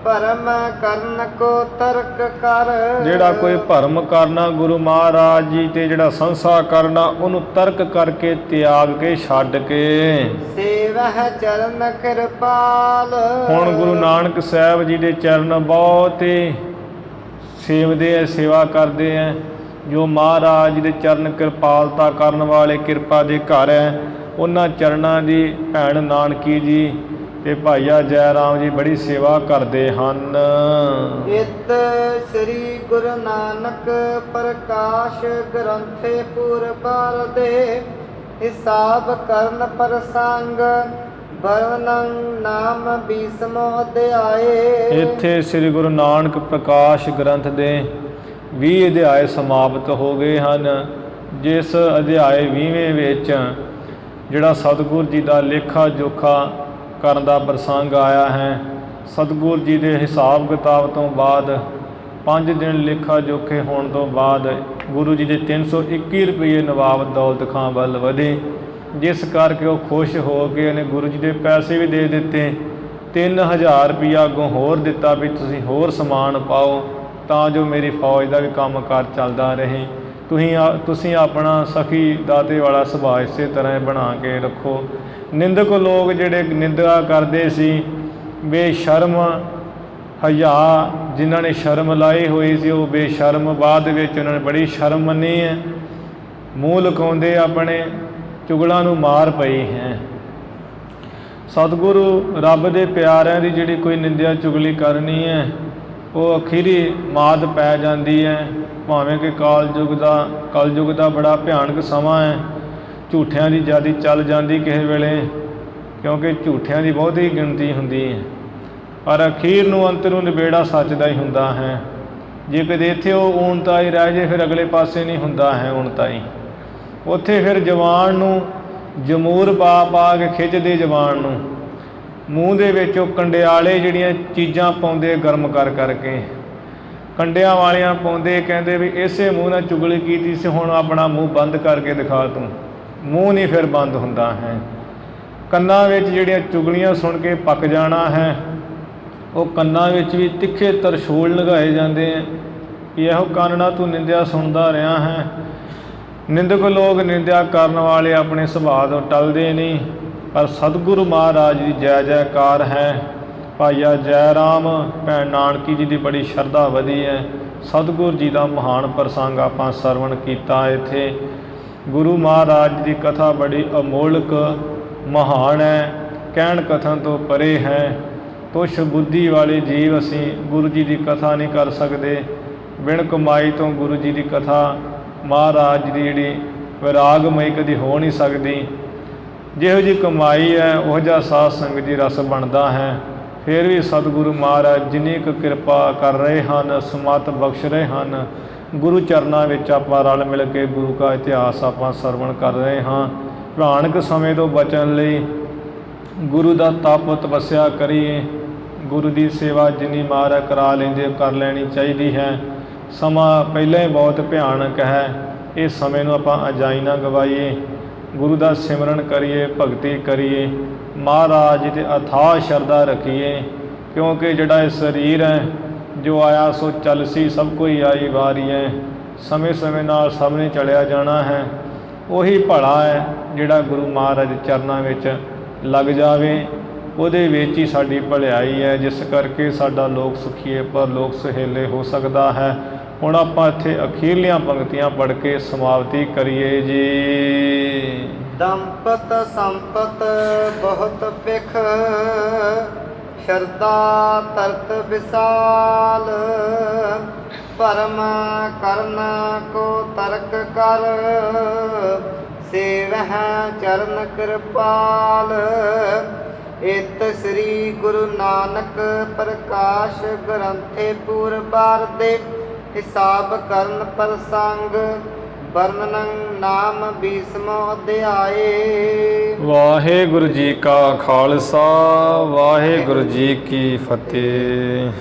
ਭਰਮ ਕਰਨ ਕੋ ਤਰਕ ਕਰ। ਜਿਹੜਾ ਕੋਈ ਭਰਮ ਕਰਨਾ ਗੁਰੂ ਮਹਾਰਾਜ ਜੀ ਤੇ ਜਿਹੜਾ ਸੰਸਾ ਕਰਨਾ, ਉਹਨੂੰ ਤਰਕ ਕਰਕੇ ਤਿਆਗ ਕੇ ਛੱਡ ਕੇ ਸੇਵਹਿ ਚਰਨ ਕਿਰਪਾਲ। ਹੁਣ ਗੁਰੂ ਨਾਨਕ ਸਾਹਿਬ ਜੀ ਦੇ ਚਰਨ ਬਹੁਤ ਹੀ ਸੇਵਦੇ ਹੈ, ਸੇਵਾ ਕਰਦੇ ਹੈ। ਜੋ ਮਹਾਰਾਜ ਜੀ ਦੇ ਚਰਨ ਕਿਰਪਾਲਤਾ ਕਰਨ ਵਾਲੇ, ਕਿਰਪਾ ਦੇ ਘਰ ਹੈ, ਉਹਨਾਂ ਚਰਨਾਂ ਦੀ ਭੈਣ ਨਾਨਕੀ ਜੀ ਤੇ ਭਾਈਆ ਜੈ ਰਾਮ ਜੀ ਬੜੀ ਸੇਵਾ ਕਰਦੇ ਹਨ। ਇਤ ਸ੍ਰੀ ਗੁਰੂ ਨਾਨਕ ਪ੍ਰਕਾਸ਼ ਗ੍ਰੰਥੇ ਪੂਰ ਪਰ ਦੇ। ਹਿਸਾਬ ਕਰਨ ਪ੍ਰਸੰਗ ਵਰਣਨ ਨਾਮ 20ਵਾਂ ਅਧਿਆਏ। ਇੱਥੇ ਸ੍ਰੀ ਗੁਰੂ ਨਾਨਕ ਪ੍ਰਕਾਸ਼ ਗ੍ਰੰਥ ਦੇ 20 ਅਧਿਆਏ ਸਮਾਪਤ ਹੋ ਗਏ ਹਨ। ਜਿਸ ਅਧਿਆਏ 20ਵੇਂ ਵਿੱਚ ਜਿਹੜਾ ਸਤਿਗੁਰ ਜੀ ਦਾ ਲੇਖਾ ਜੋਖਾ ਕਰਨ ਦਾ ਪ੍ਰਸੰਗ ਆਇਆ ਹੈ। ਸਤਿਗੁਰ ਜੀ ਦੇ ਹਿਸਾਬ ਕਿਤਾਬ ਤੋਂ ਬਾਅਦ 5 ਦਿਨ ਲੇਖਾ ਜੋਖੇ ਹੋਣ ਤੋਂ ਬਾਅਦ ਗੁਰੂ ਜੀ ਦੇ 321 ਰੁਪਏ ਨਵਾਬ ਦੌਲਤ ਖਾਂ ਵੱਲ ਵਧੇ, ਜਿਸ ਕਰਕੇ ਉਹ ਖੁਸ਼ ਹੋ ਕੇ ਉਹਨੇ ਗੁਰੂ ਜੀ ਦੇ ਪੈਸੇ ਵੀ ਦੇ ਦਿੱਤੇ। 3000 ਰੁਪਈਆ ਅੱਗੋਂ ਹੋਰ ਦਿੱਤਾ ਵੀ ਤੁਸੀਂ ਹੋਰ ਸਮਾਨ ਪਾਓ ਤਾਂ ਜੋ ਮੇਰੀ ਫੌਜ ਦਾ ਵੀ ਕੰਮ ਕਾਰ ਚੱਲਦਾ ਰਹੇ। ਤੁਸੀਂ ਆਪਣਾ ਸਖੀ ਦਾਤੇ ਵਾਲਾ ਸੁਭਾਅ ਇਸੇ ਤਰ੍ਹਾਂ ਬਣਾ ਕੇ ਰੱਖੋ। ਨਿੰਦਕ ਲੋਕ ਜਿਹੜੇ ਨਿੰਦਾ ਕਰਦੇ ਸੀ, ਬੇਸ਼ਰਮ ਹਯਾ ਜਿਨ੍ਹਾਂ ਨੇ ਸ਼ਰਮ ਲਾਈ ਹੋਈ ਸੀ, ਉਹ ਬੇਸ਼ਰਮ ਬਾਅਦ ਵਿੱਚ ਉਹਨਾਂ ਨੇ ਬੜੀ ਸ਼ਰਮ ਮੰਨੀ ਹੈ। ਮੂੰਹ ਲੁਕਾਉਂਦੇ ਆਪਣੇ ਚੁਗਲਾਂ ਨੂੰ ਮਾਰ ਪਈ ਹੈ। ਸਤਿਗੁਰੂ ਰੱਬ ਦੇ ਪਿਆਰਿਆਂ ਦੀ ਜਿਹੜੀ ਕੋਈ ਨਿੰਦਿਆ ਚੁਗਲੀ ਕਰਨੀ ਹੈ, ਉਹ ਅਖੀਰੀ ਮਾਤ ਪੈ ਜਾਂਦੀ ਹੈ। ਭਾਵੇਂ ਕਿ ਕਲਯੁਗ ਦਾ ਬੜਾ ਭਿਆਨਕ ਸਮਾਂ ਹੈ। ਝੂਠਿਆਂ ਦੀ ਜ਼ਿਆਦਾ ਚੱਲ ਜਾਂਦੀ ਕਿਸੇ ਵੇਲੇ, ਕਿਉਂਕਿ ਝੂਠਿਆਂ ਦੀ ਬਹੁਤੀ ਗਿਣਤੀ ਹੁੰਦੀ ਹੈ, ਪਰ ਅਖੀਰ ਨੂੰ ਅੰਤ ਨੂੰ ਨਿਬੇੜਾ ਸੱਚ ਦਾ ਹੀ ਹੁੰਦਾ ਹੈ। ਜੇ ਕਦੇ ਇੱਥੇ ਉਹ ਊਣਤਾ ਹੀ ਰਹਿ ਜੇ, ਫਿਰ ਅਗਲੇ ਪਾਸੇ ਨਹੀਂ ਹੁੰਦਾ ਹੈ ਊਣਤਾ ਹੀ। ਉੱਥੇ ਫਿਰ ਜਵਾਨ ਨੂੰ ਜਮੂਰ ਪਾ ਕੇ ਖਿੱਚਦੇ, ਜਵਾਨ ਨੂੰ ਮੂੰਹ ਦੇ ਵਿੱਚ ਉਹ ਕੰਡਿਆਲੇ ਜਿਹੜੀਆਂ ਚੀਜ਼ਾਂ ਪਾਉਂਦੇ ਗਰਮ ਕਰ ਕਰਕੇ, ਕੰਡਿਆਂ ਵਾਲੀਆਂ ਪਾਉਂਦੇ, ਕਹਿੰਦੇ ਵੀ ਇਸੇ ਮੂੰਹ ਨਾਲ ਚੁਗਲੀ ਕੀਤੀ ਸੀ, ਹੁਣ ਆਪਣਾ ਮੂੰਹ ਬੰਦ ਕਰਕੇ ਦਿਖਾ ਤੂੰ। ਮੂੰਹ ਨਹੀਂ ਫਿਰ ਬੰਦ ਹੁੰਦਾ ਹੈ। ਕੰਨਾਂ ਵਿੱਚ ਜਿਹੜੀਆਂ ਚੁਗਲੀਆਂ ਸੁਣ ਕੇ ਪੱਕ ਜਾਣਾ ਹੈ, ਉਹ ਕੰਨਾਂ ਵਿੱਚ ਵੀ ਤਿੱਖੇ ਤਰਸ਼ੂਲ ਲਗਾਏ ਜਾਂਦੇ ਹੈ ਕਿ ਇਹੋ ਕੰਨ ਨਾਲ ਤੂੰ ਨਿੰਦਿਆ ਸੁਣਦਾ ਰਿਹਾ ਹੈ। ਨਿੰਦਕ ਲੋਕ, ਨਿੰਦਿਆ ਕਰਨ ਵਾਲੇ ਆਪਣੇ ਸੁਭਾਅ ਤੋਂ ਟਲਦੇ ਨਹੀਂ, ਪਰ ਸਤਿਗੁਰੂ ਮਹਾਰਾਜ ਦੀ ਜੈ ਜੈਕਾਰ ਹੈ। ਭਾਈਆ ਜੈ ਰਾਮ, ਭੈਣ ਨਾਨਕੀ ਜੀ ਦੀ ਬੜੀ ਸ਼ਰਧਾ ਵਧੀ ਹੈ। ਸਤਿਗੁਰੂ ਜੀ ਦਾ ਮਹਾਨ ਪ੍ਰਸੰਗ ਆਪਾਂ ਸਰਵਣ ਕੀਤਾ। ਇੱਥੇ ਗੁਰੂ ਮਹਾਰਾਜ ਦੀ ਕਥਾ ਬੜੀ ਅਮੋਲਕ ਮਹਾਨ ਹੈ, ਕਹਿਣ ਕਥਨ ਤੋਂ ਪਰੇ ਹੈ। ਤੁਛ ਬੁੱਧੀ ਵਾਲੇ ਜੀਵ ਅਸੀਂ ਗੁਰੂ ਜੀ ਦੀ ਕਥਾ ਨਹੀਂ ਕਰ ਸਕਦੇ। ਬਿਨ ਕਮਾਈ ਤੋਂ ਗੁਰੂ ਜੀ ਦੀ ਕਥਾ ਮਹਾਰਾਜ ਦੀ ਜਿਹੜੀ ਵਿਰਾਗਮਈ ਕਦੀ ਹੋ ਨਹੀਂ ਸਕਦੀ। ਜਿਹੋ ਜਿਹੀ ਕਮਾਈ ਹੈ ਉਹ ਜਿਹਾ ਸਾਧ ਸੰਗਤ ਜੀ ਰਸ ਬਣਦਾ ਹੈ। ਫਿਰ ਵੀ ਸਤਿਗੁਰੂ ਮਹਾਰਾਜ ਜਿੰਨੀ ਕੁ ਕਿਰਪਾ ਕਰ ਰਹੇ ਹਨ, ਸਮੱਤ ਬਖਸ਼ ਰਹੇ ਹਨ। ਗੁਰੂ ਚਰਨਾਂ ਵਿੱਚ ਆਪਾਂ ਰਲ ਮਿਲ ਕੇ ਗੁਰੂ ਦਾ ਇਤਿਹਾਸ ਆਪਾਂ ਸਰਵਣ ਕਰ ਰਹੇ ਹਾਂ। ਭਿਆਨਕ ਸਮੇਂ ਤੋਂ ਬਚਣ ਲਈ ਗੁਰੂ ਦਾ ਤਪ ਤਪੱਸਿਆ ਕਰੀਏ। ਗੁਰੂ ਦੀ ਸੇਵਾ ਜਿੰਨੀ ਮਹਾਰਾਜ ਕਰਾ ਲੈਂਦੇ ਕਰ ਲੈਣੀ ਚਾਹੀਦੀ ਹੈ। ਸਮਾਂ ਪਹਿਲਾਂ ਹੀ ਬਹੁਤ ਭਿਆਨਕ ਹੈ, ਇਸ ਸਮੇਂ ਨੂੰ ਆਪਾਂ ਅਜਾਈ ਨਾ ਗਵਾਈਏ। ਗੁਰੂ ਦਾ ਸਿਮਰਨ ਕਰੀਏ, ਭਗਤੀ ਕਰੀਏ, ਮਹਾਰਾਜ ਦੇ ਅਥਾਹ ਸ਼ਰਧਾ ਰੱਖੀਏ। ਕਿਉਂਕਿ ਜਿਹੜਾ ਇਹ ਸਰੀਰ ਹੈ ਜੋ ਆਇਆ ਸੋ ਚੱਲ ਸੀ, ਸਭ ਕੋਈ ਆਈ ਵਾਰੀ ਹੈ। ਸਮੇਂ ਸਮੇਂ ਨਾਲ ਸਭ ਨੇ ਚਲਿਆ ਜਾਣਾ ਹੈ। ਉਹੀ ਭਲਾ ਹੈ ਜਿਹੜਾ ਗੁਰੂ ਮਹਾਰਾਜ ਦੇ ਚਰਨਾਂ ਵਿੱਚ ਲੱਗ ਜਾਵੇ, ਉਹਦੇ ਵਿੱਚ ਹੀ ਸਾਡੀ ਭਲਾਈ ਹੈ, ਜਿਸ ਕਰਕੇ ਸਾਡਾ ਲੋਕ ਸੁਖੀਏ ਪਰ ਲੋਕ ਸੁਹੇਲੇ ਹੋ ਸਕਦਾ ਹੈ। ਹੁਣ ਆਪਾਂ ਇੱਥੇ ਅਖੀਰਲੀਆਂ ਪੰਕਤੀਆਂ ਪੜ੍ਹ ਕੇ ਸਮਾਪਤੀ ਕਰੀਏ ਜੀ। ਦੰਪਤ ਸੰਪਤ ਬਹੁਤ ਪਿਖ, ਸ਼ਰਧਾ ਤਰਤ ਵਿਸਾਲ, ਭਰਮ ਕਰਨ ਕੋ ਤਰਕ ਕਰ, ਸੇਵਹਿ ਚਰਨ ਕਿਰਪਾਲ। ਇਤ ਸ੍ਰੀ ਗੁਰੂ ਨਾਨਕ ਪ੍ਰਕਾਸ਼ ਗ੍ਰੰਥੇ ਪੂਰਬਾਰ ਦੇ ਹਿਸਾਬ ਕਰਨ ਪ੍ਰਸੰਗ ਵਰਣਨ ਨਾਮ 20ਵਾਂ ਅਧਿਆਏ। ਵਾਹਿਗੁਰੂ ਜੀ ਕਾ ਖਾਲਸਾ, ਵਾਹਿਗੁਰੂ ਜੀ ਕੀ ਫਤਿਹ।